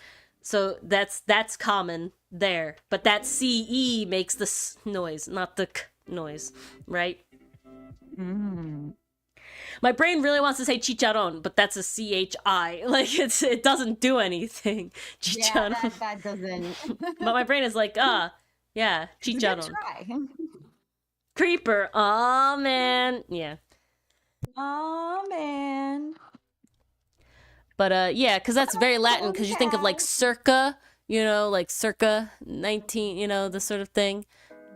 So that's common there. But that C-E makes the S noise, not the K noise, right? My brain really wants to say chicharron, but that's a C-H-I. Like, it doesn't do anything. Chicharron. Yeah, that doesn't. But my brain is like, yeah, Good chicharron. try. Creeper. Aw, man. Yeah. Oh man. But, yeah, because that's very Latin, because you think of, like, circa, you know, like circa 19, you know, this sort of thing.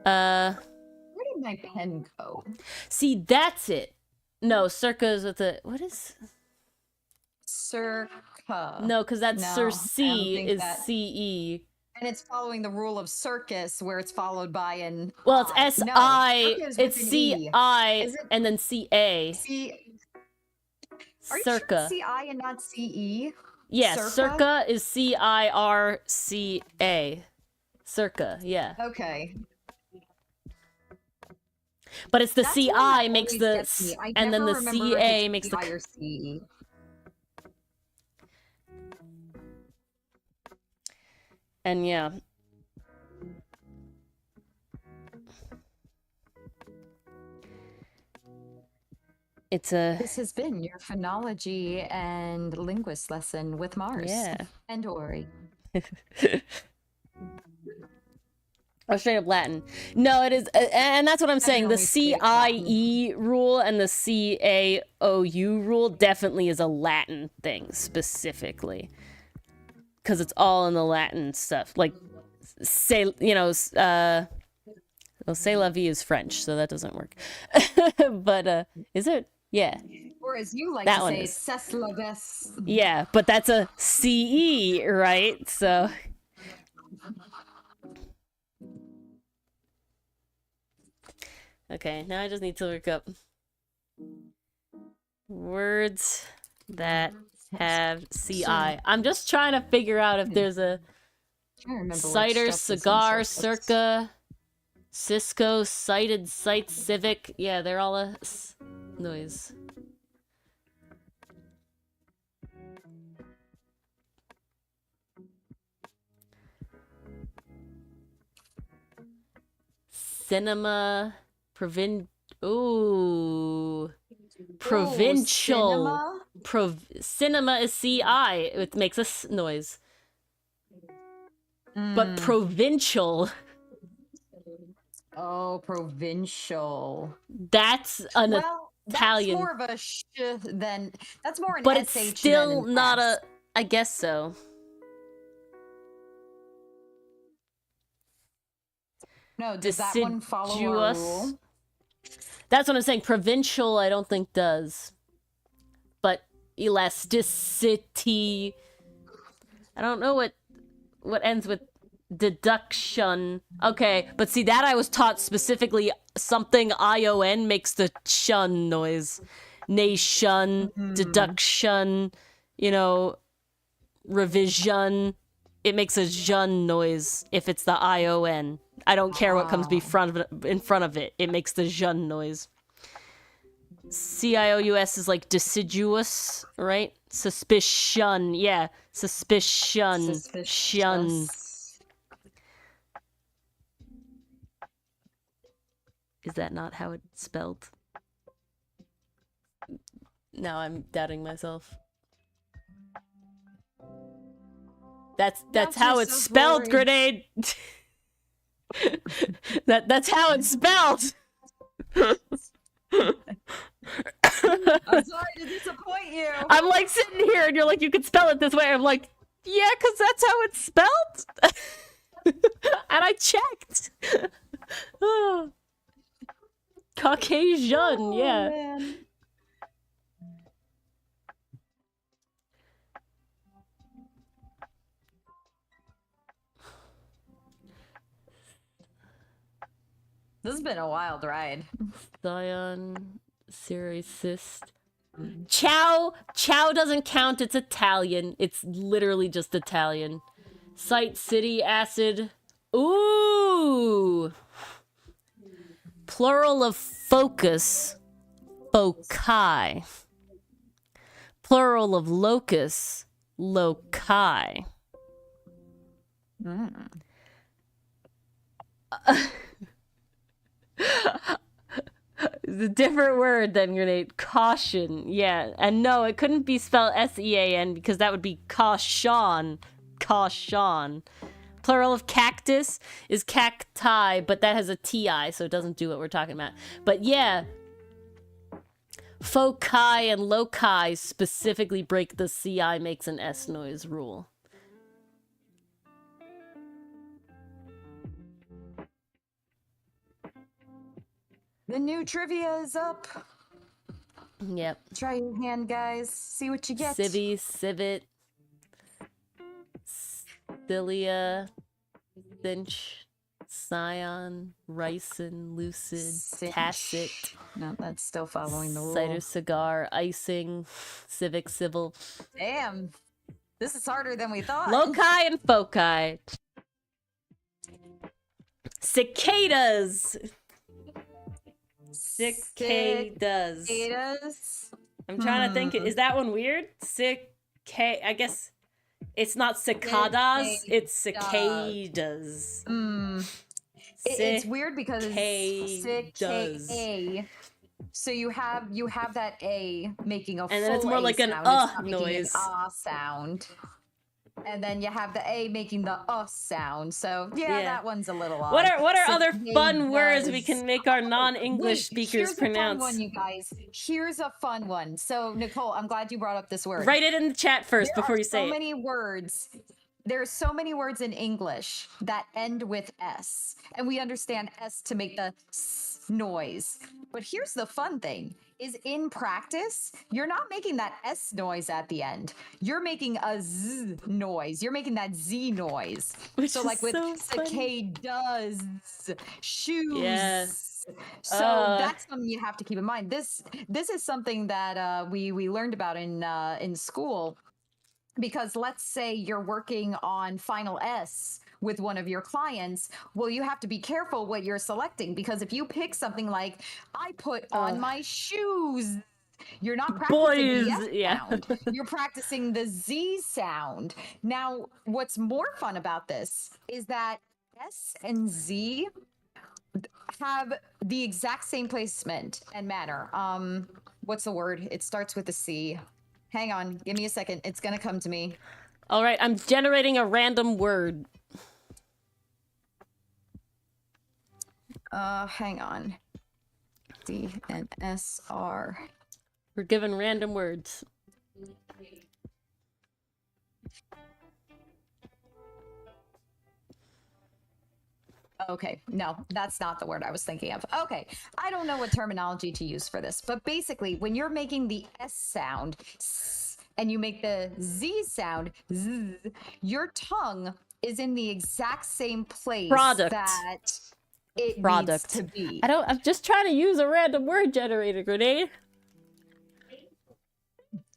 Where did my pen go? See, that's it. No, circa is with the, what is? Circa. No, because that's No, I Circe don't think is that- C-E. And it's following the rule of circus, where it's followed by an. Well, it's I. S-I, No, circa is it's with an E. C-I, Is it- and then C-A. C. Are you Circa. sure C-I and not C-E? Yes, Circa? circa is C-I-R-C-A. Circa, yeah. Okay. But it's the That's one C-I that makes always the gets me. S, I and then never the remember if C-A it's makes the C-I or C-E. And yeah. It's a, This has been your phonology and linguist lesson with Mars. yeah. And Ori. Oh, straight up Latin. No, it is, and that's what I'm saying. The only speak Latin. CIE rule and the CAOU rule definitely is a Latin thing specifically, because it's all in the Latin stuff. Like, say, you know, well, c'est la vie is French, so that doesn't work. But is it? Yeah, Or as you like That to one say, is. c'est la ves. yeah. But that's a CE, right? So. Okay, now I just need to look up words that have CI. I'm just trying to figure out if there's a I remember which cider, stuff is in cigar, circus. circa, Cisco, cited, site, civic. Yeah, they're all a noise. Cinema, Ooh. Provincial. Cinema? Cinema is CI. It makes a noise. But Mm. provincial, Oh, provincial. that's an Well, Italian. that's more of a sh than that's more an but it's SH still than an not S. a. I guess so. No, does that one follow our rule? That's what I'm saying. Provincial, I don't think does. But elasticity. I don't know what ends with deduction. Okay, but see that I was taught specifically something ION makes the shun noise. Nation, deduction, you know, revision. It makes a jun noise if it's the ION. I don't care what comes in front of it. It makes the jun noise. CIOUS is like deciduous, right? Suspicion, yeah. Suspicion. Shun. Is that not how it's spelled? Now I'm doubting myself. That's how it's spelled, Grenade. That's how it's spelled. I'm sorry to disappoint you. I'm like sitting here and you're like, you could spell it this way. I'm like, yeah, because that's how it's spelled. And I checked. Caucasian, yeah. Man. This has been a wild ride. Scion, Sericist. Chow doesn't count. It's Italian. It's literally just Italian. Site, city, acid. Ooh. Plural of focus. Foci. Plural of locus. Loci. It's a different word than grenade. Caution. Yeah. And no, it couldn't be spelled S-E-A-N because that would be caution. Caution. Plural of cactus is cacti, but that has a T-I, so it doesn't do what we're talking about. But yeah. Foci and loci specifically break the CI makes an S noise rule. The new trivia is up. Yep. Try your hand, guys. See what you get. Civi, Civit, Cilia, Cinch, Scion, Ricin, Lucid, Cinch. Tacit. No, that's still following the rule. Cider, Cigar, Icing, Civic, Civil. Damn. This is harder than we thought. Loci and foci. Cicadas. Cicadas. Cicadas. I'm trying to think. Is that one weird? I guess it's not cicadas. It's cicadas. It's weird because it's Cicadas. A. So you have that A making a full And then it's more A like an sound. It's not making noise. an sound. And then you have the A making the sound. So yeah, that one's a little odd. What are other fun Cicadas. words we can make our non-English Wait, speakers here's pronounce? a fun one, you guys. Here's a fun one. So Nicole, I'm glad you brought up this word. Write it in the chat first before you say so it. many words. There's so many words in English that end with S, and we understand S to make the S noise. But here's the fun thing: is in practice, you're not making that S noise at the end. You're making a Z noise. You're making that Z noise. Which so is like with so funny. cicadas, shoes. Yeah. So that's something you have to keep in mind. This is something that we learned about in school. Because let's say you're working on Final S with one of your clients, well, you have to be careful what you're selecting, because if you pick something like, I put on my shoes, you're not practicing the S sound. You're practicing the Z sound. Now, what's more fun about this is that S and Z have the exact same placement and manner. What's the word? It starts with a C. Hang on, give me a second. It's gonna come to me. All right, I'm generating a random word. Hang on. D and S R. We're given random words. Okay, no, that's not the word I was thinking of. Okay, I don't know what terminology to use for this, but basically, when you're making the S sound and you make the Z sound, z, your tongue is in the exact same place that it needs to be. I'm just trying to use a random word generator, Grenade.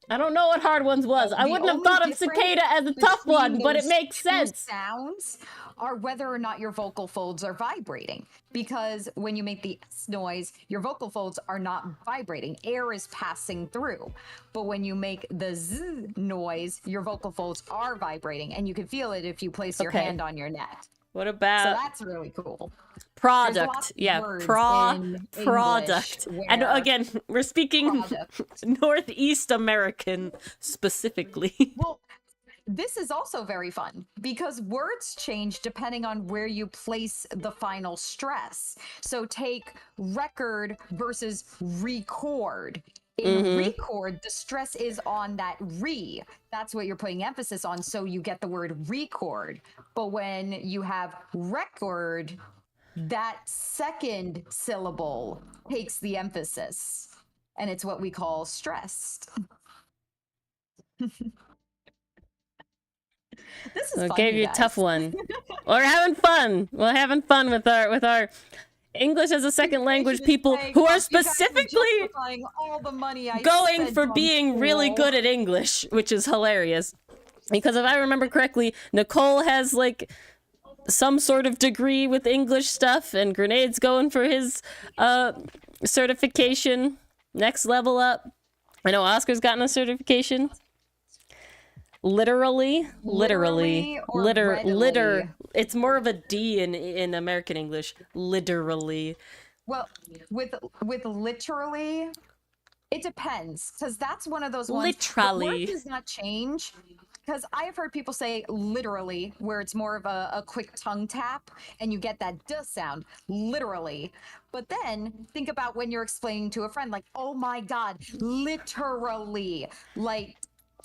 I don't know what hard ones was. I wouldn't have thought of cicada as a tough one, but it makes sense. Sounds are whether or not your vocal folds are vibrating. Because when you make the S noise, your vocal folds are not vibrating. Air is passing through. But when you make the Z noise, your vocal folds are vibrating. And you can feel it if you place your hand on your neck. What about... So that's really cool. Product. Yeah, product. And again, we're speaking Northeast American specifically. Well, this is also very fun because words change depending on where you place the final stress. So take record versus record. In record, the stress is on that re. That's what you're putting emphasis on, so you get the word record. But when you have record, that second syllable takes the emphasis, and it's what we call stressed. This is fun, gave you a tough one. We're having fun. We're having fun with our English as a second language people who are specifically all the money going for being really good at English, which is hilarious. Because if I remember correctly, Nicole has like some sort of degree with English stuff, and Grenade's going for his certification, next level up. I know Oscar's gotten a certification. Literally. It's more of a D in American English. Literally. Well, with literally, it depends, because that's one of those ones. Literally. The word does not change. Because I have heard people say literally, where it's more of a quick tongue tap, and you get that duh sound, literally. But then think about when you're explaining to a friend, like, oh my God, literally. Like,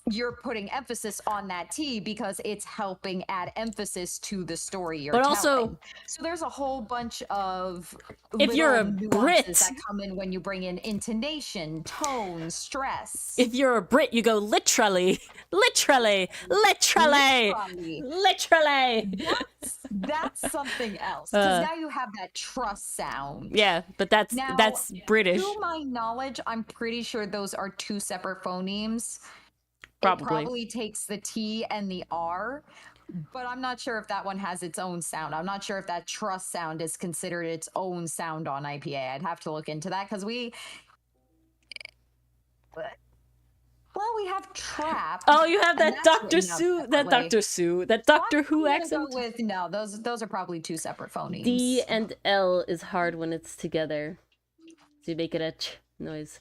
you're putting emphasis on that T because it's helping add emphasis to the story you're telling. But also, so there's a whole bunch of if you're a Brit that come in when you bring in intonation, tone, stress. If you're a Brit, you go literally. That's something else. Because now you have that trust sound. Yeah, but that's British. To my knowledge, I'm pretty sure those are two separate phonemes. Probably. It probably takes the T and the R, but I'm not sure if that one has its own sound. I'm not sure if that trust sound is considered its own sound on IPA. I'd have to look into that because we have trap. Oh, you have that Dr. Who accent. No, those are probably two separate phonemes. D and L is hard when it's together, so you make it a ch noise.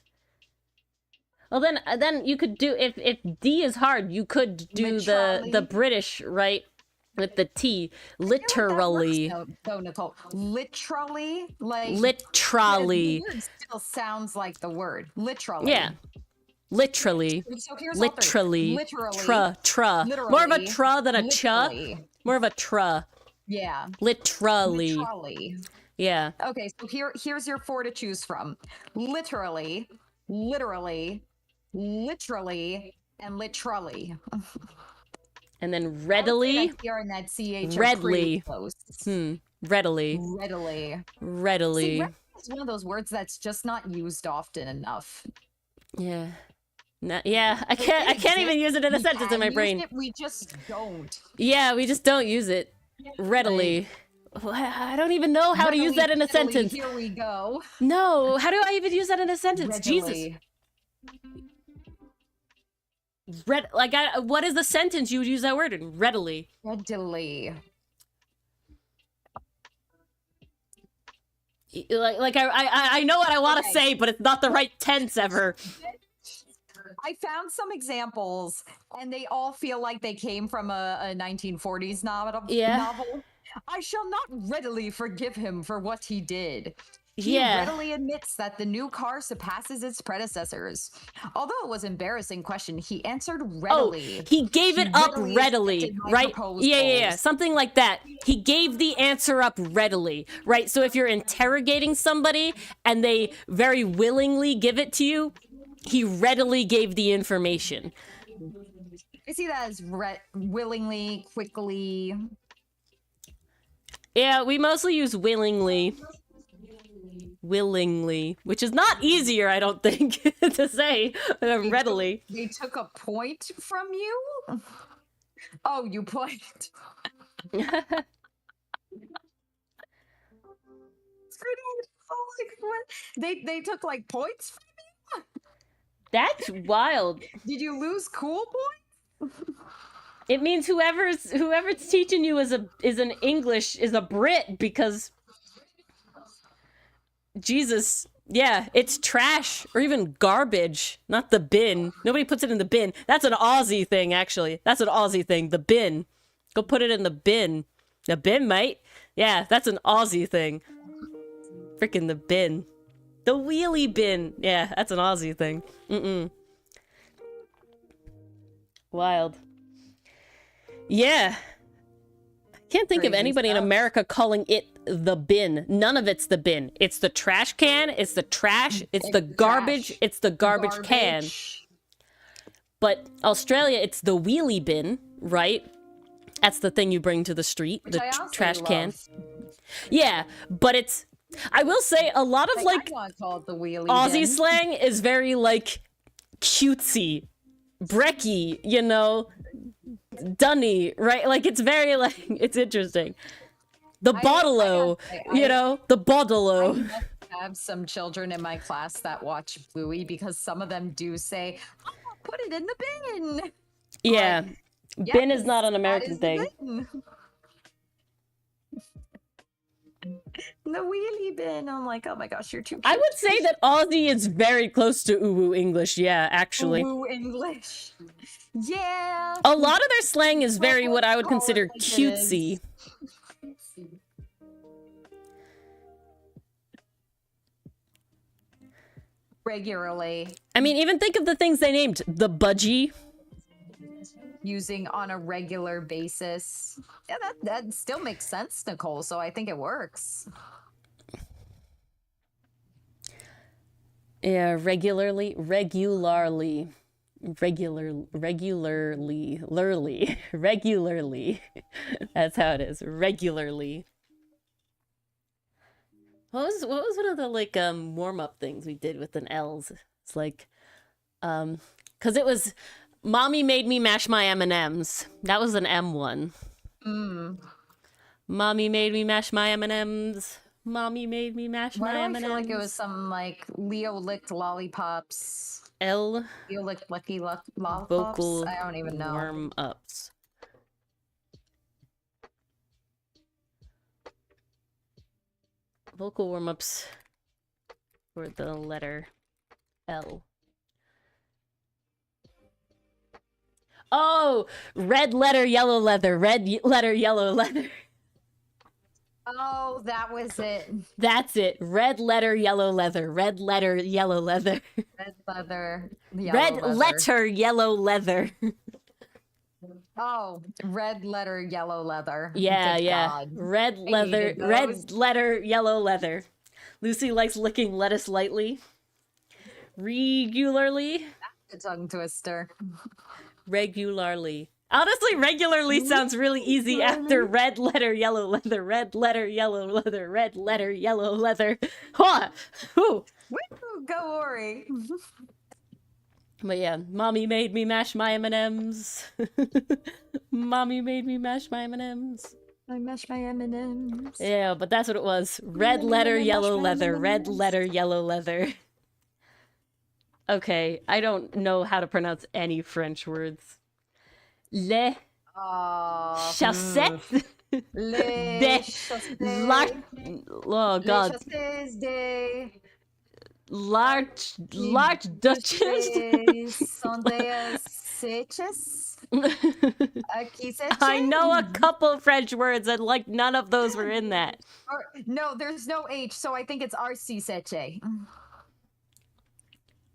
Well, then you could do, if D is hard, you could do the British, right, with the T, literally. Though, Nicole, literally, like literally. The word still sounds like the word, literally. Yeah, literally. So here's literally. Literally. Tra. Literally. More of a tra than a cha. More of a tra. Yeah. Literally. Yeah. Okay, so here's your 4 to choose from. Literally, and literally. And then readily. Here and that CH readily. Readily. See, it's one of those words that's just not used often enough. Yeah. I can't even use it in a sentence in my brain. We just don't. Yeah, we just don't use it. Readily. I don't even know how to use that in a sentence. Here we go. No, how do I even use that in a sentence? Readily. Jesus. What is the sentence you would use that word in? Readily. Readily. I know what I want to say, but it's not the right tense ever. I found some examples, and they all feel like they came from a 1940s novel. Yeah. I shall not readily forgive him for what he did. He Yeah. readily admits that the new car surpasses its predecessors. Although it was an embarrassing question, he answered readily. Oh, he gave it up readily readily, accepted my right? proposals. Yeah. Something like that. He gave the answer up readily, right? So if you're interrogating somebody and they very willingly give it to you, he readily gave the information. I see that as willingly, quickly. Yeah, we mostly use willingly. Willingly, which is not easier, I don't think, to say readily. They took a point from you? Oh, you point. It's pretty. Oh, like, what? They took like points from you? That's wild. Did you lose cool points? It means whoever's teaching you is an English is a Brit, because Jesus, yeah, it's trash or even garbage, not the bin. Nobody puts it in the bin. That's an Aussie thing, actually. That's an Aussie thing. The bin. Go put it in the bin. The bin, mate. Yeah, that's an Aussie thing. Freaking the bin. The wheelie bin. Yeah, that's an Aussie thing. Wild. Yeah. Can't think of Crazy anybody in stuff. America calling it the bin. None of it's the bin. It's the trash can. It's the trash. It's the garbage. trash. It's the garbage can. But Australia, it's the wheelie bin, right? That's the thing you bring to the street, Which the I also trash can. love. Yeah, but it's. I will say a lot of like I want to call it the wheelie Aussie bin. slang is very like cutesy, brecky, you know, dunny, right? Like it's very like it's interesting. The bottle-o, you know, the I bottle-o. must have some children in my class that watch Bluey because some of them do say, "Oh, put it in the bin." Yeah, bin is Yes, not an that American is the thing. bin. The wheelie bin. I'm like, oh my gosh, you're too cute. I would say that Aussie is very close to uwu English. Yeah, actually. Ooh, English. Yeah. A lot of their slang is very what I would Call it consider like it is. cutesy. Regularly I mean, even think of the things they named. The budgie. using on a regular basis. Yeah, that still makes sense, Nicole. So I think it works. Yeah, regularly. That's how it is. Regularly. What was one of the like warm up things we did with an L's? It's like cuz it was Mommy made me mash my M&Ms. That was an M one. Mommy made me mash my M&Ms. Mommy made me mash Why my do I M&Ms. feel like it was something like Leo licked lollipops? L Leo licked lollipops? vocal I don't even know. warm ups. Vocal warm ups for the letter L. Oh, red letter, yellow leather. Letter, yellow leather. Oh, that was it. That's it. Red letter, yellow leather. Red letter, yellow leather. Red leather. Yellow Red leather. letter, yellow leather. Oh, red letter, yellow leather. Yeah, Good yeah. God. Red I leather, hated red those. letter, yellow leather. Lucy likes licking lettuce lightly. Regularly. A tongue twister. Regularly. Honestly, regularly sounds really easy after red letter, yellow leather, red letter, yellow leather, red letter, yellow leather. Huh. Whew. Woo, go Ori. But yeah, mommy made me mash my M&Ms. Mommy made me mash my M&Ms. I mash my M&Ms. Yeah, but that's what it was. Red letter, yellow leather, red letter, yellow leather. Okay, I don't know how to pronounce any French words. Le Oh, chaussette. les De chaussettes. Oh god. Les chaussettes de Large Duchess. sont des sèches. Qui sait? I know a couple French words and like none of those were in that. No, there's no H, so I think it's RC Seche.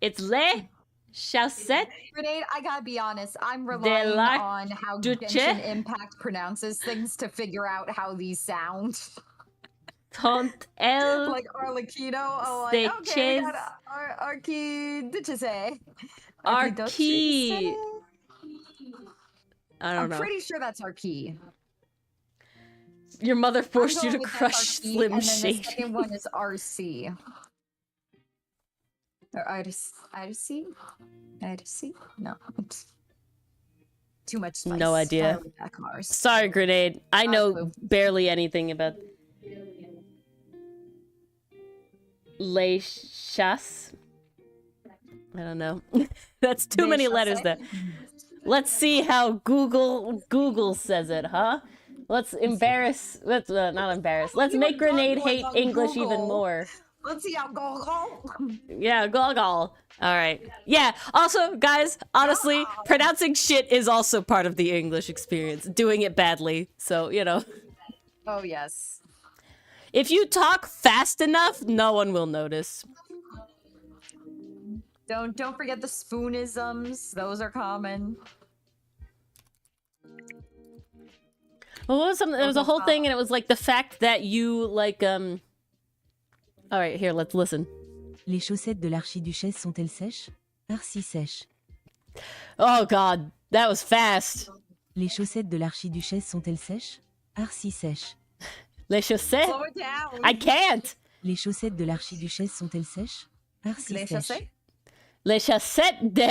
It's les chaussettes Grenade, I gotta be honest, I'm relying la on how Duce. Genshin Impact pronounces things to figure out how these sound. sont elles Like Arlecchino, oh, like, okay, we got Archi Duce. Archi. I don't I'm know. pretty sure that's Archi. Your mother forced you I'm to going with crush that's RC, Slim and then Shady. the second one is RC. Or RC? RC? No. Too much spice. No idea. I like that cars. Sorry, Grenade. I know Clue. barely anything about Les Chasses. I don't know. That's too Les many letters Chasses? there. Let's see how Google says it, huh? Let's embarrass. Let's not embarrass. Let's You make were Grenade going hate on English even Google. more. Let's see how go. Yeah, goggle. All right. Yeah. Also, guys, honestly, pronouncing shit is also part of the English experience. Doing it badly. So, you know, Oh yes. if you talk fast enough, no one will notice. Don't forget the spoonisms. Those are common. Well, what was something? There was a whole thing, and it was like the fact that you like All right, here, let's listen. Les chaussettes de l'archiduchesse sont-elles sèches? Arci sèches. Oh God, that was fast. Les chaussettes de l'archiduchesse sont-elles sèches? Arci sèches. Les chaussettes? Slow it down. I can't. Les chaussettes de l'archiduchesse sont-elles sèches? Arci Les sèches. chaussettes? Les chaussettes de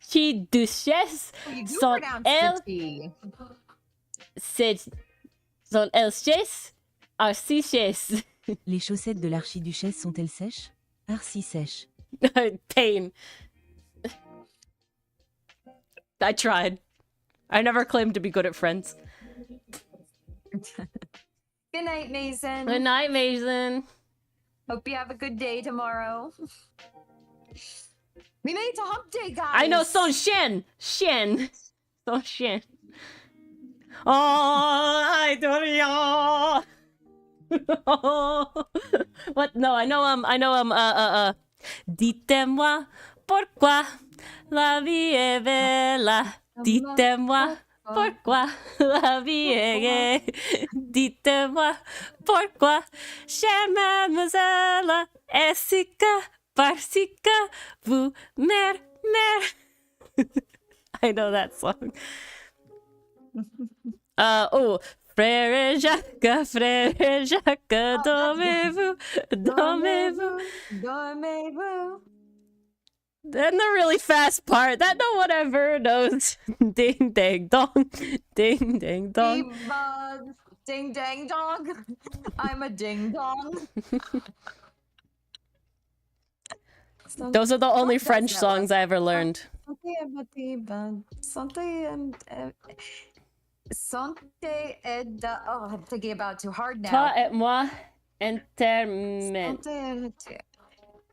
l'archiduchesse You do sont pronounce elles the T. sont elles chaises? Arci chaises. Les chaussettes de l'archiduchesse sont-elles sèches? Arci sèches. Pain. I tried. I never claimed to be good at Friends. Good night, Mason. Good night, Mason. Hope you have a good day tomorrow. We made it to hump day, guys. I know, Son Shen. Shen. Son Shen. Oh, I don't know. What? No, I know, Dites-moi pourquoi la vie est belle. Dites-moi pourquoi la vie est gaie. Dites-moi pourquoi, chère mademoiselle, est-ce que parce que vous mère. I know that song. Oh, Frère Jacques, dormez-vous, dormez-vous. Dormez-vous. Then the really fast part that no one ever knows. Ding dang dong, ding dang dong. Ding-bug. Ding dang dong. I'm a ding dong. Those are the only French songs I ever learned. Santé et oh, I'm thinking about it too hard now. Toi et moi, interment.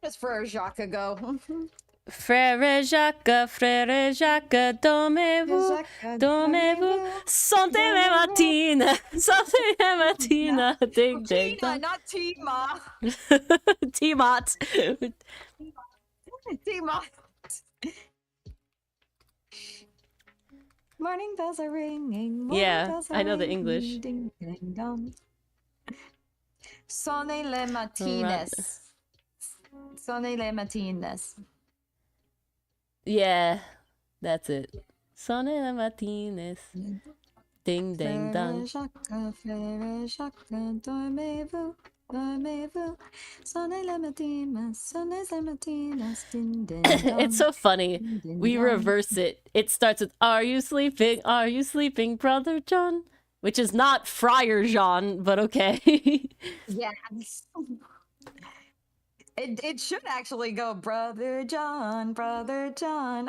Just for a Jacques ago. Frère Jacques, dormez-vous, dormez-vous. Santé la mattina, santé la mattina. Ding ding Tina, dong. not Tima. T-Mot. Tima. Morning bells are ringing. Morning Yeah, bells are I know the ringing, English. Ding ding dong. Sonne les matines. Sonne les matines. Yeah, that's it. Sonne la matines. Ding ding dong. Frère Jacques, dormez-vous, dormez-vous. Sonne les matines, sonne les matines. Ding ding dong. It's so funny. Ding, ding, We dong. reverse it. It starts with "Are you sleeping? Are you sleeping, brother John?" Which is not Friar Jean, but okay. Yeah. It should actually go, Brother John,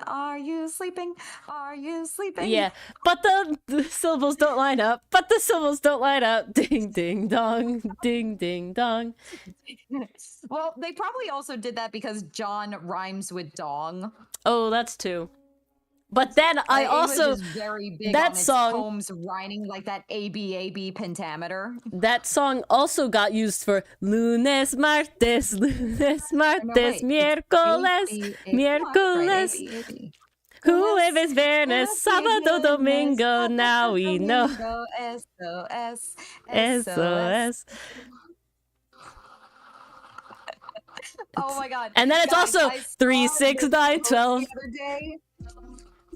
are you sleeping? Are you sleeping? Yeah, but the syllables don't line up. But the syllables don't line up. Ding ding dong, ding ding dong. Well, they probably also did that because John rhymes with dong. Oh, that's two. But then I English also is very big that on its song- poems rhyming like that ABAB pentameter. that song also got used for lunes, martes, miércoles, miércoles, jueves, viernes, sábado, domingo. Now we know. SOS. SOS. Oh my god. And then it's Guys, also I saw 3, this 6, 9, post 12, the other day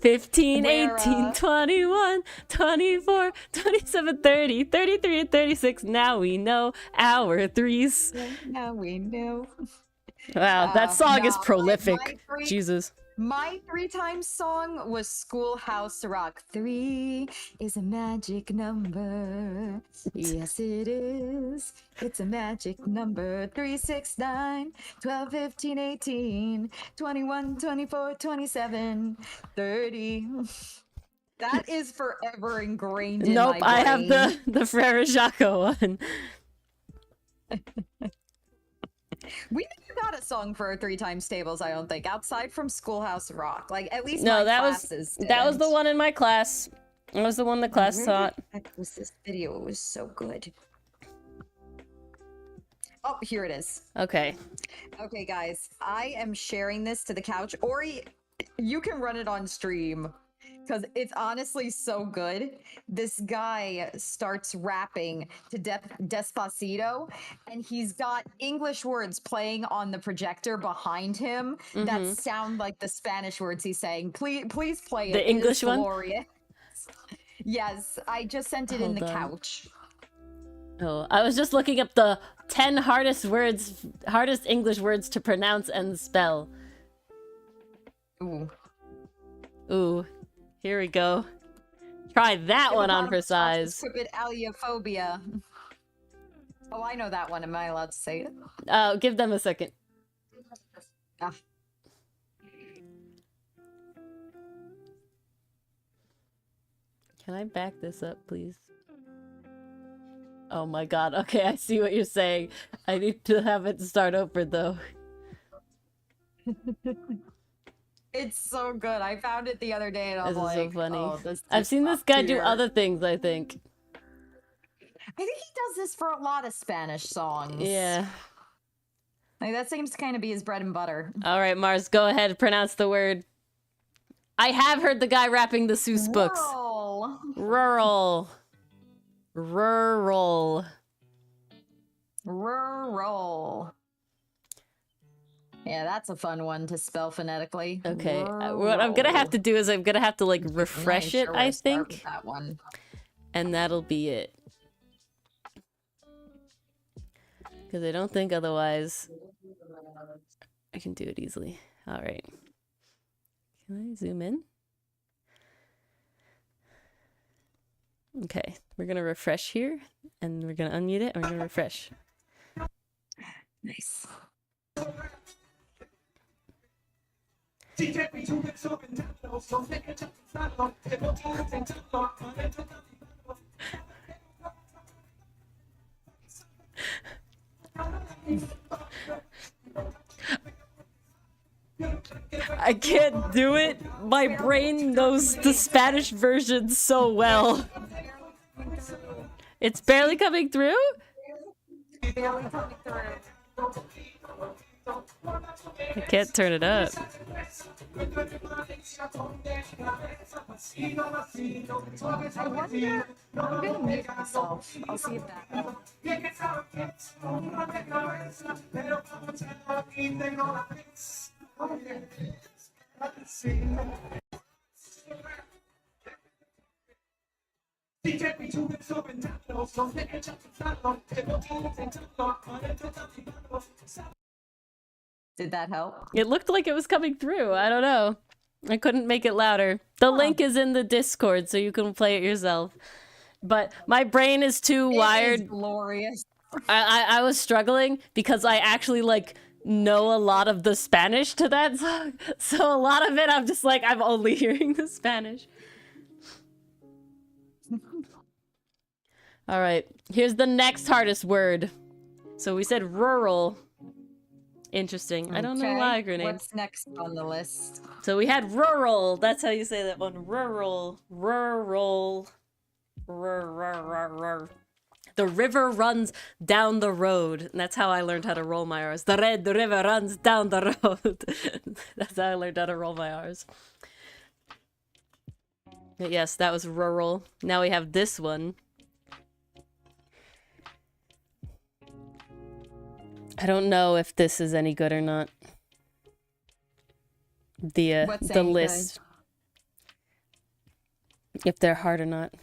15, where, 18, 21, 24, 27, 30, 33, and 36. Now we know our threes. Now we know. Wow, that song is nah, prolific. my Jesus. My 3 times song was Schoolhouse Rock. 3 is a magic number. Yes, it is. It's a magic number. 3, 6, 9, 12, 15, 18, 21, 24, 27, 30. That is forever ingrained in Nope, my I have brain. the Frere Jacques one. We never got a song for our 3 times tables, I don't think, outside from Schoolhouse Rock. Like, at least No, my that was classes that was the didn't. one in my class. That was the one the class Where taught. the heck was this video? It was so good. Oh, here it is. Okay. Okay, guys, I am sharing this to the couch. Ori, you can run it on stream because it's honestly so good. This guy starts rapping to Despacito, and he's got English words playing on the projector behind him that Mhm. sound like the Spanish words he's saying. Please play it. The It is English one? glorious. Yes, I just sent it in Hold the on. couch. Oh, I was just looking up the 10 hardest English words to pronounce and spell. Ooh. Ooh, here we go. Try that one on for size. Quipit aliophobia. Oh, I know that one. Am I allowed to say it? Give them a second. Ah. Can I back this up, please? Oh my god, okay, I see what you're saying. I need to have it start over, though. It's so good. I found it the other day and I was This is so like, funny. oh, this I've is seen this top guy do tier. other things, I think. I think he does this for a lot of Spanish songs. Yeah. Like, that seems to kind of be his bread and butter. Alright, Mars, go ahead, pronounce the word. I have heard the guy rapping the Seuss books. Rural. Rural. Rural. Yeah, that's a fun one to spell phonetically. Okay, what I'm gonna have to do is I'm gonna have to, like, refresh it, I think. That one. And that'll be it. Because I don't think otherwise I can do it easily. Alright. Can I zoom in? Okay, we're gonna refresh here, and we're gonna unmute it, and we're gonna refresh. Nice. I can't do it. My brain knows the Spanish version so well. It's barely coming through? I can't turn it up. I wonder. I'm gonna mute myself. I'll see if that. Did that help? It looked like it was coming through. I don't know. I couldn't make it louder. The link is in the Discord, so you can play it yourself. But my brain is too wired. It is glorious. I was struggling because I actually, like, know a lot of the Spanish to that song. So a lot of it, I'm just like, I'm only hearing the Spanish. All right, here's the next hardest word. So we said rural. Interesting. I don't know why, Grenade. What's next on the list? So we had rural. That's how you say that one. Rural. Rural. The river runs down the road. And that's how I learned how to roll my R's. The river runs down the road. That's how I learned how to roll my R's. But yes, that was rural. Now we have this one. I don't know if this is any good or not. The list. Good? If they're hard or not.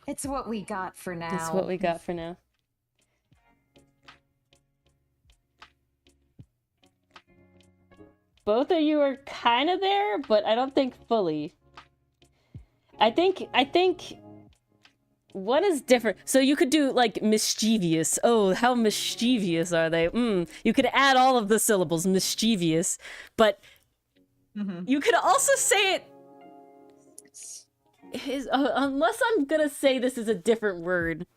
It's what we got for now. It's what we got for now. Both of you are kind of there, but I don't think fully. I think one is different. So you could do like mischievous. Oh, how mischievous are they? You could add all of the syllables, mischievous, but you could also say it is, unless I'm gonna say this is a different word.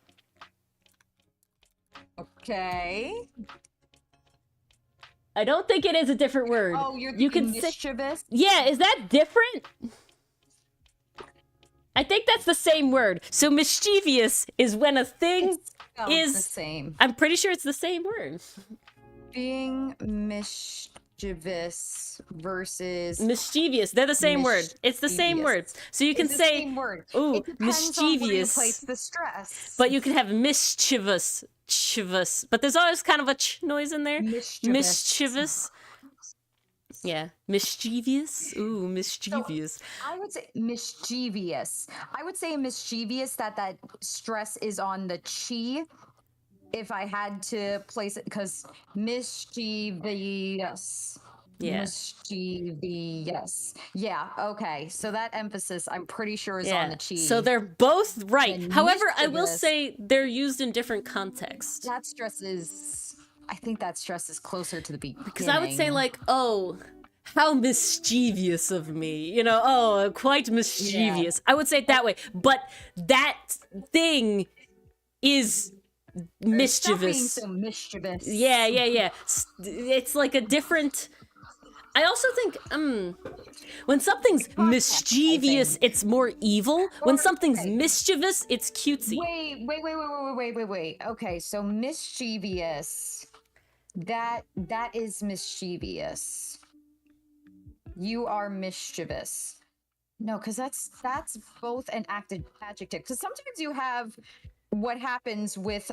Okay. I don't think it is a different word. Oh, you can mischievous? Yeah, is that different? I think that's the same word. So mischievous is when a thing is the same. I'm pretty sure it's the same word. Being mischievous versus mischievous. They're the same word. It's the same word. So you can it's say, the same word. ooh, mischievous. On where you place the stress. But you can have mischievous, chivous. But there's always kind of a ch noise in there. Mischievous. Yeah, mischievous. Ooh, mischievous. So I would say mischievous. I would say mischievous that stress is on the chi. If I had to place it, because mischievous. Yeah. Mischievous. Yeah, okay. So that emphasis, I'm pretty sure, is on the chi. So they're both right. And However, I will mischievous, say they're used in different contexts. that stress is, I think that stress is closer to the beginning. Because I would say like, oh, how mischievous of me. You know, oh, quite mischievous. I would say it that way. But that thing is mischievous. Stop being so mischievous. Yeah. It's like a different... I also think when something's mischievous, it's more evil. When something's mischievous, it's cutesy. Wait. Okay, so mischievous. That is mischievous. You are mischievous. No, because that's both an adjective. Because sometimes you have what happens with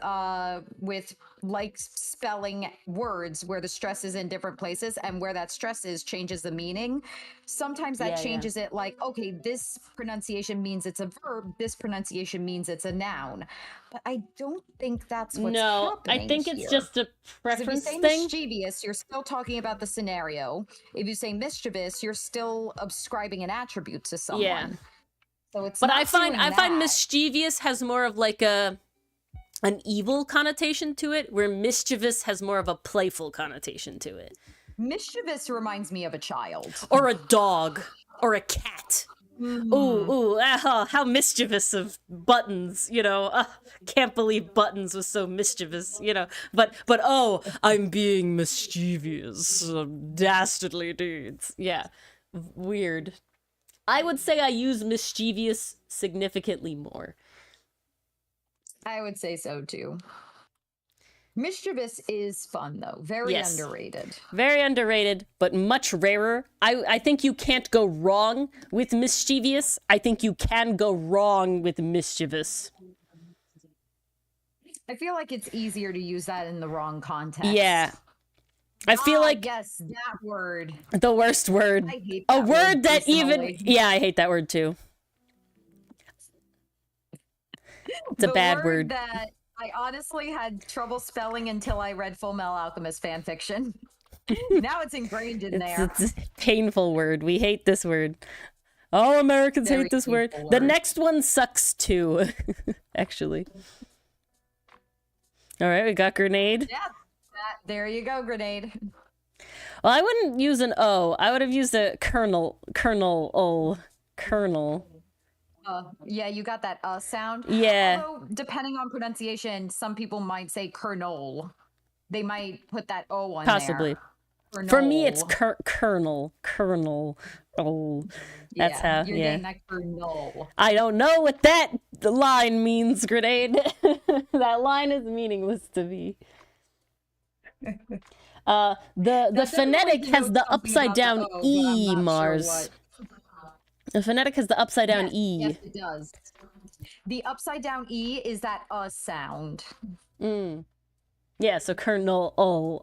like spelling words where the stress is in different places, and where that stress is changes the meaning. Sometimes that changes it, like, okay, this pronunciation means it's a verb, this pronunciation means it's a noun. But I don't think that's what's happening. I think it's here. just a preference If you say thing. mischievous, you're still talking about the scenario. If you say mischievous, you're still ascribing an attribute to someone. Yeah. So it's But not I find that. mischievous has more of like an evil connotation to it, where mischievous has more of a playful connotation to it. Mischievous reminds me of a child. Or a dog. Or a cat. Ooh, how mischievous of Buttons, you know. Can't believe Buttons was so mischievous, you know. But oh, I'm being mischievous. Dastardly deeds. Yeah. Weird. I would say I use mischievous significantly more. I would say so too. Mischievous is fun though. Very underrated. Very underrated, but much rarer. I think you can't go wrong with mischievous. I think you can go wrong with mischievous. I feel like it's easier to use that in the wrong context. Yeah. I feel like yes, that word. the worst word. I hate A that word that personally. yeah, I hate that word too. It's a bad word. That I honestly had trouble spelling until I read Full Metal Alchemist fan fiction. Now it's ingrained in there. It's a painful word. We hate this word. All Americans hate this word. The next one sucks too, actually. All right, we got grenade. Yeah, there you go, grenade. Well, I wouldn't use an O. I would have used a kernel. Yeah, you got that sound. Yeah. Although, depending on pronunciation, some people might say kernel. They might put that O on Possibly. there. For me, it's Kernel. Colonel. Oh, that's how. You're Yeah. getting that Kernel. I don't know what that line means, Grenade. That line is meaningless to me. The phonetic has the upside down E, Mars. The phonetic has the upside down E. Yes, it does. The upside down E is that sound. Yeah, so Colonel.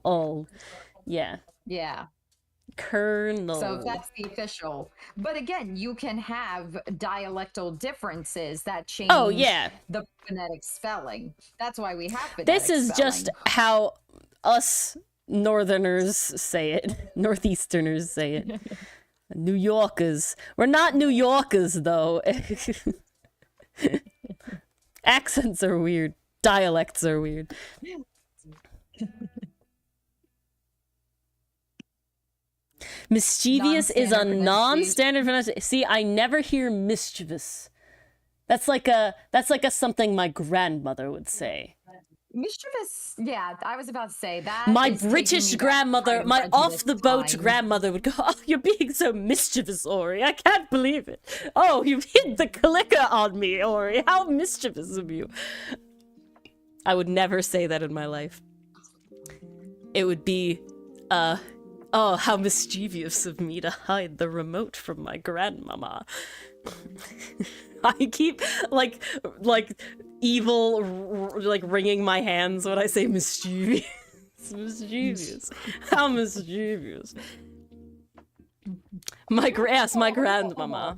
Oh. Yeah. Yeah. Colonel. So that's the official. But again, you can have dialectal differences that change Oh, yeah. the phonetic spelling. That's why we have phonetic This is spelling. just how us Northerners say it. Northeasterners say it. New Yorkers. We're not New Yorkers, though. Accents are weird. Dialects are weird. Mischievous is a Non-standard non-standard pronunciation. See, I never hear mischievous. That's like a something my grandmother would say. Mischievous. Yeah, I was about to say that. My is taking British me back grandmother, to my Pride and off-the-boat Prejudice grandmother would go, "Oh, you're being so mischievous, Ori. I can't believe it. Oh, you've hid the clicker on me, Ori. How mischievous of you." I would never say that in my life. It would be, oh, how mischievous of me to hide the remote from my grandmama. I keep, like evil, wringing my hands when I say mischievous. Mischievous. How mischievous. My grandmama.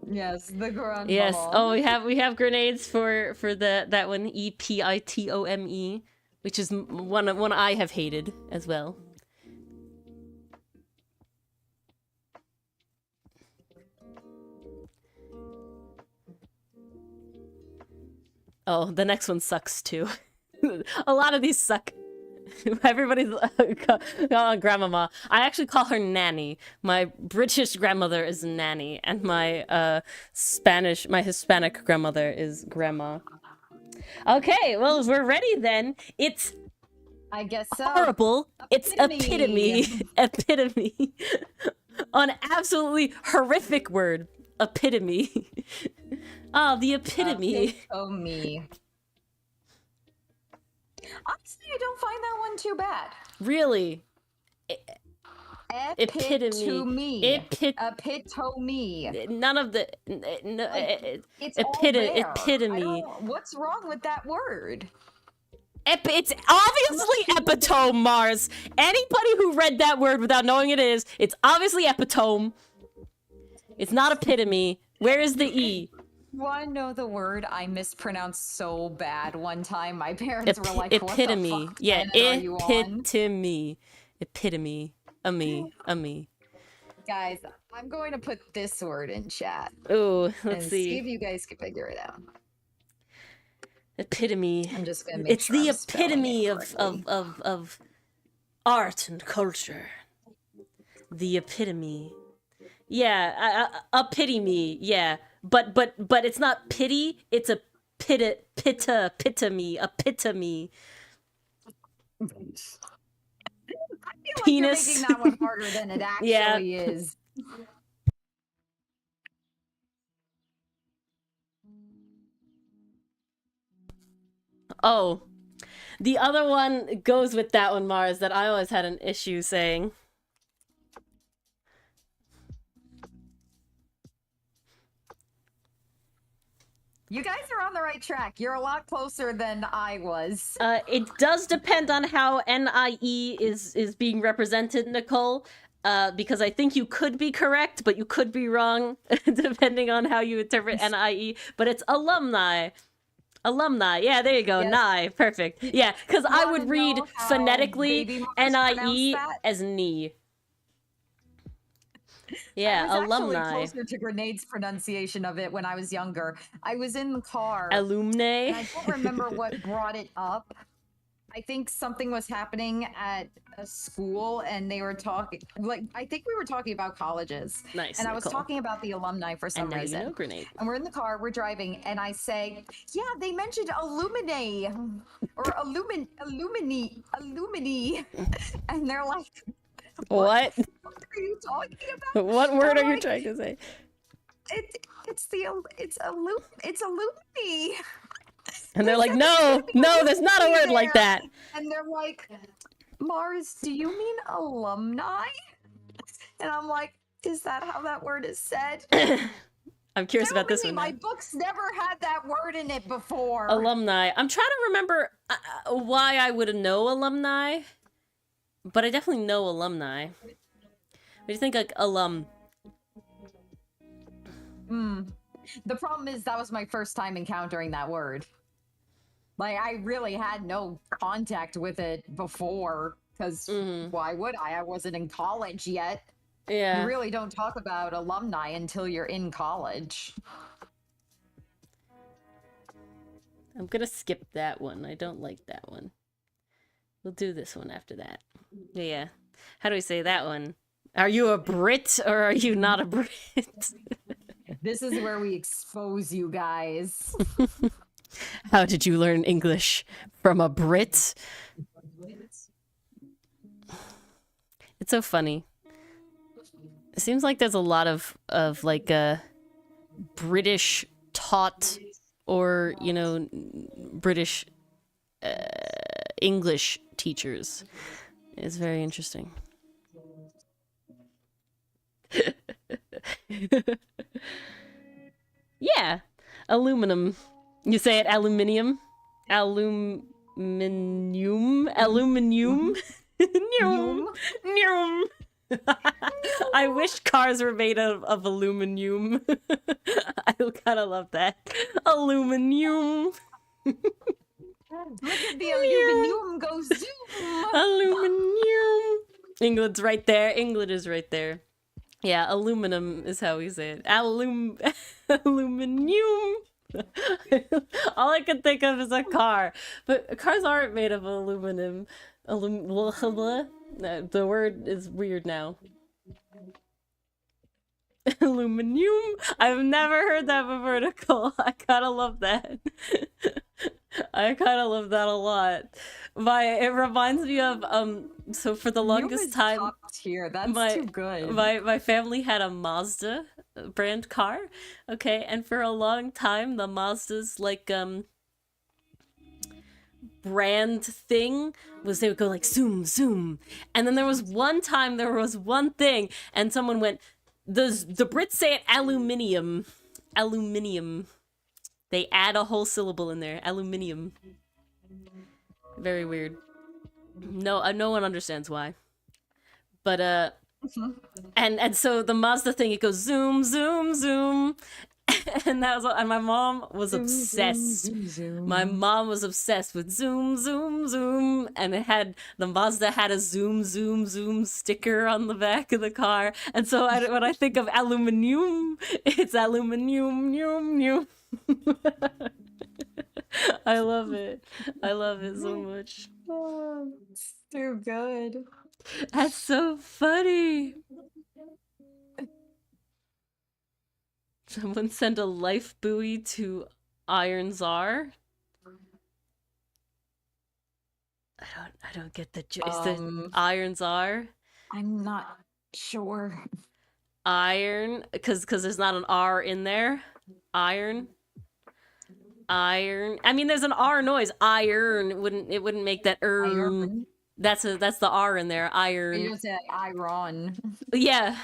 Yes, the grandmama. Yes. Oh, we have grenades for that one, EPITOME, which is one I have hated as well. Oh, the next one sucks too. A lot of these suck. Everybody's calling grandmama. I actually call her nanny. My British grandmother is nanny, and my Hispanic grandmother is grandma. Okay, well, we're ready then. It's I guess so. horrible. It's epitome. Epitome. An absolutely horrific word. Epitome. Oh, the epitome. Epitome. Honestly, I don't find that one too bad. Really. Epitome. Epitome. None of the no, It's all there. epitome. What's wrong with that word? It's obviously epitome, Mars. Anybody who read that word without knowing it is, it's obviously epitome. It's not epitome. Where is the E? Want to know the word I mispronounced so bad one time? My parents were like, "What epitome. the fuck Yeah, planet are you on?" epitome. Epitome. A me. Guys, I'm going to put this word in chat. Ooh, and let's see. if you guys can figure it out. Epitome. I'm just gonna make It's sure the I'm spelling epitome it of correctly. art and culture. The epitome. Yeah, epitome. Yeah, but it's not pity. It's a epitome. I feel Penis. like you're making that one harder than it actually Yeah. is. Oh, the other one goes with that one, Mars, that I always had an issue saying. You guys are on the right track. You're a lot closer than I was. It does depend on how NIE is being represented, Nicole. Because I think you could be correct, but you could be wrong, depending on how you interpret NIE. But it's alumni. Alumni. Yeah, there you go. Yes. Nigh. Perfect. Yeah, because I would Wanna read know how phonetically Baby Mars NIE pronounced that? as knee. I Yeah, was alumni. actually closer to Grenade's pronunciation of it when I was younger. I was in the car. Alumni. And I don't remember what brought it up. I think something was happening at a school and they were talking, like, I think we were talking about colleges. Nice. And I was Nicole. talking about the alumni for some And now reason. you know grenade. And we're in the car, we're driving, and I say, yeah, they mentioned alumni or alumini. And they're like, What? what are you talking about? What word I'm are you like, trying to say? It's alumni. And they're There's like, nothing no, to be there's not a alumni word like there." that. And they're like, Mars, do you mean alumni? And I'm like, is that how that word is said? I'm curious about this one. My now. books never had that word in it before. Alumni. I'm trying to remember why I would know alumni, but I definitely know alumni. What do you think, like, alum? The problem is that was my first time encountering that word. Like, I really had no contact with it before, because why would I? I wasn't in college yet. Yeah. You really don't talk about alumni until you're in college. I'm gonna skip that one. I don't like that one. We'll do this one after that. Yeah. How do we say that one? Are you a Brit or are you not a Brit? This is where we expose you guys. How did you learn English from a Brit? It's so funny. It seems like there's a lot of like British taught or, you know, British English teachers. It's very interesting. Yeah, aluminum. You say it aluminium? Aluminium? Aluminium? Nyum. Nyum. I wish cars were made of aluminum. I kind of love that. Aluminum. Look at the aluminum go zoom. Aluminum. England's right there. England is right there. Yeah, aluminum is how we say it. Aluminum. All I can think of is a car, but cars aren't made of aluminum. The word is weird now. Aluminum. I've never heard that before, Nicole. I kind of love that. I kind of love that a lot. It reminds me of so for the longest time Top tier. That's too good. my family had a Mazda brand car. Okay, and for a long time the Mazda's like brand thing was they would go like zoom zoom, and then there was one thing and someone went, the Brits say it aluminium. They add a whole syllable in there. Aluminium. Very weird. No one understands why. But and so the Mazda thing, it goes zoom zoom zoom. And that was, and my mom was obsessed. My mom was obsessed with zoom zoom zoom, and the Mazda had a zoom zoom zoom sticker on the back of the car. And so when I think of aluminium, it's aluminium yum yum. I love it. I love it so much. Oh, it's too good. That's so funny. Someone send a life buoy to Iron Czar. I don't get the the Iron Czar. I'm not sure. Iron, because there's not an R in there. Iron. I mean, there's an R noise. Iron wouldn't make that Iron. That's the R in there. Iron. You don't say iron. Yeah.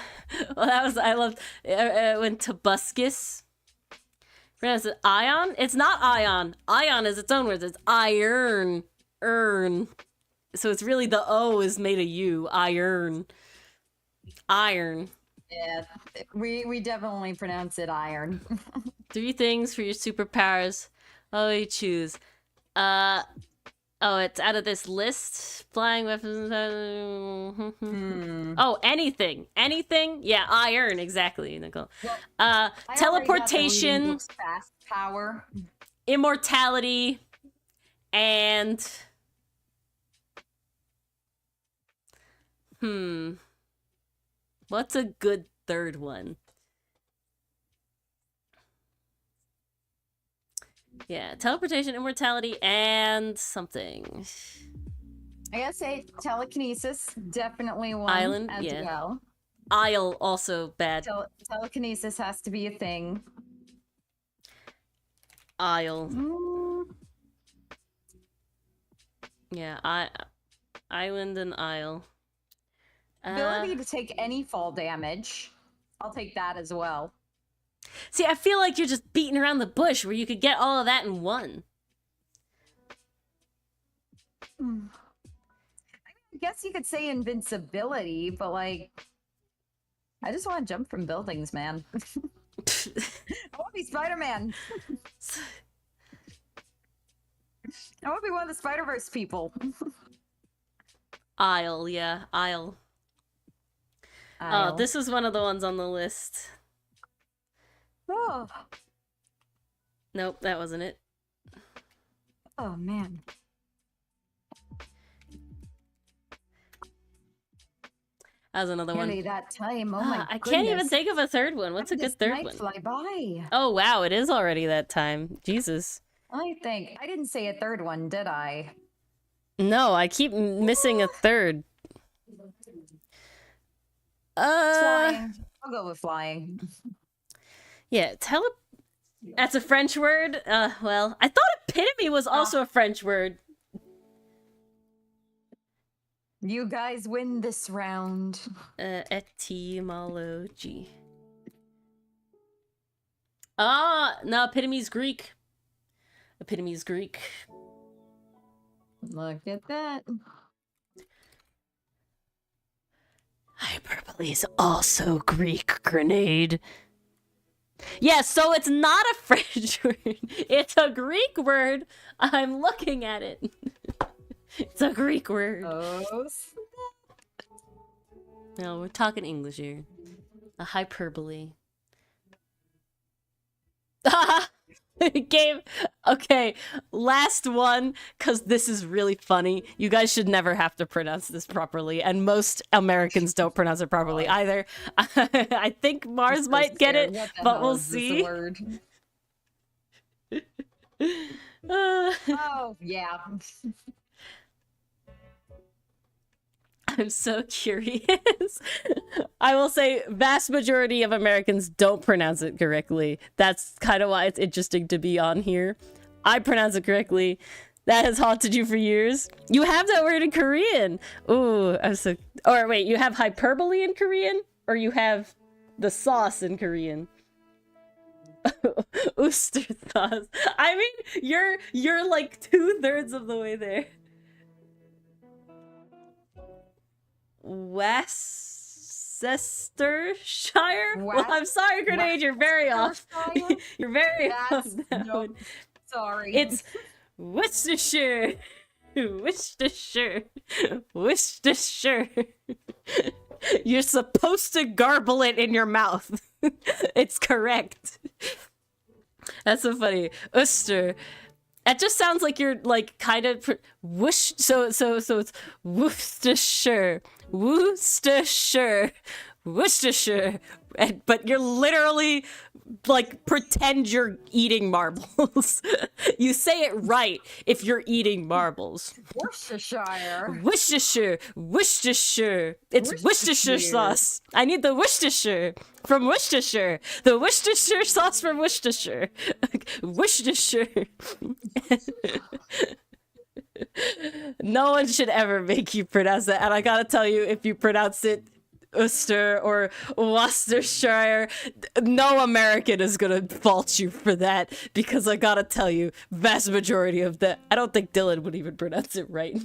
Well, I loved. It went to Buscus. Is it ion? It's not ion. Ion is its own words. It's iron. So it's really the O is made of U. Iron. Yeah, we definitely pronounce it iron. 3 things for your superpowers. Oh, you choose. Oh, it's out of this list. Flying weapons. Oh, anything. Yeah, iron. Exactly, Nicole. Teleportation, Fast power. immortality, and What's a good third one? Yeah, teleportation, immortality, and something. I gotta say, telekinesis, definitely one Island, as yeah. well. Isle, also bad. Telekinesis has to be a thing. Isle. Yeah, island and isle. Ability to take any fall damage. I'll take that as well. See, I feel like you're just beating around the bush where you could get all of that in one. I guess you could say invincibility, but like, I just want to jump from buildings, man. I want to be Spider-Man. I want to be one of the Spider-Verse people. Isle, yeah, Isle. Oh, this is one of the ones on the list. Oh. Nope, that wasn't it. Oh, man. That was another one. Nearly that time. Oh my I can't even goodness. think of a third one. What's a good third Night one? fly by. Oh wow, it is already that time. Jesus. I think I didn't say a third one, did I? No, I keep missing a third. Flying. I'll go with flying. Yeah, That's a French word. Well, I thought epitome was also a French word. You guys win this round. Etymology. Ah, no, epitome's Greek. Epitome's Greek. Look at that. Hyperbole is also Greek, Grenade. Yeah, so it's not a French word. It's a Greek word. I'm looking at it. It's a Greek word. Oh. No, we're talking English here. A hyperbole. Game. Okay, last one, because this is really funny. You guys should never have to pronounce this properly, and most Americans don't pronounce it properly either. I think Mars might get it, but we'll see. Oh, yeah. I'm so curious. I will say vast majority of Americans don't pronounce it correctly. That's kind of why it's interesting to be on here. I pronounce it correctly. That has haunted you for years. You have that word in Korean. Ooh, I'm so... Or wait, you have hyperbole in Korean? Or you have the sauce in Korean? Oyster sauce. I mean, you're like 2/3 of the way there. Worcestershire? Well, I'm sorry, Grenade, you're very off. You're very off that one. Sorry. It's Worcestershire. Worcestershire. Worcestershire. You're supposed to garble it in your mouth. It's correct. That's so funny. Worcester. That just sounds like you're like kind of whoosh. So it's Worcestershire. Worcestershire, Worcestershire, but you're literally like pretend you're eating marbles. You say it right if you're eating marbles. Worcestershire. Worcestershire, Worcestershire. It's Worcestershire sauce. I need the Worcestershire from Worcestershire. The Worcestershire sauce from Worcestershire. Worcestershire. No one should ever make you pronounce that, and I gotta tell you, if you pronounce it Worcester or Worcestershire, no American is gonna fault you for that, because I gotta tell you, vast majority of that, I don't think Dylan would even pronounce it right.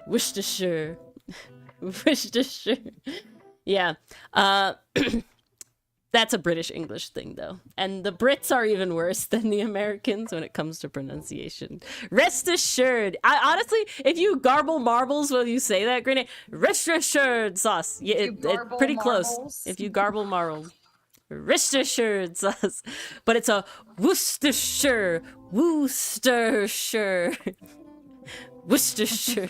Worcestershire. Worcestershire. Yeah. That's a British English thing, though. And the Brits are even worse than the Americans when it comes to pronunciation. Rest assured. Honestly, if you garble marbles while you say that, Grenade, rest assured sauce. Yeah, it's pretty close. If you garble marbles. Rest assured sauce. But it's a Worcestershire. Worcestershire. Worcestershire.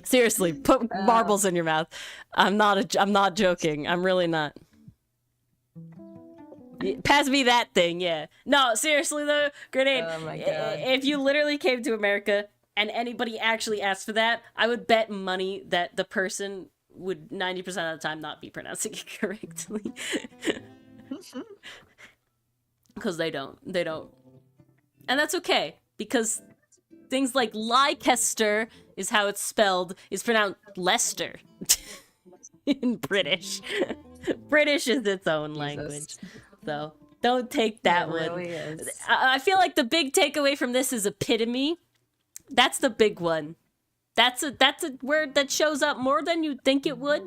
Seriously, put marbles in your mouth. I'm not joking. I'm really not. Pass me that thing, yeah. No, seriously though, Grenade, Oh my God. if you literally came to America and anybody actually asked for that, I would bet money that the person would 90% of the time not be pronouncing it correctly. Because they don't. And that's okay, because things like Leicester is how it's spelled, is pronounced Leicester in British. British is its own language. So don't take that It one. really is. I feel like the big takeaway from this is epitome. That's the big one. That's a word that shows up more than you'd think it would.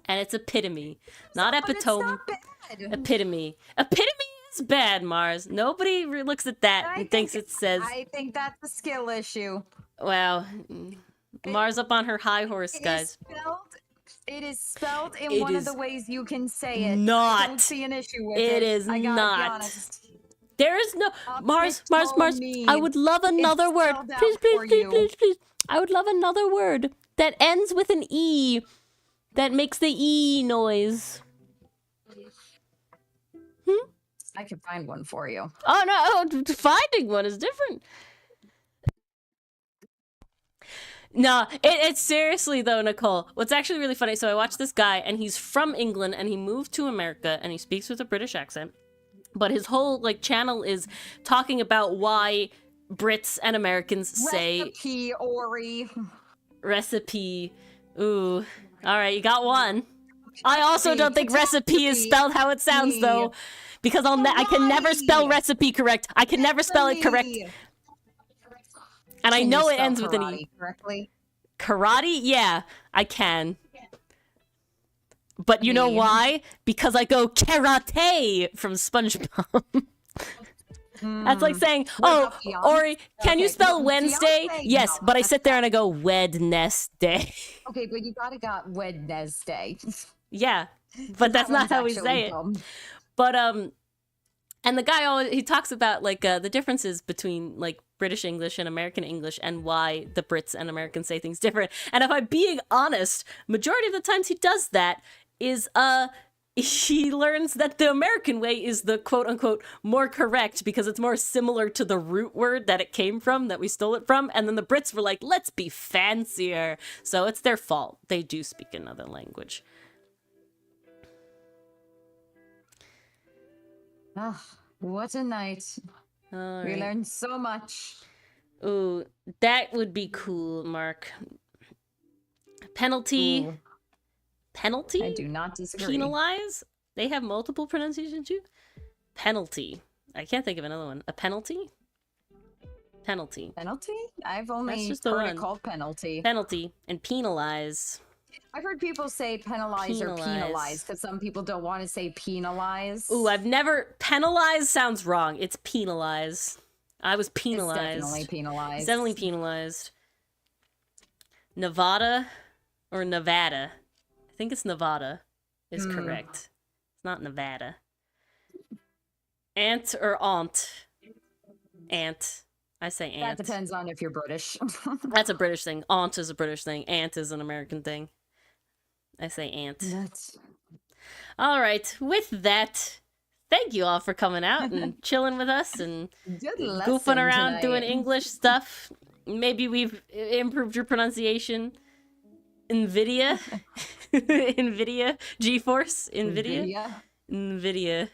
And it's epitome, not But it's epitome. not bad. Epitome. Epitome is bad, Mars. Nobody looks at that and thinks it says, I think that's a skill issue. wow. Mars up on her high horse, guys. It is spelled in It one is of the ways you can say it. I not. don't see an issue with It it. is I gotta be not. honest. There is no Mars. Epitome. I would love another It's word. spelled out Please, please, for please, you. please, please. I would love another word that ends with an E, that makes the E noise. I can find one for you. Oh no, finding one is different. No, it's seriously though, Nicole. What's actually really funny, so I watched this guy and he's from England and he moved to America and he speaks with a British accent. But his whole like channel is talking about why Brits and Americans say Recipe, Ori. recipe. Ooh. Alright, you got one. I also don't think recipe is spelled how it sounds though. Because I can never spell recipe correct. I can never spell it correct. And I Can know you it spell ends with an karate E. correctly? Karate? Yeah, I can. But you know Me. why? Because I go karate from SpongeBob. That's like saying, oh, about Beyonce? Ori, can you Okay, spell no, Wednesday? Beyonce, Yes, no, but I that's sit there and I go Wednesday. Okay, but you got Wednesday. Yeah, but that's That not one's how we actually say it. dumb. But and the guy always he talks about like the differences between like British English and American English and why the Brits and Americans say things different. And if I'm being honest, majority of the times he does that is he learns that the American way is the quote unquote more correct because it's more similar to the root word that it came from, that we stole it from. And then the Brits were like, let's be fancier. So it's their fault. They do speak another language. Ah, what a night. All We right. learned so much. Ooh, that would be cool, Mark. Penalty. Ooh, Penalty? I do not disagree. Penalize? They have multiple pronunciations too? Penalty. I can't think of another one. A penalty? Penalty. Penalty? I've only just the heard one. it called penalty. Penalty. And penalize. I've heard people say penalize or Penalize. penalize because some people don't want to say penalize. Ooh, I've never... Penalize sounds wrong. It's penalize. I was It's penalized. definitely penalized. It's definitely penalized. Nevada or Nevada? I think it's Nevada is correct. It's not Nevada. Aunt or aunt? Aunt. I say That aunt. depends on if you're British. That's a British thing. Aunt is a British thing. Aunt is an American thing. I say aunt. That's All right. With that, thank you all for coming out and chilling with us and good goofing around tonight. doing English stuff. Maybe we've improved your pronunciation. NVIDIA. NVIDIA. GeForce. NVIDIA.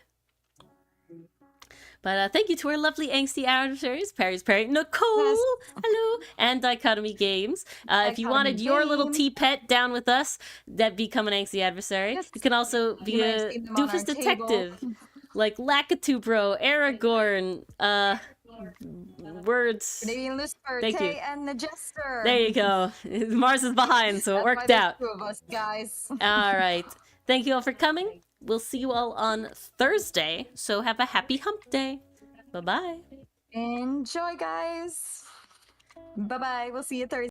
But thank you to our lovely angsty adversaries, Perry's Perry, Nicole, Yes. hello, and Dichotomy Games. If you wanted Dichotomy your little Games. tea pet down with us, that become an angsty adversary. Yes. You can also be You might a see them on doofus our detective, like Lakitu Aragorn, words. Canadian Lucifer, Thank you. Tay, and the Jester. There you go. Mars is behind, so it That's why worked there's out. two of us, guys. All right. Thank you all for coming. We'll see you all on Thursday. So have a happy hump day. Bye-bye. Enjoy, guys. Bye-bye. We'll see you Thursday.